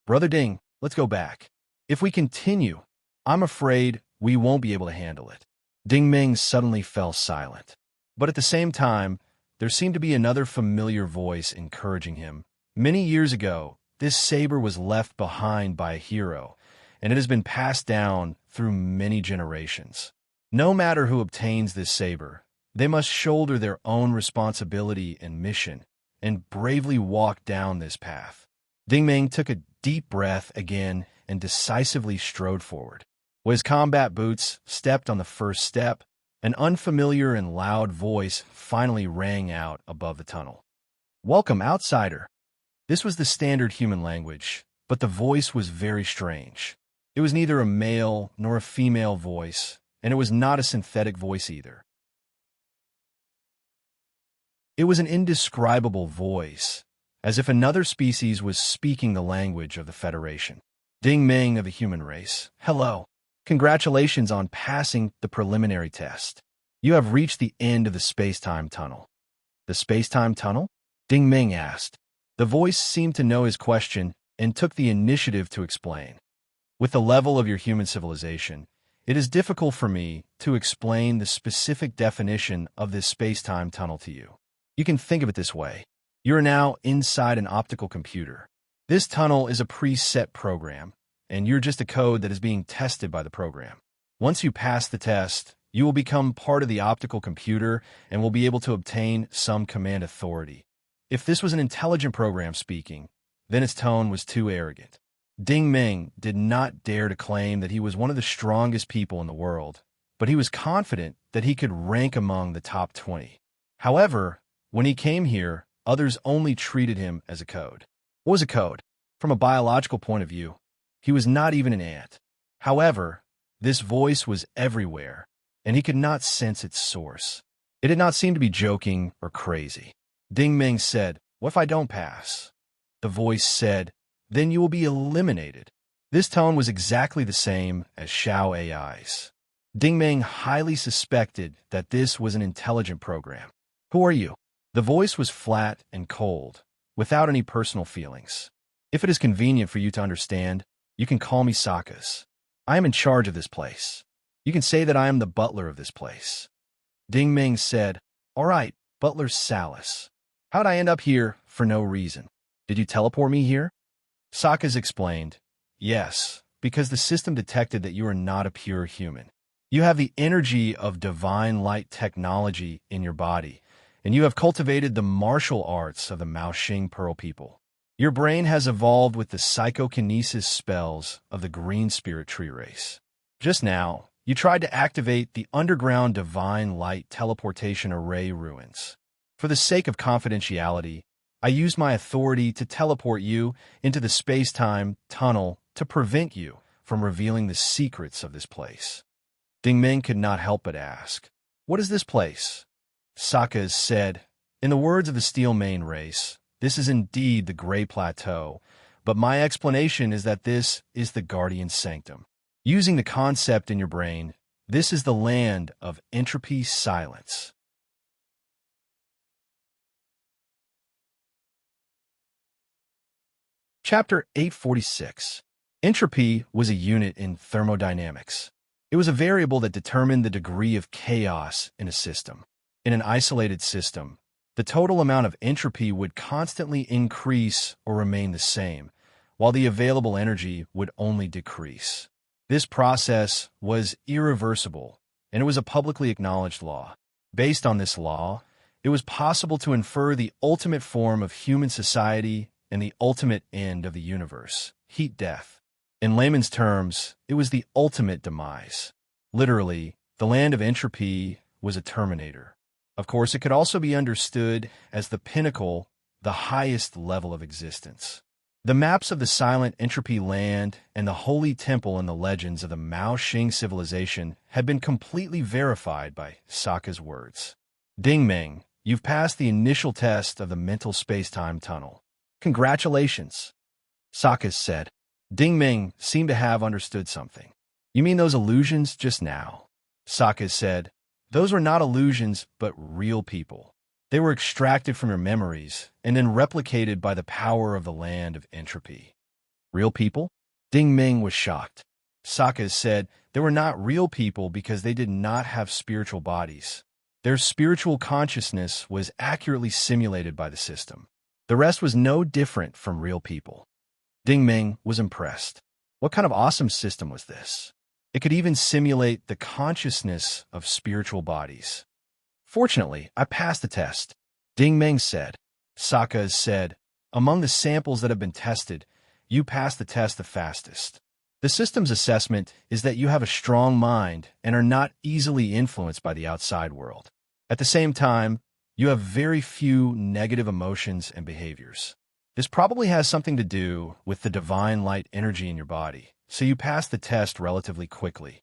[SPEAKER 1] "Brother Ding, let's go back. If we continue, I'm afraid we won't be able to handle it." Ding Meng suddenly fell silent. But at the same time, there seemed to be another familiar voice encouraging him. Many years ago, this saber was left behind by a hero, and it has been passed down through many generations. No matter who obtains this saber, they must shoulder their own responsibility and mission, and bravely walk down this path. Ding Meng took a deep breath again and decisively strode forward. When his combat boots stepped on the first step, an unfamiliar and loud voice finally rang out above the tunnel. "Welcome, outsider." This was the standard human language, but the voice was very strange. It was neither a male nor a female voice, and it was not a synthetic voice either. It was an indescribable voice, as if another species was speaking the language of the Federation. "Ding Meng of the human race, hello. Congratulations on passing the preliminary test. You have reached the end of the space-time tunnel." "The space-time tunnel?" Ding Meng asked. The voice seemed to know his question and took the initiative to explain. "With the level of your human civilization, it is difficult for me to explain the specific definition of this space-time tunnel to you. You can think of it this way. You are now inside an optical computer. This tunnel is a preset program, and you're just a code that is being tested by the program. Once you pass the test, you will become part of the optical computer and will be able to obtain some command authority. If this was an intelligent program speaking, Then his tone was too arrogant. Ding Ming did not dare to claim that he was one of the strongest people in the world, but he was confident that he could rank among the top 20. However, when he came here, others only treated him as a code. What was a code? From a biological point of view, he was not even an ant. However, this voice was everywhere, and he could not sense its source. It did not seem to be joking or crazy. Ding Ming said, "What if I don't pass?" The voice said, "Then you will be eliminated." This tone was exactly the same as Xiao AI's. Ding Ming highly suspected that this was an intelligent program. "Who are you?" The voice was flat and cold, without any personal feelings. "If it is convenient for you to understand, you can call me Sakas. I am in charge of this place. You can say that I am the butler of this place." Ding Ming said, "All right, Butler Salas. How'd I end up here for no reason? Did you teleport me here?" Sakas explained, "Yes, because the system detected that you are not a pure human. You have the energy of divine light technology in your body, and you have cultivated the martial arts of the Maoxing Pearl people. Your brain has evolved with the psychokinesis spells of the green spirit tree race. Just now, you tried to activate the underground divine light teleportation array ruins. For the sake of confidentiality, I used my authority to teleport you into the space-time tunnel to prevent you from revealing the secrets of this place." Ding Ming could not help but ask, "What is this place?" Sakas said, "In the words of the Steel Mane race, this is indeed the Gray Plateau, but my explanation is that this is the Guardian Sanctum. Using the concept in your brain, this is the land of entropy silence." Chapter 846. Entropy was a unit in thermodynamics. It was a variable that determined the degree of chaos in a system. In an isolated system, the total amount of entropy would constantly increase or remain the same, while the available energy would only decrease. This process was irreversible, and it was a publicly acknowledged law. Based on this law, it was possible to infer the ultimate form of human society and the ultimate end of the universe, heat death. In layman's terms, it was the ultimate demise. Literally, the land of entropy was a terminator. Of course, it could also be understood as the pinnacle, the highest level of existence. The maps of the silent entropy land and the holy temple in the legends of the Maoxing civilization had been completely verified by Sokka's words. "Ding Ming, you've passed the initial test of the mental space-time tunnel. Congratulations," Sokka said. Ding Ming seemed to have understood something. "You mean those illusions just now?" Sokka said, "Those were not illusions, but real people. They were extracted from your memories and then replicated by the power of the land of entropy." "Real people?" Ding Ming was shocked. Sokka said they were not real people because they did not have spiritual bodies. Their spiritual consciousness was accurately simulated by the system. The rest was no different from real people. Ding Ming was impressed. What kind of awesome system was this? It could even simulate the consciousness of spiritual bodies. "Fortunately, I passed the test," Ding Ming said. Sokka said, "Among the samples that have been tested, you passed the test the fastest. The system's assessment is that you have a strong mind and are not easily influenced by the outside world. At the same time, you have very few negative emotions and behaviors. This probably has something to do with the divine light energy in your body, so you passed the test relatively quickly."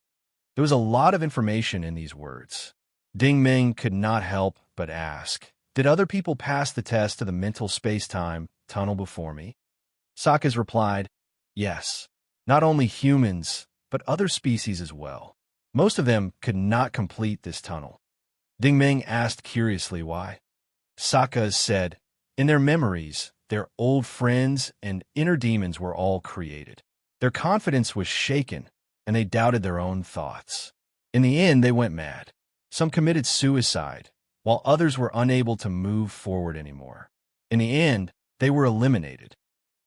[SPEAKER 1] There was a lot of information in these words. Ding Ming could not help but ask, "Did other people pass the test of the mental space-time tunnel before me?" Sokka's replied, "Yes. Not only humans, but other species as well. Most of them could not complete this tunnel." Ding Ming asked curiously why. Sokka said, "In their memories, their old friends and inner demons were all created. Their confidence was shaken, and they doubted their own thoughts. In the end, they went mad. Some committed suicide, while others were unable to move forward anymore. In the end, they were eliminated."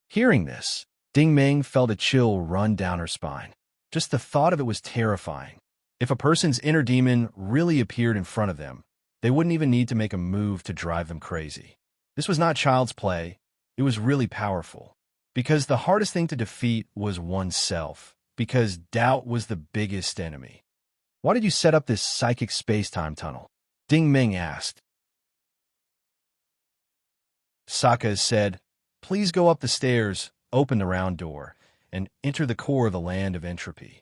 [SPEAKER 1] Hearing this, Ding Ming felt a chill run down her spine. Just the thought of it was terrifying. If a person's inner demon really appeared in front of them, they wouldn't even need to make a move to drive them crazy. This was not child's play. It was really powerful. Because the hardest thing to defeat was oneself. Because doubt was the biggest enemy. Why did you set up this psychic space-time tunnel? Ding Ming asked. Sokka said, please go up the stairs, open the round door, and enter the core of the land of entropy.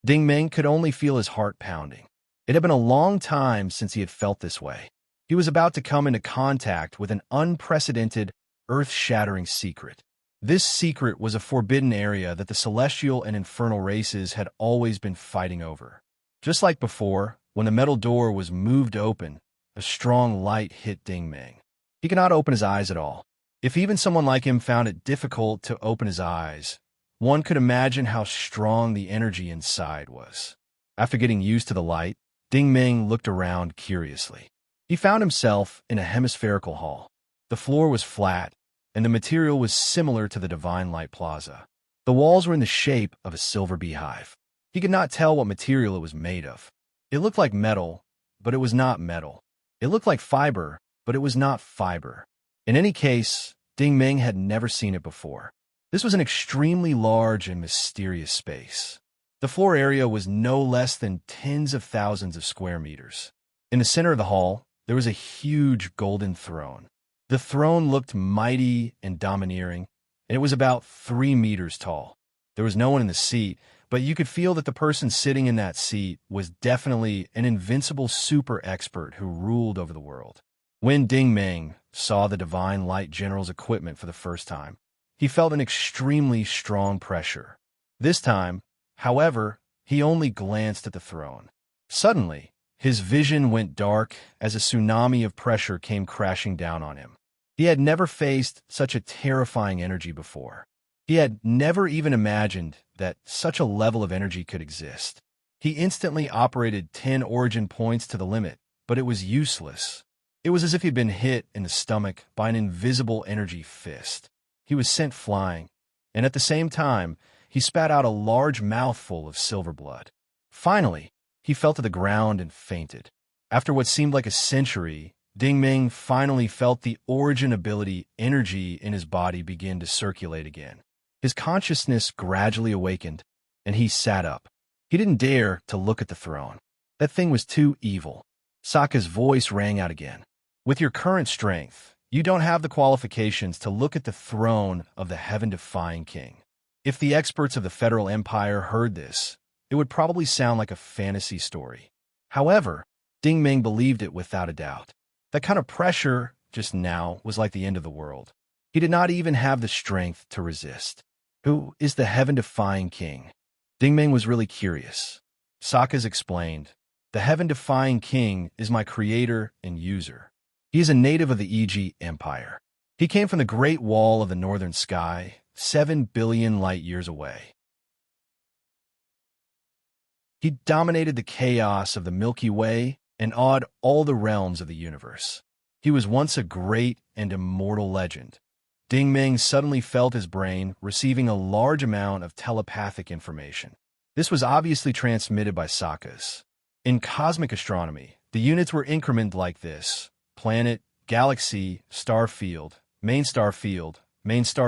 [SPEAKER 1] Ding Ming could only feel his heart pounding. It had been a long time since he had felt this way. He was about to come into contact with an unprecedented, earth-shattering secret. This secret was a forbidden area that the celestial and infernal races had always been fighting over. Just like before, when the metal door was moved open, a strong light hit Ding Ming. He could not open his eyes at all. If even someone like him found it difficult to open his eyes, one could imagine how strong the energy inside was. After getting used to the light, Ding Ming looked around curiously. He found himself in a hemispherical hall. The floor was flat, and the material was similar to the Divine Light Plaza. The walls were in the shape of a silver beehive. He could not tell what material it was made of. It looked like metal, but it was not metal. It looked like fiber, but it was not fiber. In any case, Ding Ming had never seen it before. This was an extremely large and mysterious space. The floor area was no less than tens of thousands of square meters. In the center of the hall, there was a huge golden throne. The throne looked mighty and domineering, and it was about 3 meters tall. There was no one in the seat, but you could feel that the person sitting in that seat was definitely an invincible super expert who ruled over the world. When Ding Ming saw the Divine Light General's equipment for the first time, he felt an extremely strong pressure. This time, however, he only glanced at the throne. Suddenly, his vision went dark as a tsunami of pressure came crashing down on him. He had never faced such a terrifying energy before. He had never even imagined that such a level of energy could exist. He instantly operated 10 origin points to the limit, but it was useless. It was as if he'd been hit in the stomach by an invisible energy fist. He was sent flying, and at the same time, he spat out a large mouthful of silver blood. Finally, he fell to the ground and fainted. After what seemed like a century, Ding Ming finally felt the origin ability energy in his body begin to circulate again. His consciousness gradually awakened, and he sat up. He didn't dare to look at the throne. That thing was too evil. Sokka's voice rang out again. With your current strength, you don't have the qualifications to look at the throne of the heaven-defying king. If the experts of the Federal Empire heard this, it would probably sound like a fantasy story. However, Ding Ming believed it without a doubt. That kind of pressure just now was like the end of the world. He did not even have the strength to resist. Who is the heaven-defying king? Ding Ming was really curious. Sokka's explained, the heaven-defying king is my creator and user. He is a native of the EG Empire. He came from the Great Wall of the Northern Sky, 7 billion light-years away. He dominated the chaos of the Milky Way and awed all the realms of the universe. He was once a great and immortal legend. Ding Ming suddenly felt his brain receiving a large amount of telepathic information. This was obviously transmitted by Sokka's. In cosmic astronomy, the units were incremented like this: planet, galaxy, star field, main star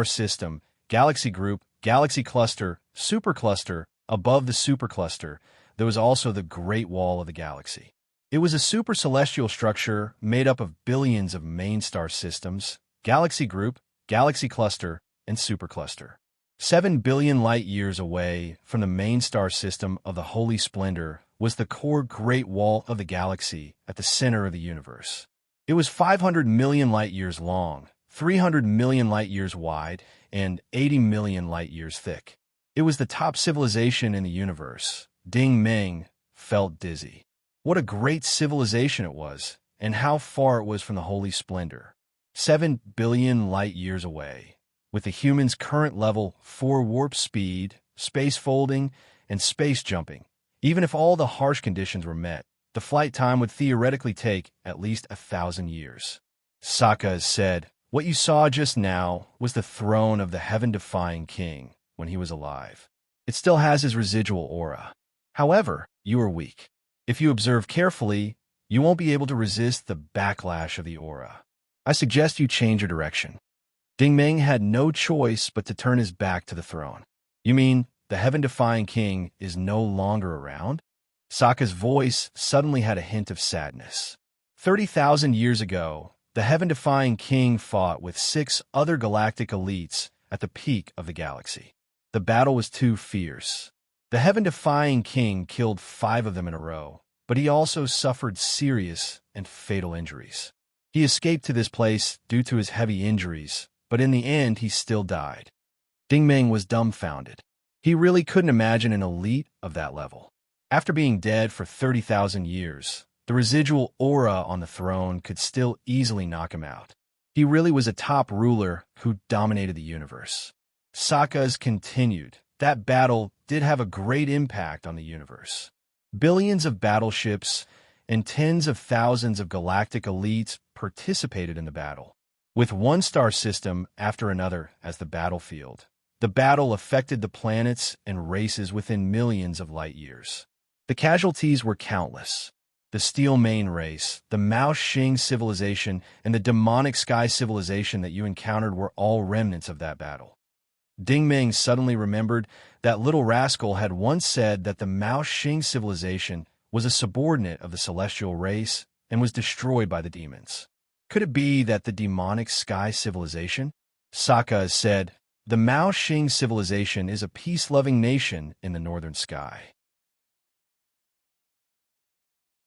[SPEAKER 1] system, galaxy group, galaxy cluster, supercluster. Above the supercluster, there was also the Great Wall of the Galaxy. It was a super celestial structure made up of billions of main star systems, galaxy group, galaxy cluster, and supercluster. 7 billion light-years away from the main star system of the Holy Splendor was the core Great Wall of the Galaxy at the center of the universe. It was 500 million light-years long, 300 million light-years wide, and 80 million light-years thick. It was the top civilization in the universe. Ding Ming felt dizzy. What a great civilization it was, and how far it was from the Holy Splendor. 7 billion light-years away. With the human's current level 4 warp speed, space folding, and space jumping, even if all the harsh conditions were met, the flight time would theoretically take at least 1,000 years. Sokka said, what you saw just now was the throne of the heaven-defying king when he was alive. It still has his residual aura. However, you are weak. If you observe carefully, you won't be able to resist the backlash of the aura. I suggest you change your direction. Ding Ming had no choice but to turn his back to the throne. You mean the heaven-defying king is no longer around? Sokka's voice suddenly had a hint of sadness. 30,000 years ago, the heaven-defying king fought with 6 other galactic elites at the peak of the galaxy. The battle was too fierce. The heaven-defying king killed 5 of them in a row, but he also suffered serious and fatal injuries. He escaped to this place due to his heavy injuries, but in the end he still died. Ding Ming was dumbfounded. He really couldn't imagine an elite of that level. After being dead for 30,000 years, the residual aura on the throne could still easily knock him out. He really was a top ruler who dominated the universe. Sokka's continued. That battle did have a great impact on the universe. Billions of battleships and tens of thousands of galactic elites participated in the battle. With one star system after another as the battlefield, the battle affected the planets and races within millions of light years. The casualties were countless. The Steel Main race, the Mao Xing civilization, and the demonic sky civilization that you encountered were all remnants of that battle. Ding Ming suddenly remembered that little rascal had once said that the Mao Xing civilization was a subordinate of the celestial race and was destroyed by the demons. Could it be that the demonic sky civilization? Sokka said, the Mao Xing civilization is a peace-loving nation in the northern sky.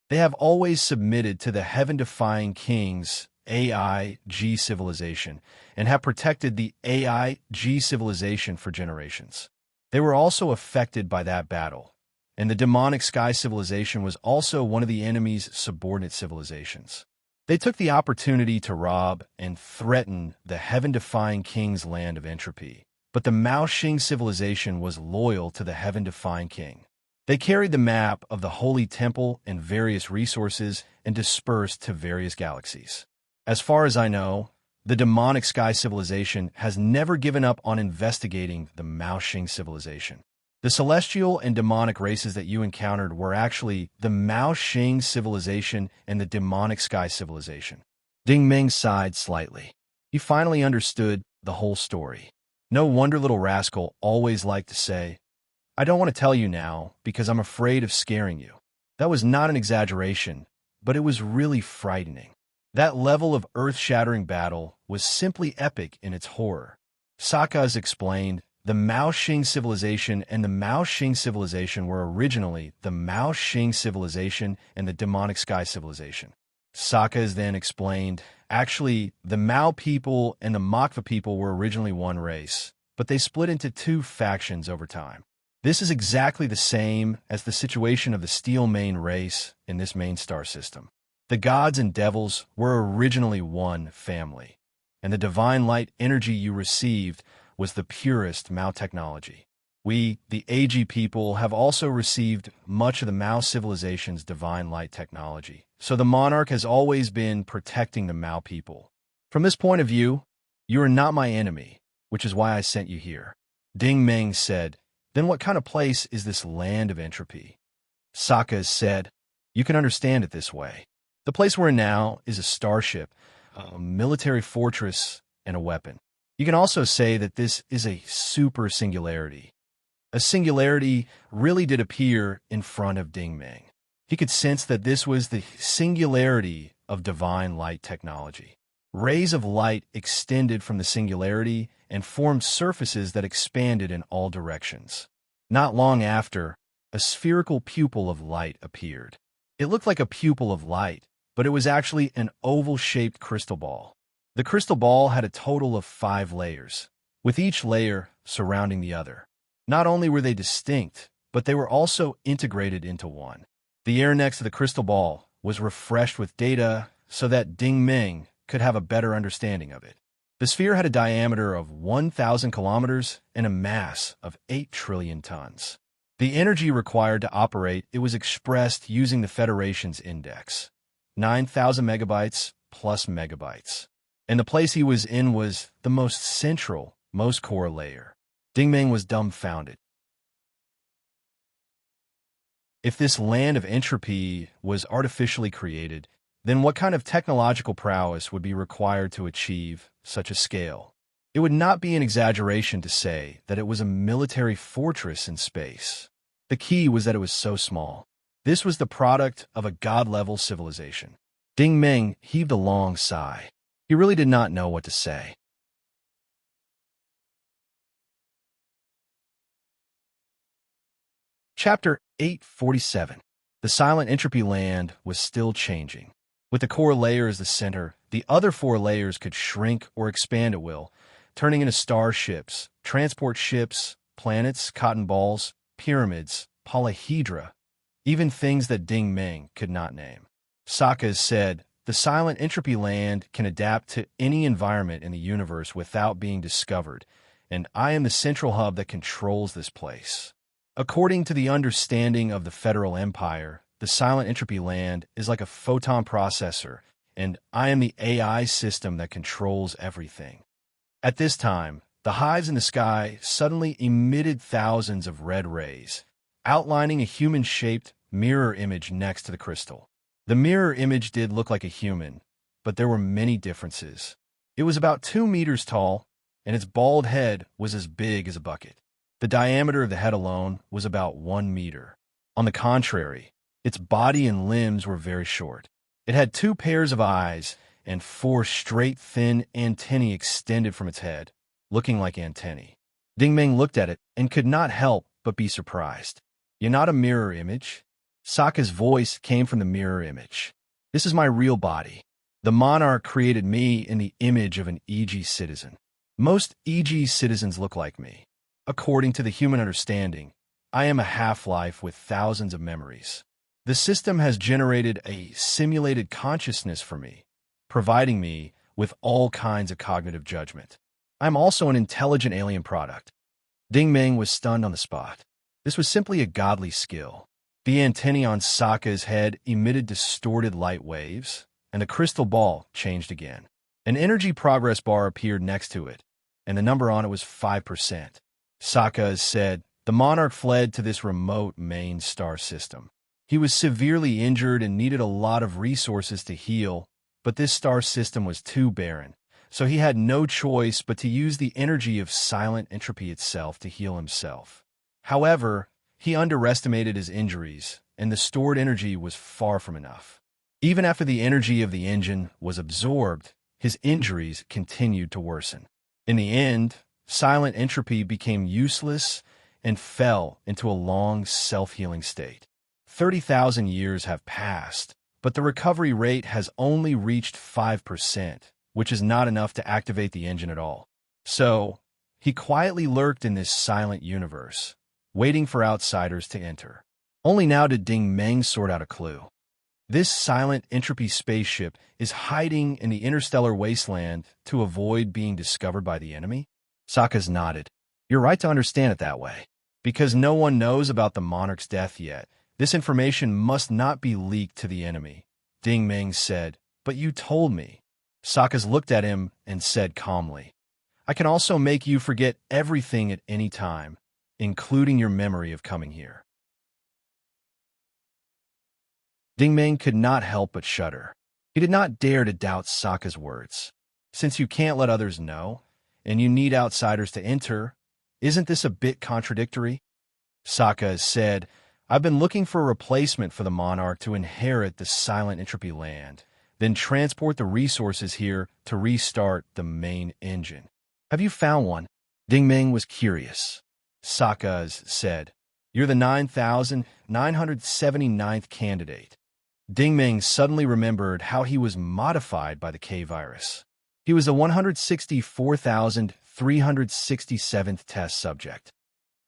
[SPEAKER 1] They have always submitted to the heaven-defying king's AIG civilization and have protected the AIG civilization for generations. They were also affected by that battle, and the demonic sky civilization was also one of the enemy's subordinate civilizations. They took the opportunity to rob and threaten the heaven-defying king's land of entropy, but the Mao Xing civilization was loyal to the heaven-defying king. They carried the map of the Holy Temple and various resources and dispersed to various galaxies. As far as I know, the demonic sky civilization has never given up on investigating the Mao Xing civilization. The celestial and demonic races that you encountered were actually the Mao Xing civilization and the demonic sky civilization. Ding Ming sighed slightly. He finally understood the whole story. No wonder little rascal always liked to say, I don't want to tell you now because I'm afraid of scaring you. That was not an exaggeration, but it was really frightening. That level of earth-shattering battle was simply epic in its horror. Sokka explained, the Mao Xing civilization and the Mao Xing civilization were originally the Mao Xing civilization and the demonic sky civilization. Sokka then explained, actually, the Mao people and the Makva people were originally one race, but they split into 2 factions over time. This is exactly the same as the situation of the Steel Main race in this main star system. The gods and devils were originally one family, and the divine light energy you received was the purest Mao technology. We, the AG people, have also received much of the Mao civilization's divine light technology, so the monarch has always been protecting the Mao people. From this point of view, you are not my enemy, which is why I sent you here. Ding Ming said, then what kind of place is this land of entropy? Sokka said, you can understand it this way. The place we're in now is a starship, a military fortress, and a weapon. You can also say that this is a super singularity. A singularity really did appear in front of Ding Ming. He could sense that this was the singularity of divine light technology. Rays of light extended from the singularity and formed surfaces that expanded in all directions. Not long after, a spherical pupil of light appeared. It looked like a pupil of light, but it was actually an oval-shaped crystal ball. The crystal ball had a total of 5 layers, with each layer surrounding the other. Not only were they distinct, but they were also integrated into one. The air next to the crystal ball was refreshed with data so that Ding Ming could have a better understanding of it. The sphere had a diameter of 1,000 kilometers and a mass of 8 trillion tons. The energy required to operate it was expressed using the Federation's index, 9,000 megabytes plus megabytes. And the place he was in was the most central, most core layer. Ding Ming was dumbfounded. If this land of entropy was artificially created, then what kind of technological prowess would be required to achieve such a scale? It would not be an exaggeration to say that it was a military fortress in space. The key was that it was so small. This was the product of a god-level civilization. Ding Meng heaved a long sigh. He really did not know what to say. Chapter 847. The silent entropy land was still changing. With the core layer as the center, the other four layers could shrink or expand at will, turning into starships, transport ships, planets, cotton balls, pyramids, polyhedra, even things that Ding Meng could not name. Sokka said, "The silent entropy land can adapt to any environment in the universe without being discovered, and I am the central hub that controls this place." According to the understanding of the Federal Empire, the silent entropy land is like a photon processor, and I am the AI system that controls everything. At this time, the hives in the sky suddenly emitted thousands of red rays, outlining a human-shaped mirror image next to the crystal. The mirror image did look like a human, but there were many differences. It was about 2 meters tall, and its bald head was as big as a bucket. The diameter of the head alone was about 1 meter. On the contrary, its body and limbs were very short. It had 2 pairs of eyes and 4 straight, thin antennae extended from its head, looking like antennae. Ding Meng looked at it and could not help but be surprised. "You're not a mirror image?" Sokka's voice came from the mirror image. "This is my real body. The monarch created me in the image of an EG citizen. Most EG citizens look like me. According to the human understanding, I am a half-life with thousands of memories. The system has generated a simulated consciousness for me, providing me with all kinds of cognitive judgment. I'm also an intelligent alien product." Ding Meng was stunned on the spot. This was simply a godly skill. The antennae on Sokka's head emitted distorted light waves, and the crystal ball changed again. An energy progress bar appeared next to it, and the number on it was 5%. Sokka said, "The monarch fled to this remote main star system. He was severely injured and needed a lot of resources to heal, but this star system was too barren, so he had no choice but to use the energy of silent entropy itself to heal himself. However, he underestimated his injuries, and the stored energy was far from enough. Even after the energy of the engine was absorbed, his injuries continued to worsen. In the end, silent entropy became useless and fell into a long self-healing state. 30,000 years have passed, but the recovery rate has only reached 5%, which is not enough to activate the engine at all. So, he quietly lurked in this silent universe, waiting for outsiders to enter. Only now did Ding Meng sort out a clue. This silent entropy spaceship is hiding in the interstellar wasteland to avoid being discovered by the enemy?" Sokka's nodded. "You're right to understand it that way. Because no one knows about the monarch's death yet, this information must not be leaked to the enemy," Ding Meng said. "But you told me." Sokka's looked at him and said calmly, "I can also make you forget everything at any time, including your memory of coming here." Ding Meng could not help but shudder. He did not dare to doubt Sokka's words. "Since you can't let others know, and you need outsiders to enter, isn't this a bit contradictory?" Sokka said, "I've been looking for a replacement for the monarch to inherit the silent entropy land, then transport the resources here to restart the main engine. Have you found one?" Ding Meng was curious. Sokka said, "You're the 9,979th candidate." Ding Meng suddenly remembered how he was modified by the K-virus. He was the 164,367th test subject.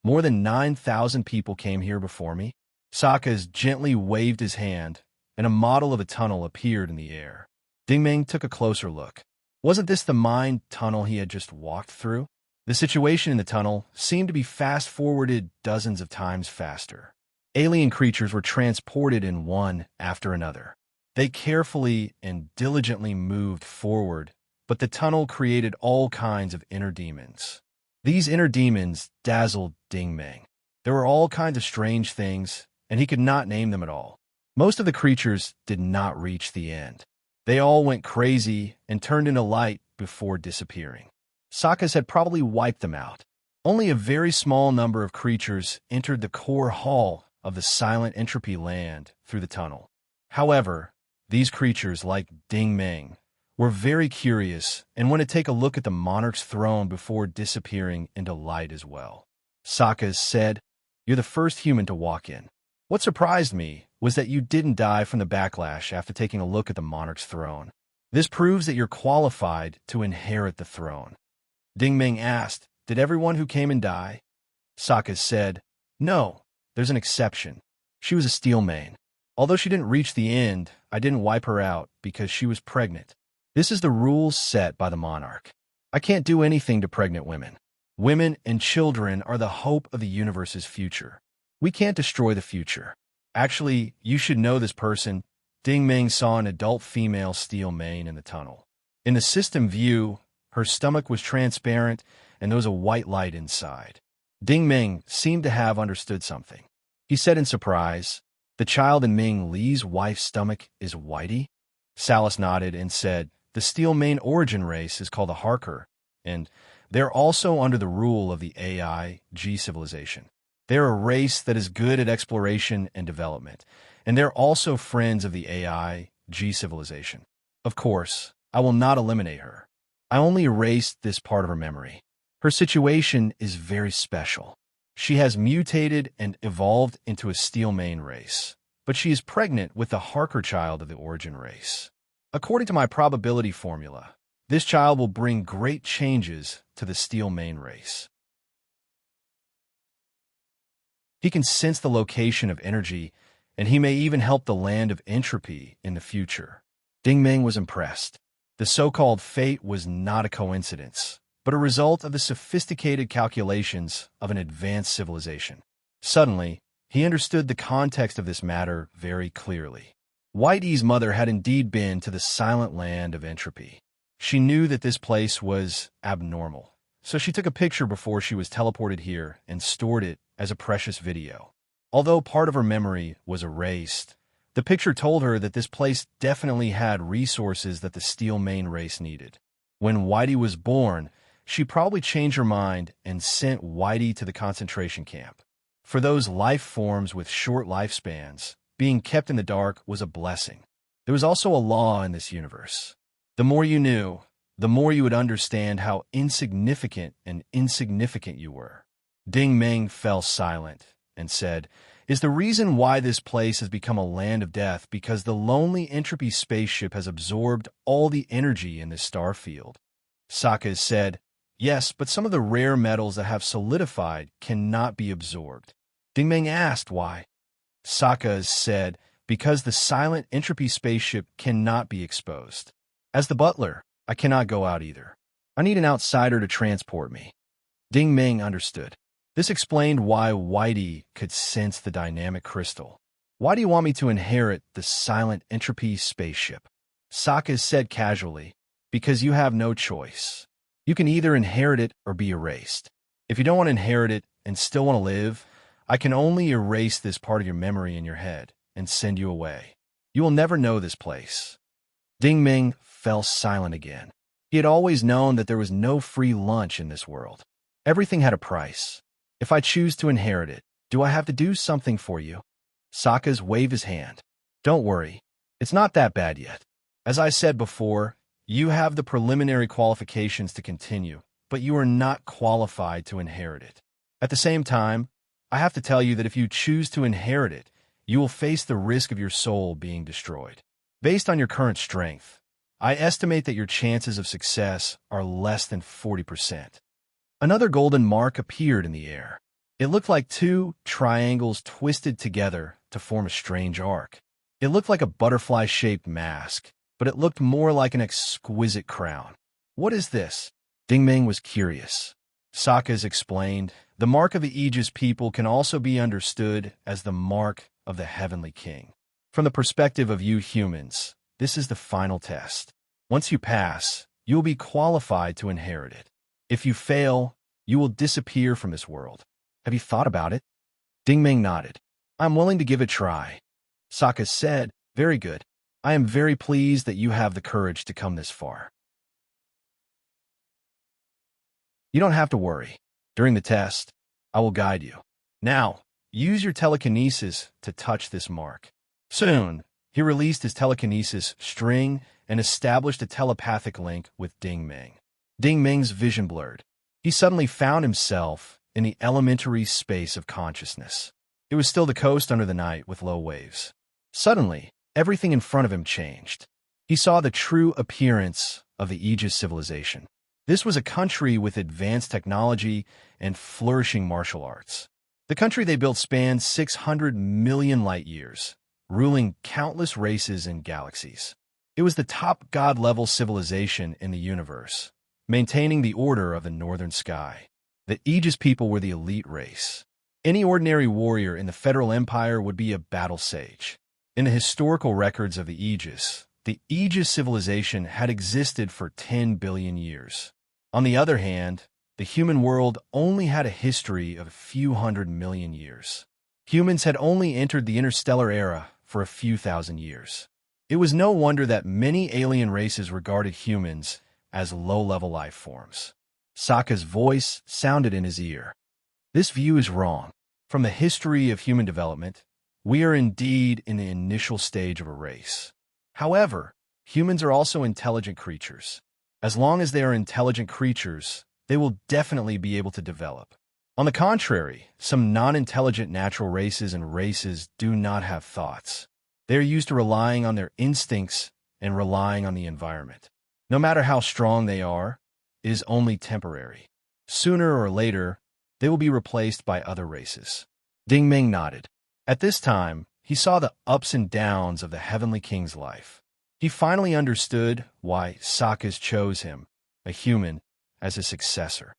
[SPEAKER 1] "More than 9,000 people came here before me." Sokka gently waved his hand, and a model of a tunnel appeared in the air. Ding Meng took a closer look. Wasn't this the mind tunnel he had just walked through? The situation in the tunnel seemed to be fast-forwarded dozens of times faster. Alien creatures were transported in one after another. They carefully and diligently moved forward, but the tunnel created all kinds of inner demons. These inner demons dazzled Ding Meng. There were all kinds of strange things, and he could not name them at all. Most of the creatures did not reach the end. They all went crazy and turned into light before disappearing. Sakas had probably wiped them out. Only a very small number of creatures entered the core hall of the silent entropy land through the tunnel. However, these creatures, like Ding Ming, were very curious and want to take a look at the monarch's throne before disappearing into light as well. Sakas said, "You're the first human to walk in. What surprised me was that you didn't die from the backlash after taking a look at the monarch's throne. This proves that you're qualified to inherit the throne." Ding Ming asked, "Did everyone who came in die?" Sakas said, "No, there's an exception. She was a steel main. Although she didn't reach the end, I didn't wipe her out because she was pregnant. This is the rules set by the monarch. I can't do anything to pregnant women. Women and children are the hope of the universe's future. We can't destroy the future. Actually, you should know this person." Ding Ming saw an adult female steel main in the tunnel. In the system view, her stomach was transparent and there was a white light inside. Ding Ming seemed to have understood something. He said in surprise, "The child in Ming Li's wife's stomach is whitey?" Salas nodded and said, "The steel main origin race is called a Harker, and they're also under the rule of the AI G civilization. They're a race that is good at exploration and development, and they're also friends of the AI G civilization. Of course, I will not eliminate her. I only erased this part of her memory. Her situation is very special. She has mutated and evolved into a steel main race, but she is pregnant with the Harker child of the origin race. According to my probability formula, this child will bring great changes to the steel main race. He can sense the location of energy, and he may even help the land of entropy in the future." Ding Ming was impressed. The so-called fate was not a coincidence, but a result of the sophisticated calculations of an advanced civilization. Suddenly, he understood the context of this matter very clearly. Whitey's mother had indeed been to the silent land of entropy. She knew that this place was abnormal, so she took a picture before she was teleported here and stored it as a precious video. Although part of her memory was erased, the picture told her that this place definitely had resources that the steel main race needed. When Whitey was born, she probably changed her mind and sent Whitey to the concentration camp. For those life forms with short lifespans, being kept in the dark was a blessing. There was also a law in this universe. The more you knew, the more you would understand how insignificant you were. Ding Ming fell silent and said, "Is the reason why this place has become a land of death because the lonely entropy spaceship has absorbed all the energy in this star field?" Sakas said, "Yes, but some of the rare metals that have solidified cannot be absorbed." Ding Ming asked why. Sakas said, "Because the silent entropy spaceship cannot be exposed. As the butler, I cannot go out either. I need an outsider to transport me." Ding Ming understood. This explained why Whitey could sense the dynamic crystal. "Why do you want me to inherit the silent entropy spaceship?" Sakas said casually, "Because you have no choice. You can either inherit it or be erased. If you don't want to inherit it and still want to live, I can only erase this part of your memory in your head and send you away. You will never know this place." Ding Ming fell silent again. He had always known that there was no free lunch in this world. Everything had a price. "If I choose to inherit it, do I have to do something for you?" Sakas waved his hand. "Don't worry. It's not that bad yet. As I said before, you have the preliminary qualifications to continue, but you are not qualified to inherit it. At the same time, I have to tell you that if you choose to inherit it, you will face the risk of your soul being destroyed. Based on your current strength, I estimate that your chances of success are less than 40%. Another golden mark appeared in the air. It looked like two triangles twisted together to form a strange arc. It looked like a butterfly-shaped mask, but it looked more like an exquisite crown. "What is this?" Ding Ming was curious. Sakas explained, "The mark of the Aegis people can also be understood as the mark of the Heavenly King. From the perspective of you humans, this is the final test. Once you pass, you will be qualified to inherit it. If you fail, you will disappear from this world. Have you thought about it?" Ding Ming nodded. "I'm willing to give it a try." Sakas said, "Very good. I am very pleased that you have the courage to come this far." You don't have to worry. During the test, I will guide you. Now, use your telekinesis to touch this mark. Soon, he released his telekinesis string and established a telepathic link with Ding Ming. Ding Ming's vision blurred. He suddenly found himself in the elementary space of consciousness. It was still the coast under the night with low waves. Suddenly, everything in front of him changed. He saw the true appearance of the Aegis civilization. This was a country with advanced technology and flourishing martial arts. The country they built spanned 600 million light years, ruling countless races and galaxies. It was the top god-level civilization in the universe, maintaining the order of the northern sky. The Aegis people were the elite race. Any ordinary warrior in the Federal Empire would be a battle sage. In the historical records of the Aegis civilization had existed for 10 billion years. On the other hand, the human world only had a history of a few 100 million years. Humans had only entered the interstellar era for a few thousand years. It was no wonder that many alien races regarded humans as low-level life forms. Sokka's voice sounded in his ear. This view is wrong. From the history of human development, we are indeed in the initial stage of a race. However, humans are also intelligent creatures. As long as they are intelligent creatures, they will definitely be able to develop. On the contrary, some non-intelligent natural races and races do not have thoughts. They are used to relying on their instincts and relying on the environment. No matter how strong they are, it is only temporary. Sooner or later, they will be replaced by other races. Ding Ming nodded. At this time, he saw the ups and downs of the Heavenly King's life. He finally understood why Sokka chose him, a human, as his successor.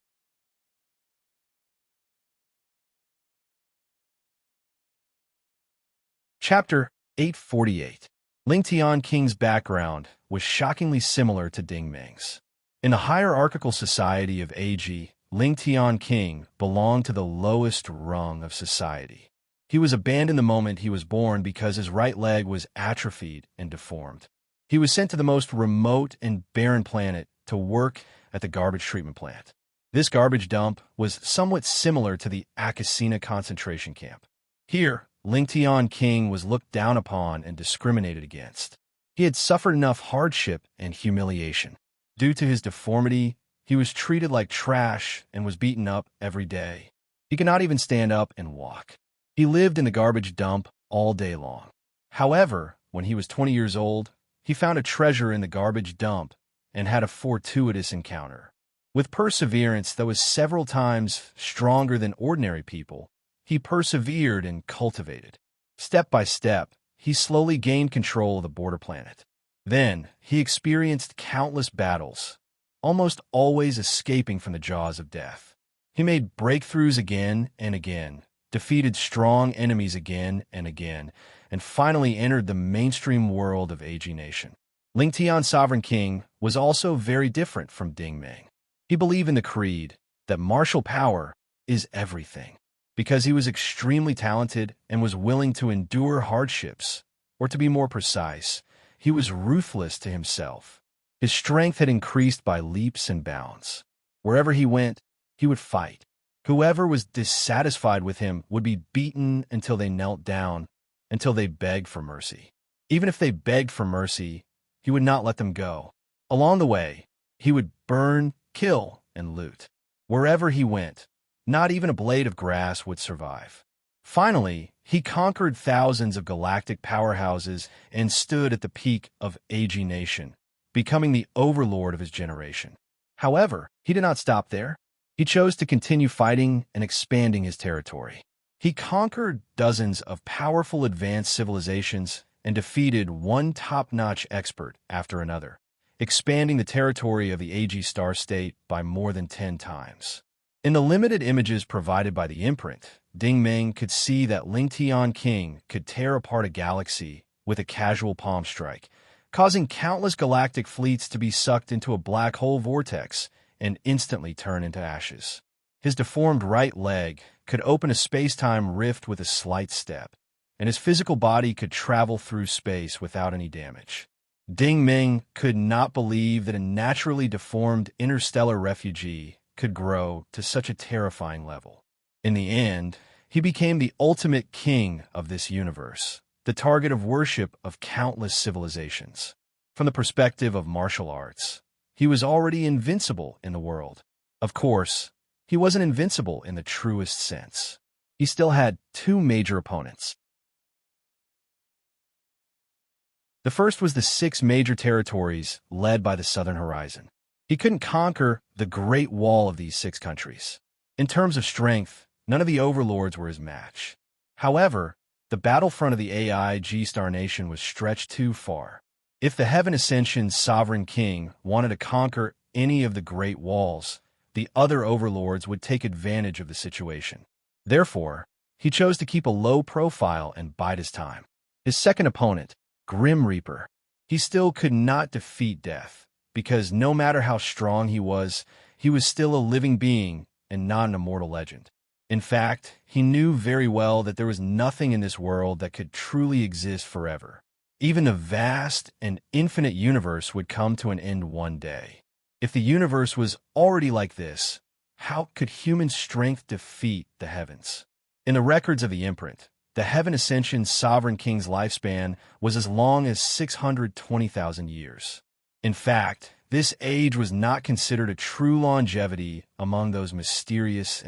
[SPEAKER 1] Chapter 848. Ling Tian King's background was shockingly similar to Ding Ming's. In the hierarchical society of AG, Ling Tian King belonged to the lowest rung of society. He was abandoned the moment he was born because his right leg was atrophied and deformed. He was sent to the most remote and barren planet to work at the garbage treatment plant. This garbage dump was somewhat similar to the Akasina concentration camp. Here, Ling Tian King was looked down upon and discriminated against. He had suffered enough hardship and humiliation. Due to his deformity, he was treated like trash and was beaten up every day. He could not even stand up and walk. He lived in the garbage dump all day long. However, when he was 20 years old, he found a treasure in the garbage dump and had a fortuitous encounter. With perseverance that was several times stronger than ordinary people, he persevered and cultivated. Step by step, he slowly gained control of the border planet. Then, he experienced countless battles, almost always escaping from the jaws of death. He made breakthroughs again and again, defeated strong enemies again and again, and finally entered the mainstream world of AG Nation. Ling Tian Sovereign King was also very different from Ding Ming. He believed in the creed that martial power is everything. Because he was extremely talented and was willing to endure hardships, or to be more precise, he was ruthless to himself. His strength had increased by leaps and bounds. Wherever he went, he would fight. Whoever was dissatisfied with him would be beaten until they knelt down, until they begged for mercy. Even if they begged for mercy, he would not let them go. Along the way, he would burn, kill, and loot. Wherever he went, not even a blade of grass would survive. Finally, he conquered thousands of galactic powerhouses and stood at the peak of AG Nation, becoming the overlord of his generation. However, he did not stop there. He chose to continue fighting and expanding his territory. He conquered dozens of powerful advanced civilizations and defeated one top-notch expert after another, expanding the territory of the AG Star State by more than 10 times. In the limited images provided by the imprint, Ding Ming could see that Ling Tian King could tear apart a galaxy with a casual palm strike, causing countless galactic fleets to be sucked into a black hole vortex and instantly turn into ashes. His deformed right leg could open a space-time rift with a slight step, and his physical body could travel through space without any damage. Ding Ming could not believe that a naturally deformed interstellar refugee could grow to such a terrifying level. In the end, he became the ultimate king of this universe, the target of worship of countless civilizations. From the perspective of martial arts, he was already invincible in the world. Of course, he wasn't invincible in the truest sense. He still had two major opponents. The first was the 6 major territories led by the Southern Horizon. He couldn't conquer the Great Wall of these 6 countries. In terms of strength, none of the overlords were his match. However, the battlefront of the AI G-Star Nation was stretched too far. If the Heaven Ascension's sovereign king wanted to conquer any of the Great Walls, the other overlords would take advantage of the situation. Therefore, he chose to keep a low profile and bide his time. His second opponent, Grim Reaper. He still could not defeat death, because no matter how strong he was still a living being and not an immortal legend. In fact, he knew very well that there was nothing in this world that could truly exist forever. Even the vast and infinite universe would come to an end one day. If the universe was already like this, how could human strength defeat the heavens? In the records of the imprint, the Heaven Ascension's sovereign king's lifespan was as long as 620,000 years. In fact, this age was not considered a true longevity among those mysterious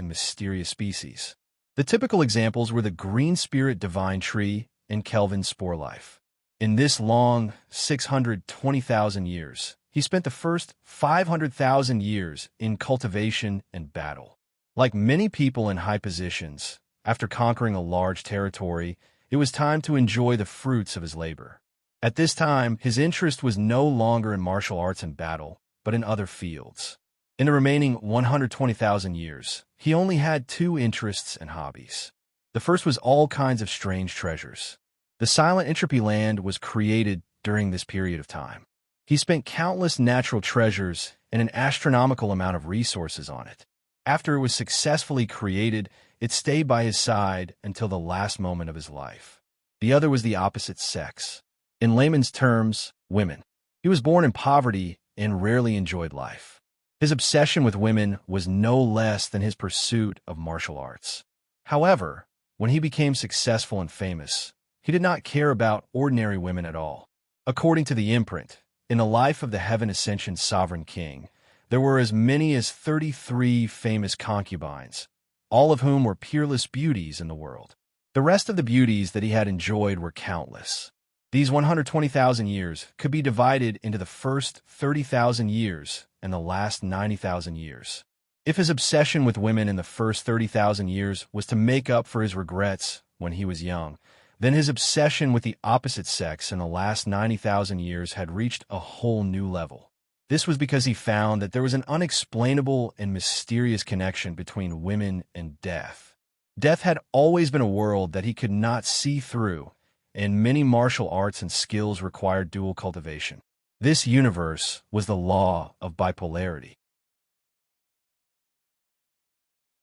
[SPEAKER 1] species. The typical examples were the green spirit divine tree and Kelvin's spore life. In this long 620,000 years, he spent the first 500,000 years in cultivation and battle. Like many people in high positions, after conquering a large territory, it was time to enjoy the fruits of his labor. At this time, his interest was no longer in martial arts and battle, but in other fields. In the remaining 120,000 years, he only had 2 interests and hobbies. The first was all kinds of strange treasures. The Silent Entropy Land was created during this period of time. He spent countless natural treasures and an astronomical amount of resources on it. After it was successfully created, it stayed by his side until the last moment of his life. The other was the opposite sex. In layman's terms, women. He was born in poverty and rarely enjoyed life. His obsession with women was no less than his pursuit of martial arts. However, when he became successful and famous, he did not care about ordinary women at all. According to the imprint, in the life of the Heaven Ascension's sovereign king, there were as many as 33 famous concubines, all of whom were peerless beauties in the world. The rest of the beauties that he had enjoyed were countless. These 120,000 years could be divided into the first 30,000 years and the last 90,000 years. If his obsession with women in the first 30,000 years was to make up for his regrets when he was young, then his obsession with the opposite sex in the last 90,000 years had reached a whole new level. This was because he found that there was an unexplainable and mysterious connection between women and death. Death had always been a world that he could not see through, and many martial arts and skills required dual cultivation. This universe was the law of bipolarity.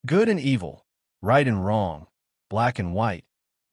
[SPEAKER 1] Good and evil, right and wrong, black and white,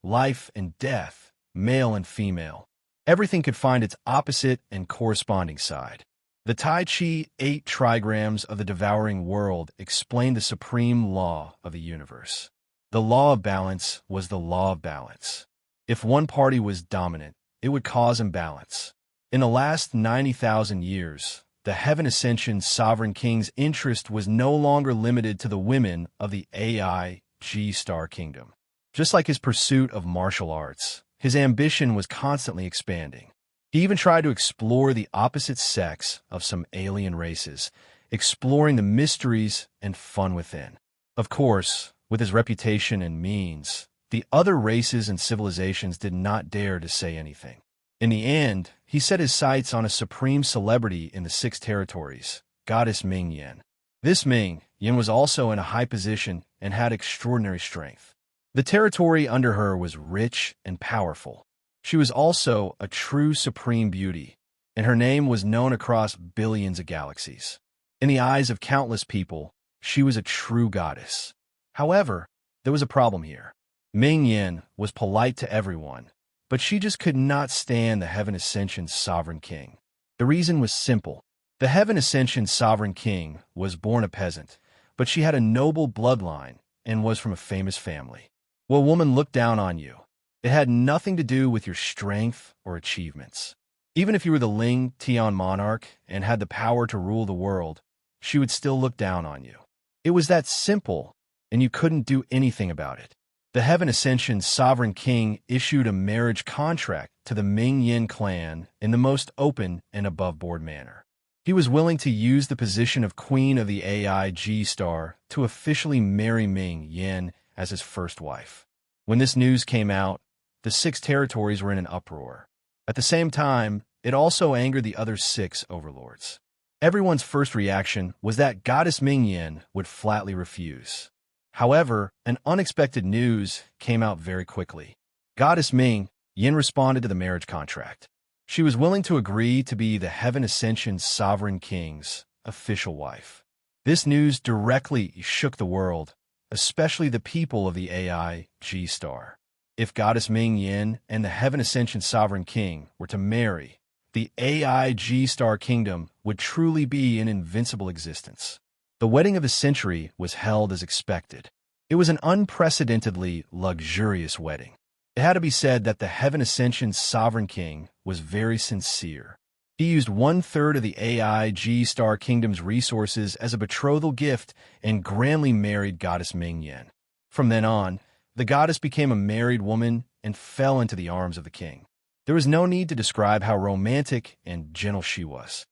[SPEAKER 1] life and death, male and female. Everything could find its opposite and corresponding side. The Tai Chi 8 trigrams of the devouring world explained the supreme law of the universe. The law of balance was the law of balance. If one party was dominant, it would cause imbalance. In the last 90,000 years, the Heaven Ascension's sovereign king's interest was no longer limited to the women of the AI G-Star Kingdom. Just like his pursuit of martial arts, his ambition was constantly expanding. He even tried to explore the opposite sex of some alien races, exploring the mysteries and fun within. Of course, with his reputation and means, the other races and civilizations did not dare to say anything. In the end, he set his sights on a supreme celebrity in the 6 territories, goddess Ming Yen. This Ming Yen was also in a high position and had extraordinary strength. The territory under her was rich and powerful. She was also a true supreme beauty, and her name was known across billions of galaxies. In the eyes of countless people, she was a true goddess. However, there was a problem here. Ming Yen was polite to everyone, but she just could not stand the Heaven Ascension's sovereign king. The reason was simple. The Heaven Ascension's sovereign king was born a peasant, but she had a noble bloodline and was from a famous family. Will a woman look down on you? It had nothing to do with your strength or achievements. Even if you were the Ling Tian monarch and had the power to rule the world, she would still look down on you. It was that simple, and you couldn't do anything about it. The Heaven Ascension Sovereign King issued a marriage contract to the Ming Yin clan in the most open and above-board manner. He was willing to use the position of Queen of the AI G-Star to officially marry Ming Yin as his first wife. When this news came out, the 6 territories were in an uproar. At the same time, it also angered the other 6 overlords. Everyone's first reaction was that Goddess Ming Yin would flatly refuse. However, an unexpected news came out very quickly. Goddess Ming Yin responded to the marriage contract. She was willing to agree to be the Heaven Ascension Sovereign King's official wife. This news directly shook the world, especially the people of the AI G-Star. If Goddess Ming Yin and the Heaven Ascension Sovereign King were to marry, the AI G-Star Kingdom would truly be an invincible existence. The wedding of the century was held as expected. It was an unprecedentedly luxurious wedding. It had to be said that the Heaven Ascension Sovereign King was very sincere. He used 1/3 of the AI G-Star Kingdom's resources as a betrothal gift and grandly married Goddess Ming Yin. From then on, the goddess became a married woman and fell into the arms of the king. There was no need to describe how romantic and gentle she was.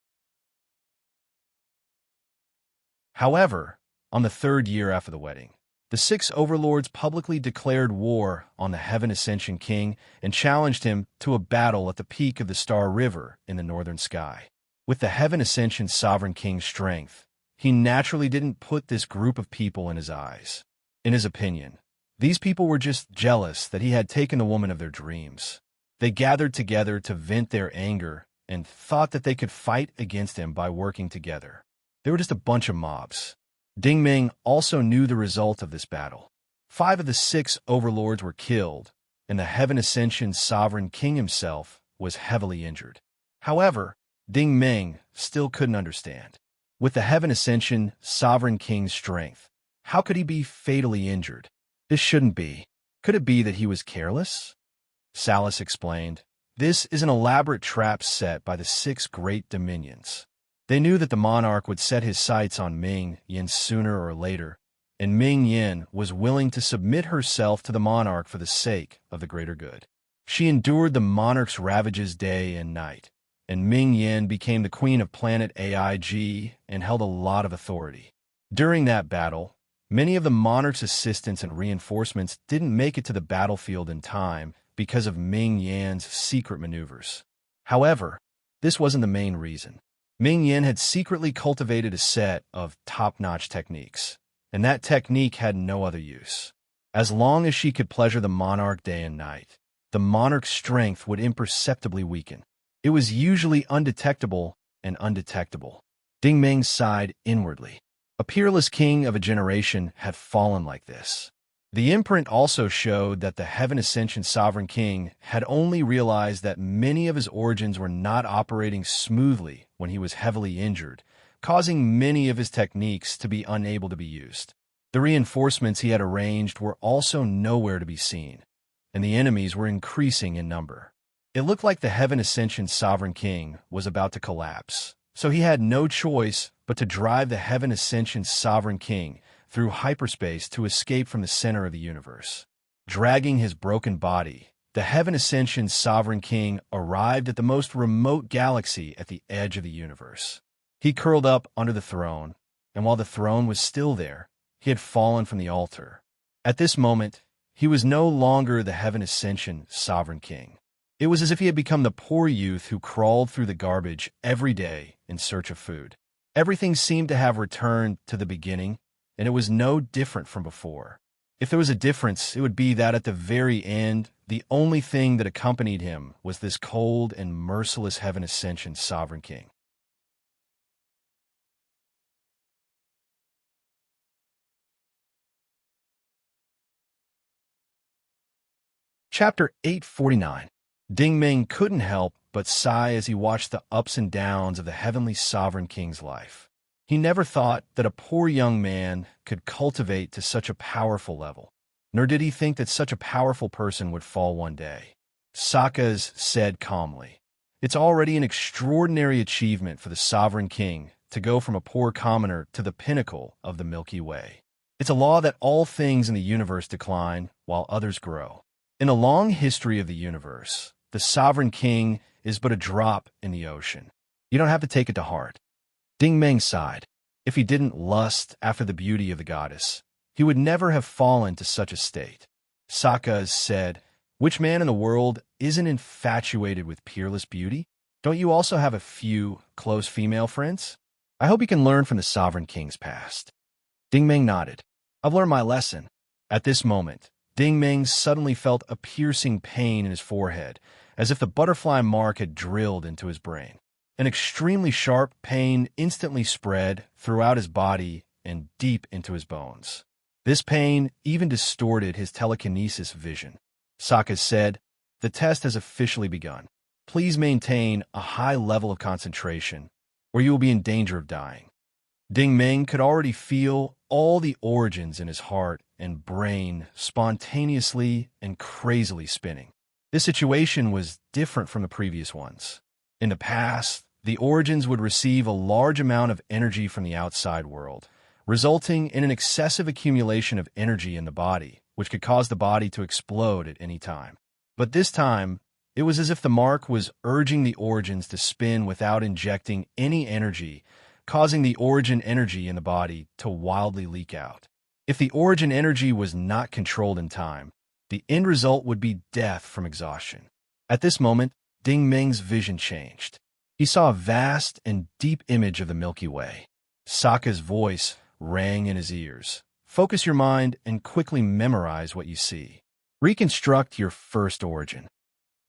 [SPEAKER 1] However, on the 3rd year after the wedding, the 6 overlords publicly declared war on the Heaven Ascension King and challenged him to a battle at the peak of the Star River in the northern sky. With the Heaven Ascension Sovereign King's strength, he naturally didn't put this group of people in his eyes. In his opinion, these people were just jealous that he had taken the woman of their dreams. They gathered together to vent their anger and thought that they could fight against him by working together. They were just a bunch of mobs. Ding Ming also knew the result of this battle. 5 of the 6 overlords were killed, and the Heaven Ascension Sovereign King himself was heavily injured. However, Ding Ming still couldn't understand. With the Heaven Ascension Sovereign King's strength, how could he be fatally injured? This shouldn't be. Could it be that he was careless? Salas explained, "This is an elaborate trap set by the 6 great dominions. They knew that the monarch would set his sights on Ming Yin sooner or later, and Ming Yin was willing to submit herself to the monarch for the sake of the greater good. She endured the monarch's ravages day and night, and Ming Yin became the queen of planet AIG and held a lot of authority. During that battle, many of the monarch's assistants and reinforcements didn't make it to the battlefield in time because of Ming Yan's secret maneuvers. However, this wasn't the main reason. Ming Yin had secretly cultivated a set of top-notch techniques, and that technique had no other use. As long as she could pleasure the monarch day and night, the monarch's strength would imperceptibly weaken. It was usually undetectable and undetectable. Ding Ming sighed inwardly. A peerless king of a generation had fallen like this. The imprint also showed that the Heaven Ascension Sovereign King had only realized that many of his origins were not operating smoothly when he was heavily injured, causing many of his techniques to be unable to be used. The reinforcements he had arranged were also nowhere to be seen, and the enemies were increasing in number. It looked like the Heaven Ascension Sovereign King was about to collapse, so he had no choice but to drive the Heaven Ascension Sovereign King through hyperspace to escape from the center of the universe. Dragging his broken body, the Heaven Ascension Sovereign King arrived at the most remote galaxy at the edge of the universe. He curled up under the throne, and while the throne was still there, he had fallen from the altar. At this moment, he was no longer the Heaven Ascension Sovereign King. It was as if he had become the poor youth who crawled through the garbage every day in search of food. Everything seemed to have returned to the beginning, and it was no different from before. If there was a difference, it would be that at the very end, the only thing that accompanied him was this cold and merciless Heaven Ascension Sovereign King. Chapter 849. Ding Ming couldn't help but sigh as he watched the ups and downs of the Heavenly Sovereign King's life. He never thought that a poor young man could cultivate to such a powerful level, nor did he think that such a powerful person would fall one day. Sakaz said calmly, "It's already an extraordinary achievement for the sovereign king to go from a poor commoner to the pinnacle of the Milky Way. It's a law that all things in the universe decline while others grow. In a long history of the universe, the sovereign king is but a drop in the ocean. You don't have to take it to heart." Ding Meng sighed. If he didn't lust after the beauty of the goddess, he would never have fallen to such a state. Sakaz said, "Which man in the world isn't infatuated with peerless beauty? Don't you also have a few close female friends? I hope you can learn from the sovereign king's past." Ding Meng nodded. "I've learned my lesson." At this moment, Ding Meng suddenly felt a piercing pain in his forehead, as if the butterfly mark had drilled into his brain. An extremely sharp pain instantly spread throughout his body and deep into his bones. This pain even distorted his telekinesis vision. Sakaz said, "The test has officially begun. Please maintain a high level of concentration, or you will be in danger of dying." Ding Meng could already feel all the origins in his heart and brain spontaneously and crazily spinning. This situation was different from the previous ones. In the past, the origins would receive a large amount of energy from the outside world, resulting in an excessive accumulation of energy in the body, which could cause the body to explode at any time. But this time, it was as if the mark was urging the origins to spin without injecting any energy, causing the origin energy in the body to wildly leak out. If the origin energy was not controlled in time, the end result would be death from exhaustion. At this moment, Ding Meng's vision changed. He saw a vast and deep image of the Milky Way. Sakaz's voice rang in his ears. "Focus your mind and quickly memorize what you see. Reconstruct your first origin."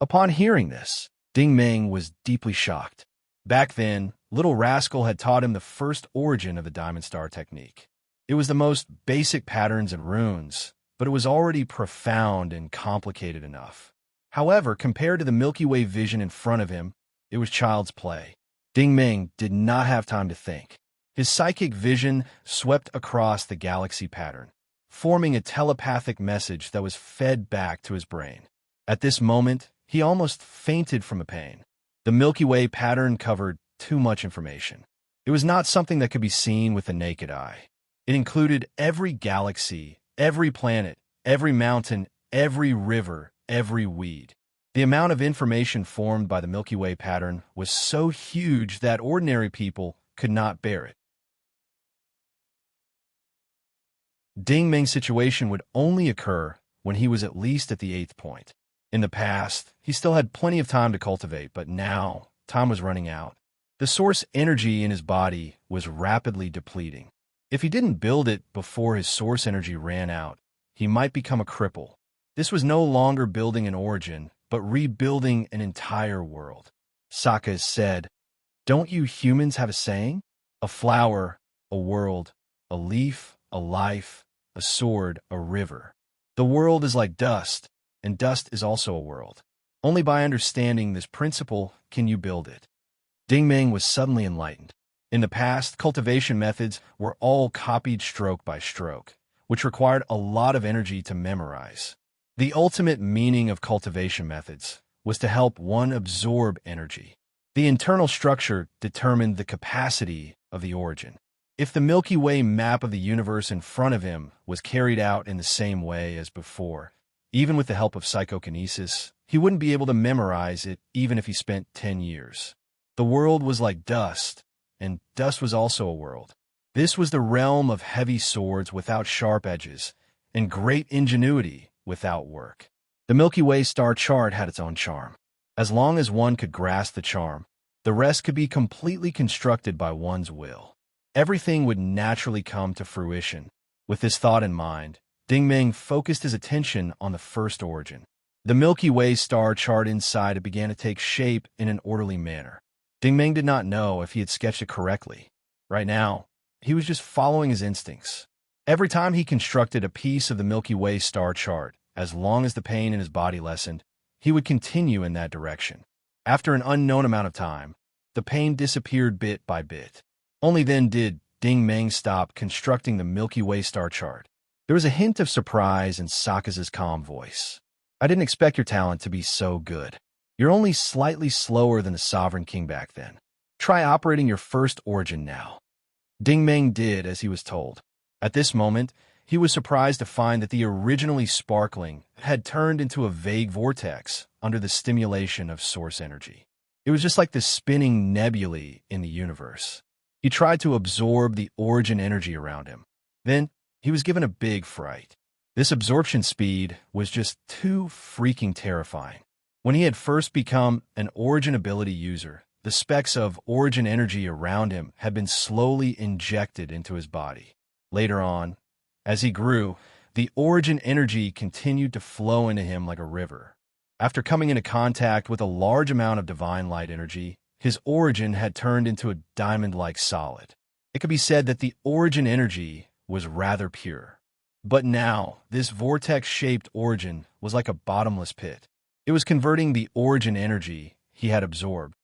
[SPEAKER 1] Upon hearing this, Ding Meng was deeply shocked. Back then, Little Rascal had taught him the first origin of the Diamond Star technique. It was the most basic patterns and runes, but it was already profound and complicated enough. However, compared to the Milky Way vision in front of him, it was child's play. Ding Meng did not have time to think. His psychic vision swept across the galaxy pattern, forming a telepathic message that was fed back to his brain. At this moment, he almost fainted from the pain. The Milky Way pattern covered too much information. It was not something that could be seen with the naked eye. It included every galaxy, every planet, every mountain, every river, every weed. The amount of information formed by the Milky Way pattern was so huge that ordinary people could not bear it. Ding Meng's situation would only occur when he was at least at the 8th point. In the past, he still had plenty of time to cultivate, but now time was running out. The source energy in his body was rapidly depleting. If he didn't build it before his source energy ran out, he might become a cripple. This was no longer building an origin, but rebuilding an entire world. Sakaz said, "Don't you humans have a saying? A flower, a world, a leaf, a life, a sword, a river. The world is like dust, and dust is also a world. Only by understanding this principle can you build it." Ding Meng was suddenly enlightened. In the past, cultivation methods were all copied stroke by stroke, which required a lot of energy to memorize. The ultimate meaning of cultivation methods was to help one absorb energy. The internal structure determined the capacity of the origin. If the Milky Way map of the universe in front of him was carried out in the same way as before, even with the help of psychokinesis, he wouldn't be able to memorize it even if he spent 10 years. The world was like dust, and dust was also a world. This was the realm of heavy swords without sharp edges, and great ingenuity without work. The Milky Way star chart had its own charm. As long as one could grasp the charm, the rest could be completely constructed by one's will. Everything would naturally come to fruition. With this thought in mind, Ding Meng focused his attention on the first origin. The Milky Way star chart inside it began to take shape in an orderly manner. Ding Meng did not know if he had sketched it correctly. Right now, he was just following his instincts. Every time he constructed a piece of the Milky Way star chart, as long as the pain in his body lessened, he would continue in that direction. After an unknown amount of time, the pain disappeared bit by bit. Only then did Ding Meng stopped constructing the Milky Way star chart. There was a hint of surprise in Sokka's calm voice. I didn't expect your talent to be so good. You're only slightly slower than the Sovereign King back then. Try operating your first origin now. Ding Meng did as he was told. At this moment, he was surprised to find that the originally sparkling had turned into a vague vortex under the stimulation of source energy. It was just like the spinning nebulae in the universe. He tried to absorb the origin energy around him. Then, he was given a big fright. This absorption speed was just too freaking terrifying. When he had first become an origin ability user, the specks of origin energy around him had been slowly injected into his body. Later on, as he grew, the origin energy continued to flow into him like a river. After coming into contact with a large amount of divine light energy, his origin had turned into a diamond-like solid. It could be said that the origin energy was rather pure. But now, this vortex-shaped origin was like a bottomless pit. It was converting the origin energy he had absorbed.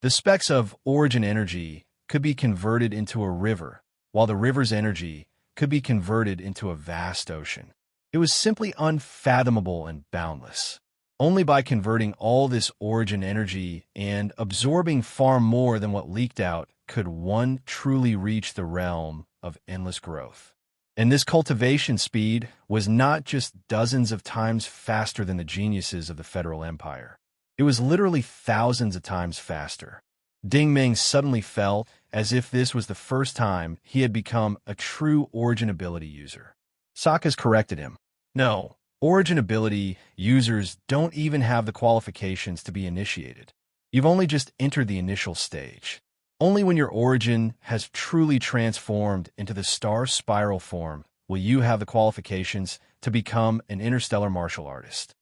[SPEAKER 1] The specks of origin energy could be converted into a river, while the river's energy could be converted into a vast ocean. It was simply unfathomable and boundless. Only by converting all this origin energy and absorbing far more than what leaked out could one truly reach the realm of endless growth. And this cultivation speed was not just dozens of times faster than the geniuses of the Federal Empire. It was literally thousands of times faster. Ding Meng suddenly felt as if this was the first time he had become a true origin ability user. Sokka's corrected him. No, origin ability users don't even have the qualifications to be initiated. You've only just entered the initial stage. Only when your origin has truly transformed into the star spiral form will you have the qualifications to become an interstellar martial artist.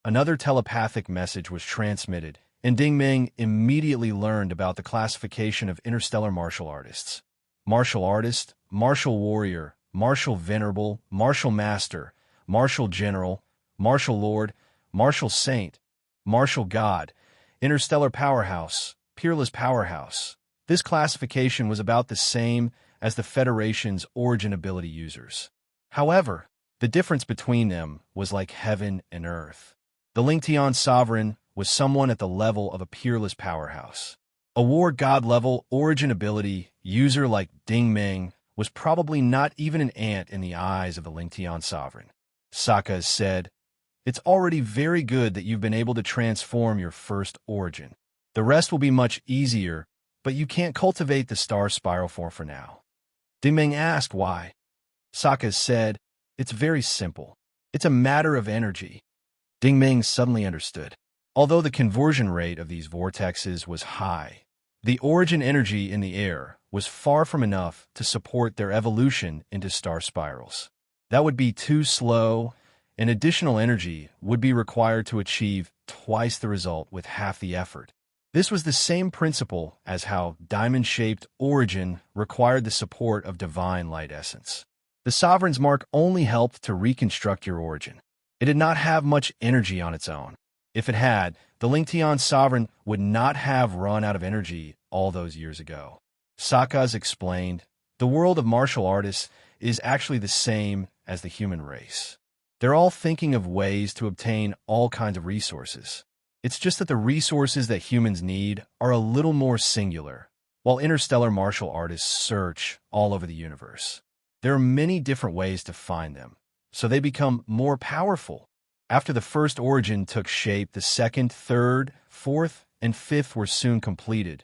[SPEAKER 1] Another telepathic message was transmitted, and Ding Meng immediately learned about the classification of interstellar martial artists. Martial artist, martial warrior, martial venerable, martial master, martial general, martial lord, martial saint, martial god, interstellar powerhouse, peerless powerhouse. This classification was about the same as the Federation's origin ability users. However, the difference between them was like heaven and earth. The Lingtian Sovereign was someone at the level of a peerless powerhouse. A war god level origin ability user like Ding Meng was probably not even an ant in the eyes of the Lingtian Sovereign. Sokka said, "It's already very good that you've been able to transform your first origin. The rest will be much easier, but you can't cultivate the star spiral form for now." Ding Meng asked why. Sokka said, "It's very simple. It's a matter of energy." Ding Meng suddenly understood. Although the conversion rate of these vortexes was high, the origin energy in the air was far from enough to support their evolution into star spirals. That would be too slow, and additional energy would be required to achieve twice the result with half the effort. This was the same principle as how diamond-shaped origin required the support of divine light essence. The Sovereign's mark only helped to reconstruct your origin. It did not have much energy on its own. If it had, the Lingtian Sovereign would not have run out of energy all those years ago. Sokka's explained, the world of martial artists is actually the same as the human race. They're all thinking of ways to obtain all kinds of resources. It's just that the resources that humans need are a little more singular, while interstellar martial artists search all over the universe. There are many different ways to find them, so they become more powerful. After the first origin took shape, the second, third, fourth, and fifth were soon completed.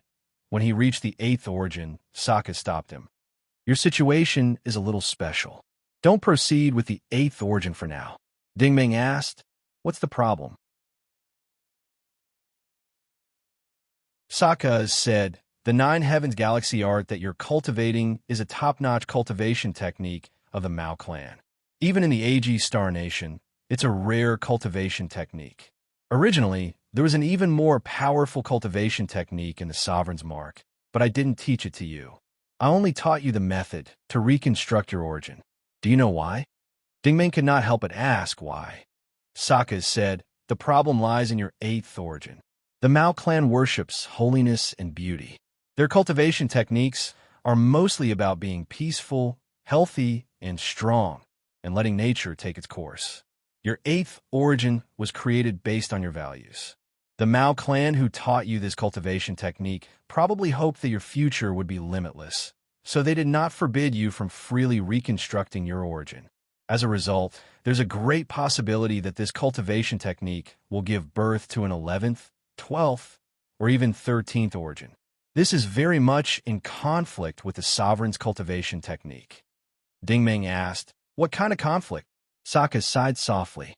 [SPEAKER 1] When he reached the eighth origin, Sokka stopped him. Your situation is a little special. Don't proceed with the eighth origin for now. Ding Meng asked, "What's the problem?" Sokka said, "The Nine Heavens Galaxy art that you're cultivating is a top-notch cultivation technique of the Mao clan. Even in the AG Star Nation, it's a rare cultivation technique. Originally, there was an even more powerful cultivation technique in the Sovereign's Mark, but I didn't teach it to you. I only taught you the method to reconstruct your origin. Do you know why?" Ding Meng could not help but ask why. Sokka said, "The problem lies in your eighth origin. The Mao clan worships holiness and beauty. Their cultivation techniques are mostly about being peaceful, healthy, and strong, and letting nature take its course. Your eighth origin was created based on your values. The Mao clan who taught you this cultivation technique probably hoped that your future would be limitless, so they did not forbid you from freely reconstructing your origin. As a result, there's a great possibility that this cultivation technique will give birth to an 11th, 12th, or even 13th origin. This is very much in conflict with the sovereign's cultivation technique. Dingming asked, "What kind of conflict?" Sokka sighed softly.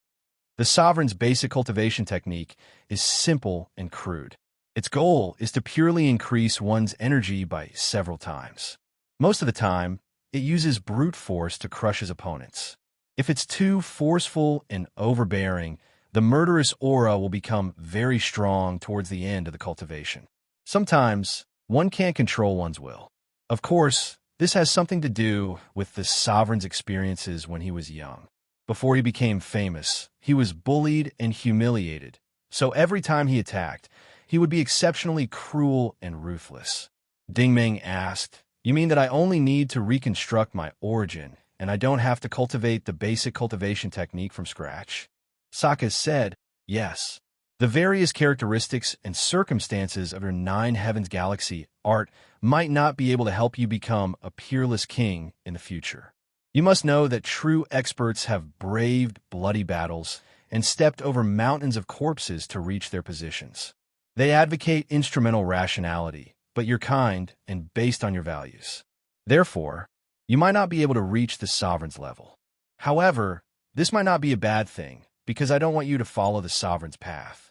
[SPEAKER 1] The sovereign's basic cultivation technique is simple and crude. Its goal is to purely increase one's energy by several times. Most of the time, it uses brute force to crush his opponents. If it's too forceful and overbearing, the murderous aura will become very strong towards the end of the cultivation. Sometimes, one can't control one's will. Of course, this has something to do with the sovereign's experiences when he was young. Before he became famous, he was bullied and humiliated, so every time he attacked, he would be exceptionally cruel and ruthless. Dingming asked, "You mean that I only need to reconstruct my origin, and I don't have to cultivate the basic cultivation technique from scratch?" Sokka said, "Yes. The various characteristics and circumstances of your Nine Heavens Galaxy art might not be able to help you become a peerless king in the future. You must know that true experts have braved bloody battles and stepped over mountains of corpses to reach their positions. They advocate instrumental rationality, but you're kind and based on your values. Therefore, you might not be able to reach the sovereign's level. However, this might not be a bad thing, because I don't want you to follow the sovereign's path."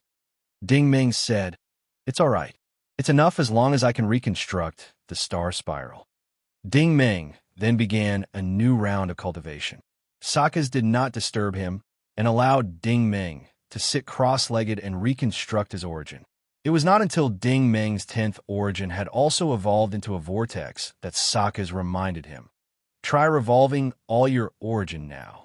[SPEAKER 1] Dingming said, "It's all right. It's enough as long as I can reconstruct the star spiral." Dingming then began a new round of cultivation. Sokka's did not disturb him and allowed Dingming to sit cross-legged and reconstruct his origin. It was not until Dingming's 10th origin had also evolved into a vortex that Sokka's reminded him, "Try revolving all your origin now."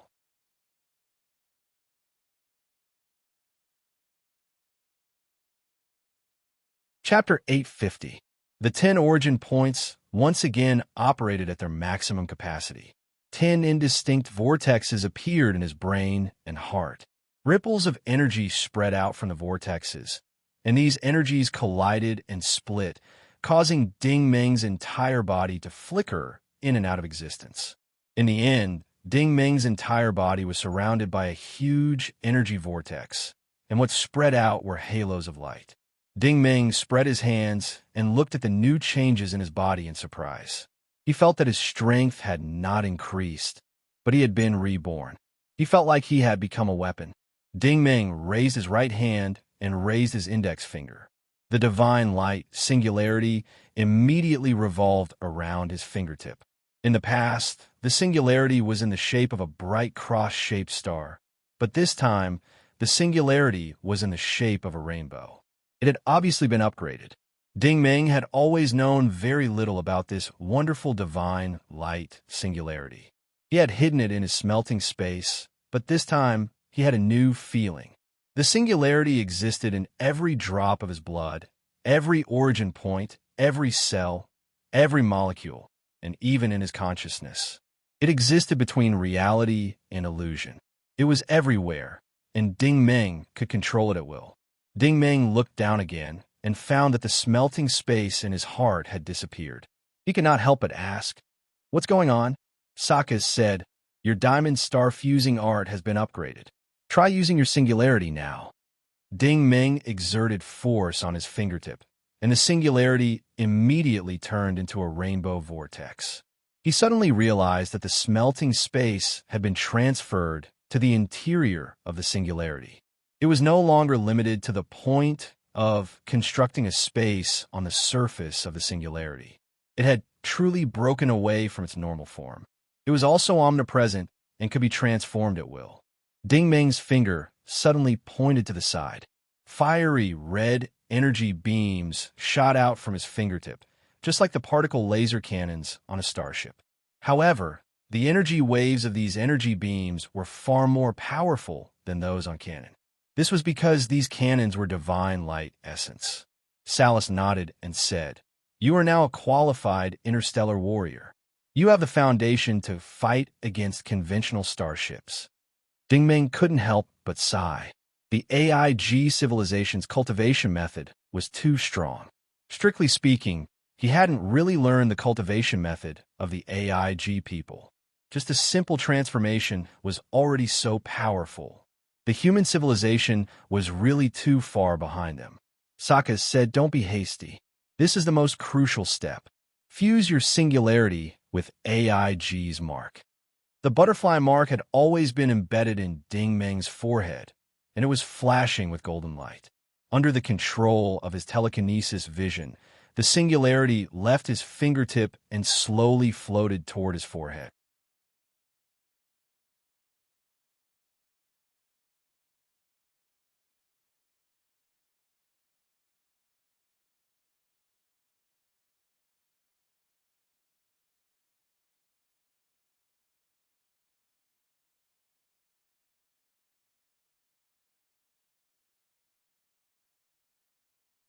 [SPEAKER 1] Chapter 850. The 10 origin points once again operated at their maximum capacity. 10 indistinct vortexes appeared in his brain and heart. Ripples of energy spread out from the vortexes, and these energies collided and split, causing Dingming's entire body to flicker in and out of existence. In the end, Dingming's entire body was surrounded by a huge energy vortex, and what spread out were halos of light. Dingming spread his hands and looked at the new changes in his body in surprise. He felt that his strength had not increased, but he had been reborn. He felt like he had become a weapon. Dingming raised his right hand and raised his index finger. The divine light, singularity, immediately revolved around his fingertip. In the past, the singularity was in the shape of a bright cross-shaped star, but this time, the singularity was in the shape of a rainbow. It had obviously been upgraded. Dingming had always known very little about this wonderful divine light singularity. He had hidden it in his smelting space, but this time he had a new feeling. The singularity existed in every drop of his blood, every origin point, every cell, every molecule, and even in his consciousness. It existed between reality and illusion. It was everywhere, and Dingming could control it at will. Dingming looked down again and found that the smelting space in his heart had disappeared. He could not help but ask, "What's going on?" Sokka said, "Your diamond star fusing art has been upgraded. Try using your singularity now." Dingming exerted force on his fingertip, and the singularity immediately turned into a rainbow vortex. He suddenly realized that the smelting space had been transferred to the interior of the singularity. It was no longer limited to the point of constructing a space on the surface of the singularity. It had truly broken away from its normal form. It was also omnipresent and could be transformed at will. Dingming's finger suddenly pointed to the side. Fiery red energy beams shot out from his fingertip, just like the particle laser cannons on a starship. However, the energy waves of these energy beams were far more powerful than those on cannon. This was because these cannons were divine light essence. Salus nodded and said, You are now a qualified interstellar warrior. You have the foundation to fight against conventional starships. Dingming couldn't help but sigh. The AIG civilization's cultivation method was too strong. Strictly speaking, he hadn't really learned the cultivation method of the AIG people. Just a simple transformation was already so powerful. The human civilization was really too far behind them. Sokka said, "Don't be hasty. This is the most crucial step. Fuse your singularity with AIG's mark." The butterfly mark had always been embedded in Dingmeng's forehead, and it was flashing with golden light. Under the control of his telekinesis vision, the singularity left his fingertip and slowly floated toward his forehead.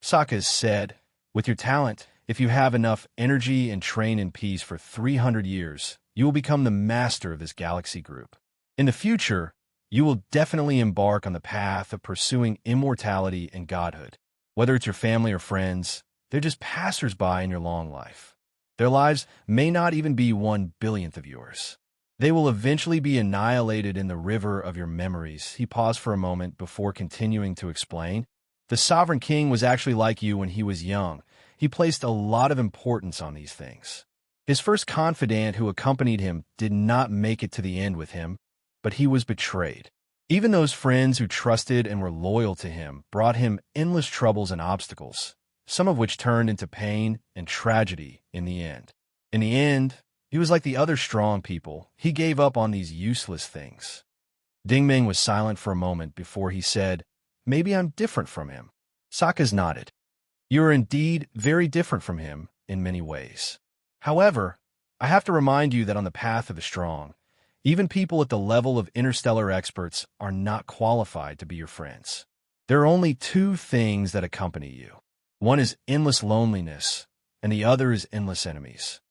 [SPEAKER 1] Sokka said, "With your talent, if you have enough energy and train in peace for 300 years, you will become the master of this galaxy group. In the future, you will definitely embark on the path of pursuing immortality and godhood. Whether it's your family or friends, they're just passers-by in your long life. Their lives may not even be 1/1000th of yours. They will eventually be annihilated in the river of your memories." He paused for a moment before continuing to explain. "The Sovereign King was actually like you when he was young. He placed a lot of importance on these things. His first confidant who accompanied him did not make it to the end with him, but he was betrayed. Even those friends who trusted and were loyal to him brought him endless troubles and obstacles, some of which turned into pain and tragedy in the end. In the end, he was like the other strong people. He gave up on these useless things." Dingming was silent for a moment before he said, "Maybe I'm different from him." Sokka nodded. "You are indeed very different from him in many ways. However, I have to remind you that on the path of the strong, even people at the level of interstellar experts are not qualified to be your friends. There are only two things that accompany you. One is endless loneliness, and the other is endless enemies."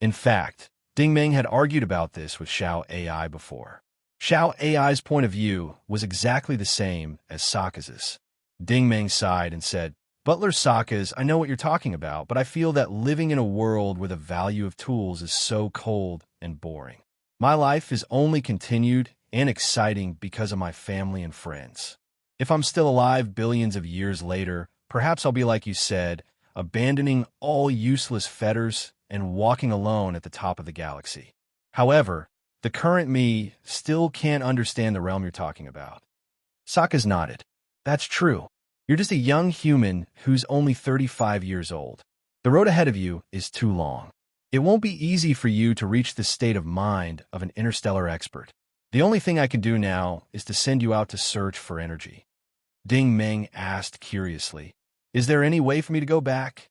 [SPEAKER 1] In fact, Dingming had argued about this with Xiao AI before. Xiao AI's point of view was exactly the same as Sokka's. Dingming sighed and said, "Butler Sokka's, I know what you're talking about, but I feel that living in a world where the value of tools is so cold and boring. My life is only continued and exciting because of my family and friends. If I'm still alive billions of years later, perhaps I'll be like you said, abandoning all useless fetters and walking alone at the top of the galaxy. However, the current me still can't understand the realm you're talking about." Sokka nodded. "That's true. You're just a young human who's only 35 years old. The road ahead of you is too long. It won't be easy for you to reach the state of mind of an interstellar expert. The only thing I can do now is to send you out to search for energy." Dingming asked curiously, "Is there any way for me to go back?"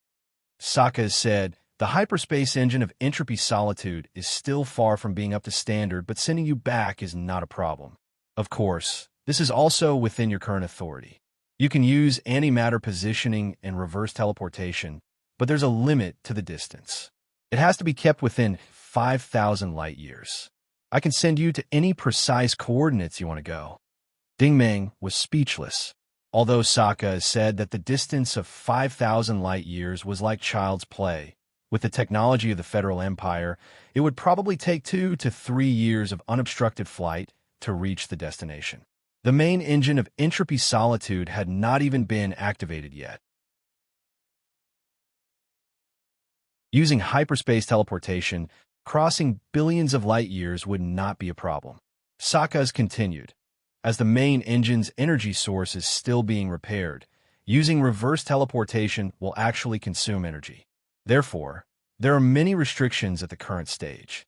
[SPEAKER 1] Sokka said, "The hyperspace engine of entropy solitude is still far from being up to standard, but sending you back is not a problem. Of course, this is also within your current authority. You can use antimatter positioning and reverse teleportation, but there's a limit to the distance. It has to be kept within 5,000 light years. I can send you to any precise coordinates you want to go." Dingming was speechless. Although Sokka said that the distance of 5,000 light years was like child's play, with the technology of the Federal Empire, it would probably take 2 to 3 years of unobstructed flight to reach the destination. The main engine of entropy solitude had not even been activated yet. Using hyperspace teleportation, crossing billions of light years would not be a problem. Sokka's continued. As the main engine's energy source is still being repaired, using reverse teleportation will actually consume energy. Therefore, there are many restrictions at the current stage.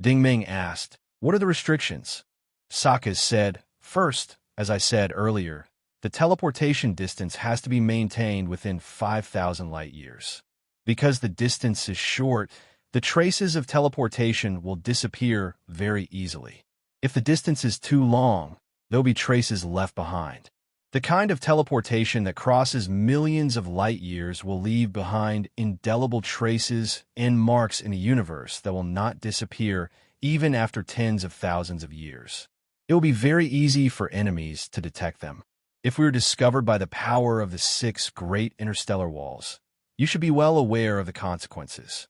[SPEAKER 1] Dingming asked, "What are the restrictions?" Sokka said, "First, as I said earlier, the teleportation distance has to be maintained within 5,000 light years. Because the distance is short, the traces of teleportation will disappear very easily. If the distance is too long, there'll be traces left behind. The kind of teleportation that crosses millions of light years will leave behind indelible traces and marks in a universe that will not disappear even after tens of thousands of years. It will be very easy for enemies to detect them. If we are discovered by the power of the 6 great interstellar walls, you should be well aware of the consequences.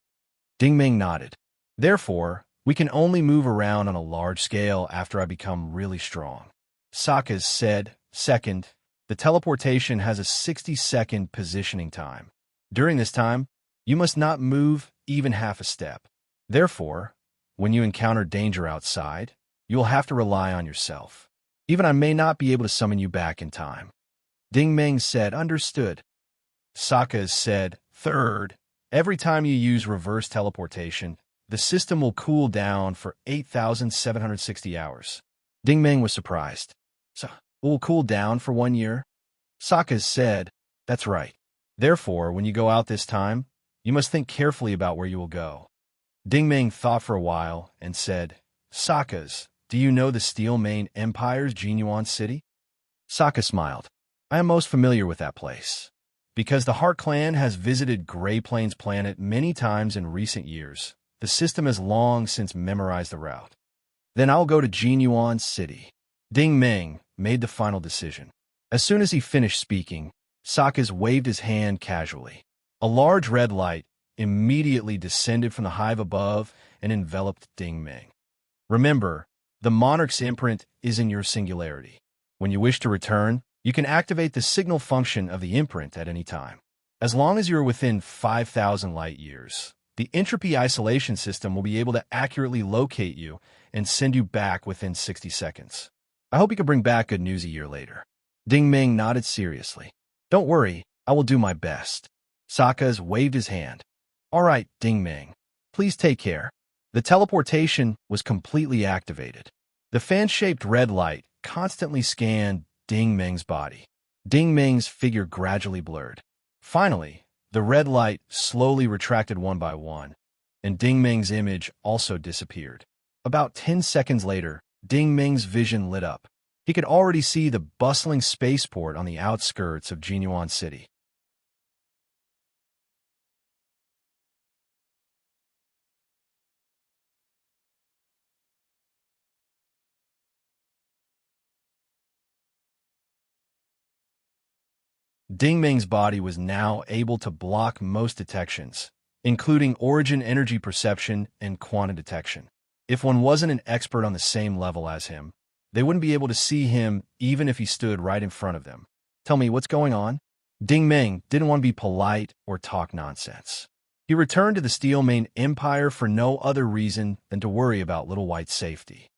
[SPEAKER 1] Ding Ming nodded. Therefore, we can only move around on a large scale after I become really strong. Sokka said. Second, the teleportation has a 60-second positioning time. During this time, you must not move even half a step. Therefore, when you encounter danger outside, you will have to rely on yourself. Even I may not be able to summon you back in time. Ding Ming said, understood. Sokka said, third, every time you use reverse teleportation, the system will cool down for 8,760 hours. Ding Ming was surprised. So, will cool down for 1 year? Sokka said, that's right. Therefore, when you go out this time, you must think carefully about where you will go. Ding Ming thought for a while and said, Sokka's, do you know the Steel Mane Empire's Jinyuan city? Sokka smiled. I am most familiar with that place. Because the Heart Clan has visited Grey Plains planet many times in recent years, the system has long since memorized the route. Then I'll go to Jinyuan city. Ding Ming made the final decision. As soon as he finished speaking, Sokka waved his hand casually. A large red light immediately descended from the hive above and enveloped Ding Ming. Remember, the monarch's imprint is in your singularity. When you wish to return, you can activate the signal function of the imprint at any time. As long as you are within 5,000 light years, the entropy isolation system will be able to accurately locate you and send you back within 60 seconds. I hope you can bring back good news a year later. Ding Ming nodded seriously. Don't worry, I will do my best. Sokka waved his hand. All right, Ding Ming. Please take care. The teleportation was completely activated. The fan-shaped red light constantly scanned Ding Ming's body. Ding Ming's figure gradually blurred. Finally, the red light slowly retracted one by one, and Ding Ming's image also disappeared. About 10 seconds later, Ding Ming's vision lit up. He could already see the bustling spaceport on the outskirts of Jinyuan City. Ding Ming's body was now able to block most detections, including origin energy perception and quantum detection. If one wasn't an expert on the same level as him, they wouldn't be able to see him even if he stood right in front of them. Tell me, what's going on? Ding Ming didn't want to be polite or talk nonsense. He returned to the Steel Mane Empire for no other reason than to worry about Little White's safety.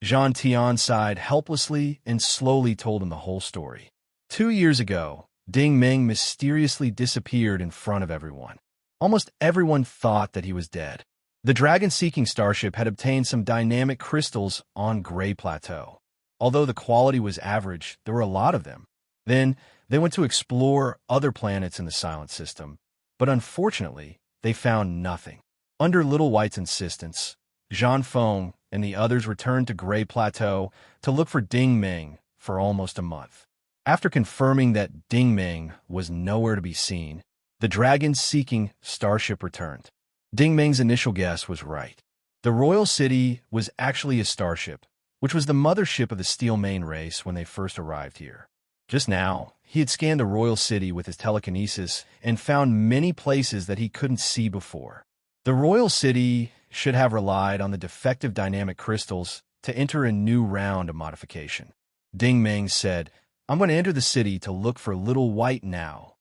[SPEAKER 1] Jean Tian sighed helplessly and slowly told him the whole story. 2 years ago, Ding Ming mysteriously disappeared in front of everyone. Almost everyone thought that he was dead. The dragon-seeking starship had obtained some dynamic crystals on Grey Plateau. Although the quality was average, there were a lot of them. Then, they went to explore other planets in the Silent System, but unfortunately, they found nothing. Under Little White's insistence, Jean Feng and the others returned to Grey Plateau to look for Ding Ming for almost a month. After confirming that Ding Ming was nowhere to be seen, the dragon-seeking starship returned. Ding Ming's initial guess was right. The Royal City was actually a starship, which was the mothership of the Steel Mane race when they first arrived here. Just now, he had scanned the Royal City with his telekinesis and found many places that he couldn't see before. The Royal City should have relied on the defective dynamic crystals to enter a new round of modification. Ding Ming said, I'm going to enter the city to look for Little White now.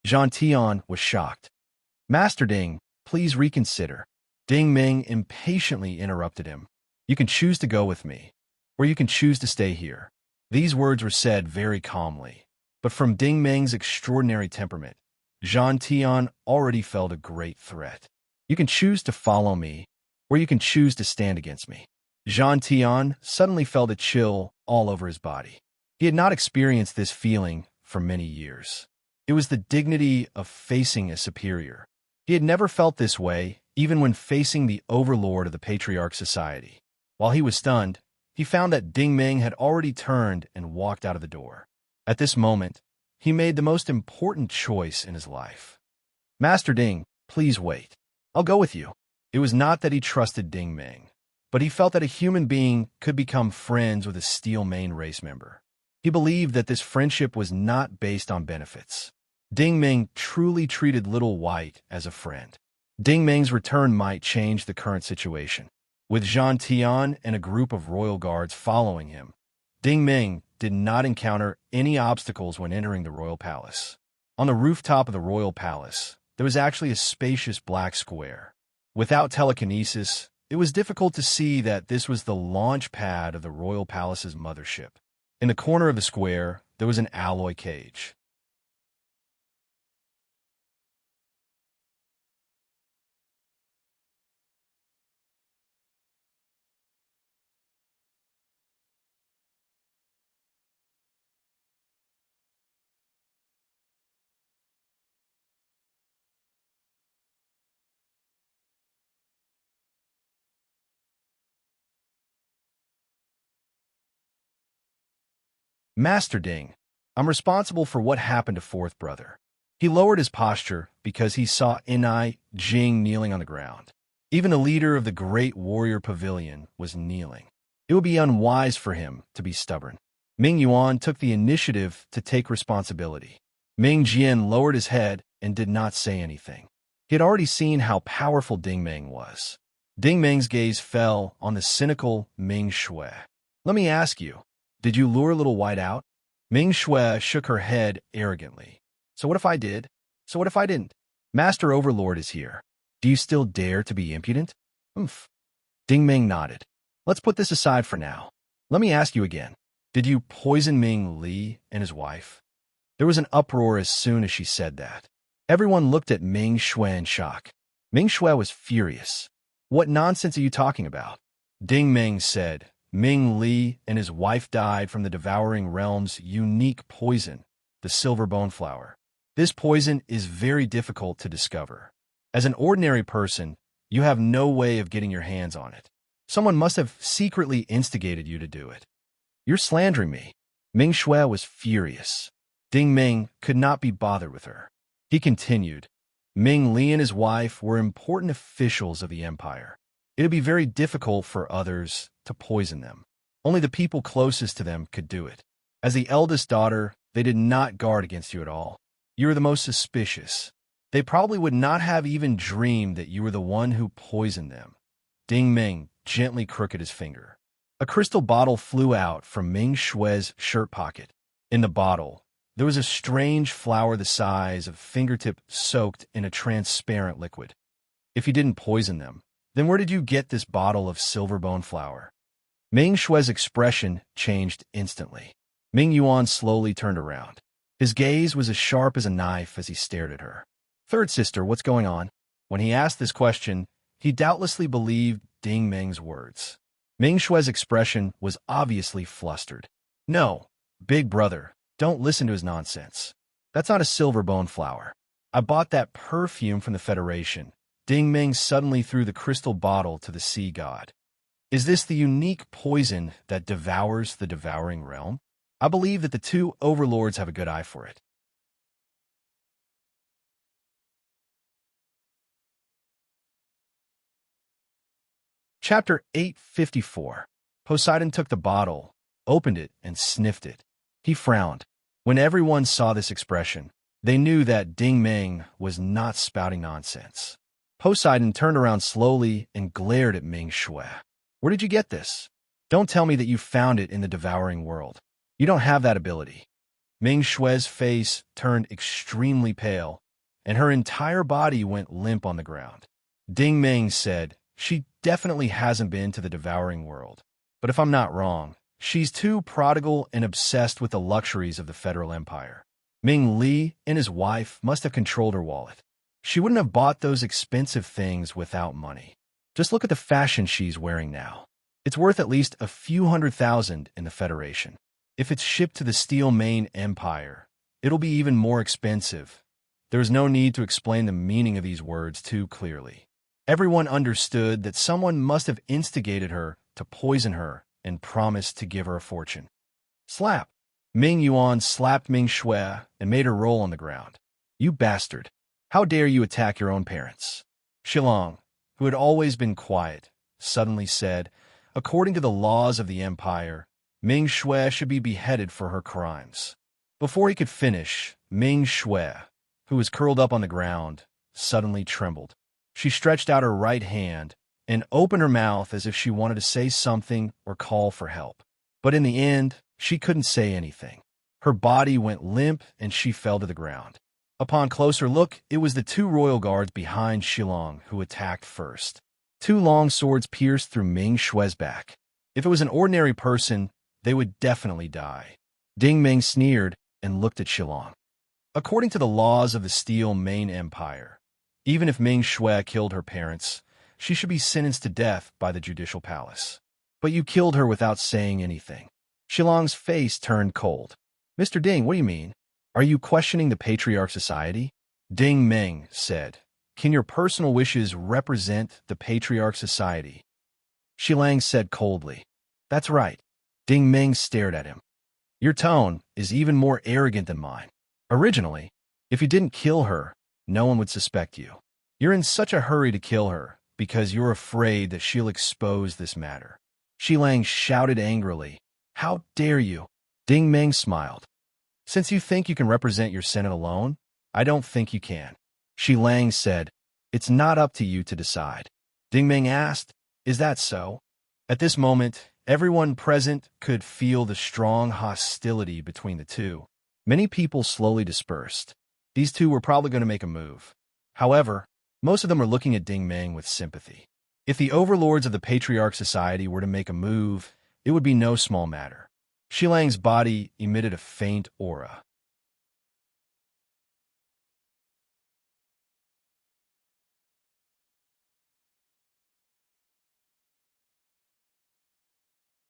[SPEAKER 1] Jean Tian was shocked. Master Ding, please reconsider. Ding Ming impatiently interrupted him. You can choose to go with me, or you can choose to stay here. These words were said very calmly, but from Ding Ming's extraordinary temperament, Jean Tian already felt a great threat. You can choose to follow me, or you can choose to stand against me. Jean Tian suddenly felt a chill all over his body. He had not experienced this feeling for many years. It was the dignity of facing a superior. He had never felt this way, even when facing the overlord of the Patriarch Society. While he was stunned, he found that Ding Ming had already turned and walked out of the door. At this moment, he made the most important choice in his life. Master Ding, please wait. I'll go with you. It was not that he trusted Ding Ming, but he felt that a human being could become friends with a Steel Mane race member. He believed that this friendship was not based on benefits. Ding Ming truly treated Little White as a friend. Ding Ming's return might change the current situation. With Zhang Tian and a group of royal guards following him, Ding Ming did not encounter any obstacles when entering the royal palace. On the rooftop of the royal palace, there was actually a spacious black square. Without telekinesis, it was difficult to see that this was the launch pad of the royal palace's mothership. In the corner of the square, there was an alloy cage. Master Ding, I'm responsible for what happened to fourth brother. He lowered his posture because he saw Enai Jing kneeling on the ground. Even the leader of the great warrior pavilion was kneeling. It would be unwise for him to be stubborn. Ming Yuan took the initiative to take responsibility. Ming Jian lowered his head and did not say anything. He had already seen how powerful Ding Ming was. Ding Ming's gaze fell on the cynical Ming Shui. Let me ask you, did you lure Little White out? Ming Shui shook her head arrogantly. So what if I did? So what if I didn't? Master Overlord is here. Do you still dare to be impudent? Oomph. Ding Ming nodded. Let's put this aside for now. Let me ask you again. Did you poison Ming Li and his wife? There was an uproar as soon as she said that. Everyone looked at Ming Shui in shock. Ming Shui was furious. What nonsense are you talking about? Ding Ming said, Ming Li and his wife died from the Devouring Realm's unique poison, the silver bone flower. This poison is very difficult to discover. As an ordinary person, you have no way of getting your hands on it. Someone must have secretly instigated you to do it. You're slandering me. Ming Shui was furious. Ding Ming could not be bothered with her. He continued, Ming Li and his wife were important officials of the empire. It would be very difficult for others to poison them. Only the people closest to them could do it. As the eldest daughter, they did not guard against you at all. You were the most suspicious. They probably would not have even dreamed that you were the one who poisoned them. Ding Ming gently crooked his finger. A crystal bottle flew out from Ming Shui's shirt pocket. In the bottle, there was a strange flower the size of a fingertip soaked in a transparent liquid. If you didn't poison them, then where did you get this bottle of silver bone flower? Ming Shui's expression changed instantly. Ming Yuan slowly turned around. His gaze was as sharp as a knife as he stared at her. Third sister, what's going on? When he asked this question, he doubtlessly believed Ding Ming's words. Ming Shui's expression was obviously flustered. No, big brother, don't listen to his nonsense. That's not a silver bone flower. I bought that perfume from the Federation. Ding Ming suddenly threw the crystal bottle to the sea god. Is this the unique poison that devours the devouring realm? I believe that the two overlords have a good eye for it. Chapter 854. Poseidon took the bottle, opened it, and sniffed it. He frowned. When everyone saw this expression, they knew that Ding Ming was not spouting nonsense. Poseidon turned around slowly and glared at Ming Shui. Where did you get this? Don't tell me that you found it in the devouring world. You don't have that ability. Ming Shui's face turned extremely pale, and her entire body went limp on the ground. Ding Ming said, she definitely hasn't been to the devouring world. But if I'm not wrong, she's too prodigal and obsessed with the luxuries of the Federal Empire. Ming Li and his wife must have controlled her wallet. She wouldn't have bought those expensive things without money. Just look at the fashion she's wearing now. It's worth at least a few $100,000 in the Federation. If it's shipped to the Steel Mane Empire, it'll be even more expensive. There's no need to explain the meaning of these words too clearly. Everyone understood that someone must have instigated her to poison her and promised to give her a fortune. Slap! Ming Yuan slapped Ming Shui and made her roll on the ground. "You bastard! How dare you attack your own parents?" Shilong, who had always been quiet, suddenly said, "According to the laws of the empire, Ming Shui should be beheaded for her crimes." Before he could finish, Ming Shui, who was curled up on the ground, suddenly trembled. She stretched out her right hand and opened her mouth as if she wanted to say something or call for help. But in the end, she couldn't say anything. Her body went limp and she fell to the ground. Upon closer look, it was the two royal guards behind Shilong who attacked first. Two long swords pierced through Ming Shui's back. If it was an ordinary person, they would definitely die. Ding Ming sneered and looked at Shilong. According to the laws of the Steel Main Empire, even if Ming Shui killed her parents, she should be sentenced to death by the judicial palace. But you killed her without saying anything. Shilong's face turned cold. "Mr. Ding, what do you mean? Are you questioning the Patriarch Society?" Ding Ming said, "Can your personal wishes represent the Patriarch Society?" Shilang said coldly, "That's right." Ding Ming stared at him. "Your tone is even more arrogant than mine. Originally, if you didn't kill her, no one would suspect you. You're in such a hurry to kill her because you're afraid that she'll expose this matter." Shilang shouted angrily, "How dare you?" Ding Ming smiled. "Since you think you can represent your Senate alone, I don't think you can." Shilang said, "It's not up to you to decide." Ding Ming asked, "Is that so?" At this moment, everyone present could feel the strong hostility between the two. Many people slowly dispersed. These two were probably going to make a move. However, most of them were looking at Ding Ming with sympathy. If the overlords of the Patriarch Society were to make a move, it would be no small matter. Shilang's body emitted a faint aura.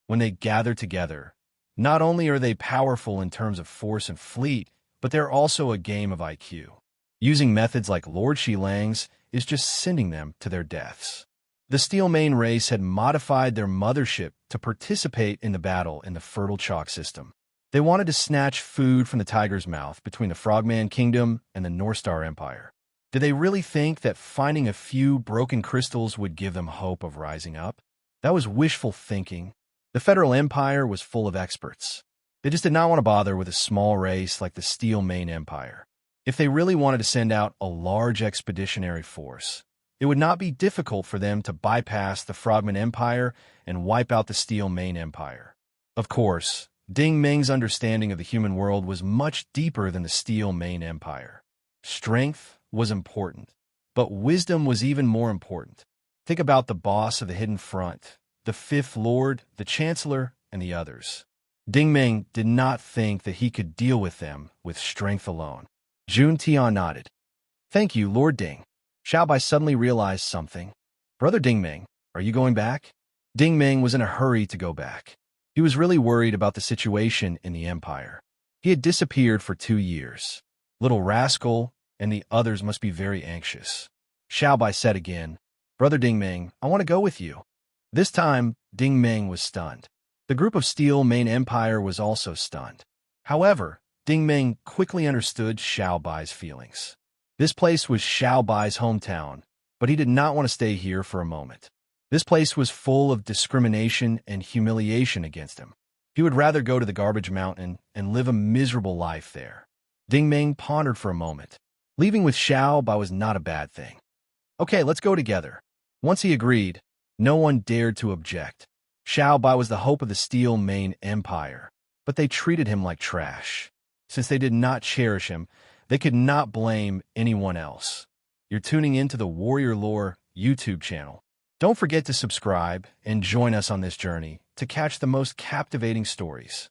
[SPEAKER 1] When they gather together, not only are they powerful in terms of force and fleet, but they're also a game of IQ. Using methods like Lord Shilang's is just sending them to their deaths. The Steel Main race had modified their mothership to participate in the battle in the Fertile Chalk system. They wanted to snatch food from the tiger's mouth between the Frogman Kingdom and the Northstar Empire. Did they really think that finding a few broken crystals would give them hope of rising up? That was wishful thinking. The Federal Empire was full of experts. They just did not want to bother with a small race like the Steel Main Empire. If they really wanted to send out a large expeditionary force, it would not be difficult for them to bypass the Frogman Empire and wipe out the Steel Main Empire. Of course, Ding Ming's understanding of the human world was much deeper than the Steel Main Empire. Strength was important, but wisdom was even more important. Think about the boss of the Hidden Front, the Fifth Lord, the Chancellor, and the others. Ding Ming did not think that he could deal with them with strength alone. Jun Tian nodded. "Thank you, Lord Ding." Xiao Bai suddenly realized something. "Brother Ding Ming, are you going back?" Ding Ming was in a hurry to go back. He was really worried about the situation in the Empire. He had disappeared for 2 years. Little rascal and the others must be very anxious. Xiao Bai said again, "Brother Ding Ming, I want to go with you." This time, Ding Ming was stunned. The group of Steel Main Empire was also stunned. However, Ding Ming quickly understood Xiao Bai's feelings. This place was Xiao Bai's hometown, but he did not want to stay here for a moment. This place was full of discrimination and humiliation against him. He would rather go to the garbage mountain and live a miserable life there. Ding Ming pondered for a moment. Leaving with Xiao Bai was not a bad thing. "Okay, let's go together." Once he agreed, no one dared to object. Xiao Bai was the hope of the Steel Main Empire, but they treated him like trash. Since they did not cherish him, they could not blame anyone else. You're tuning into the Warrior Lore YouTube channel. Don't forget to subscribe and join us on this journey to catch the most captivating stories.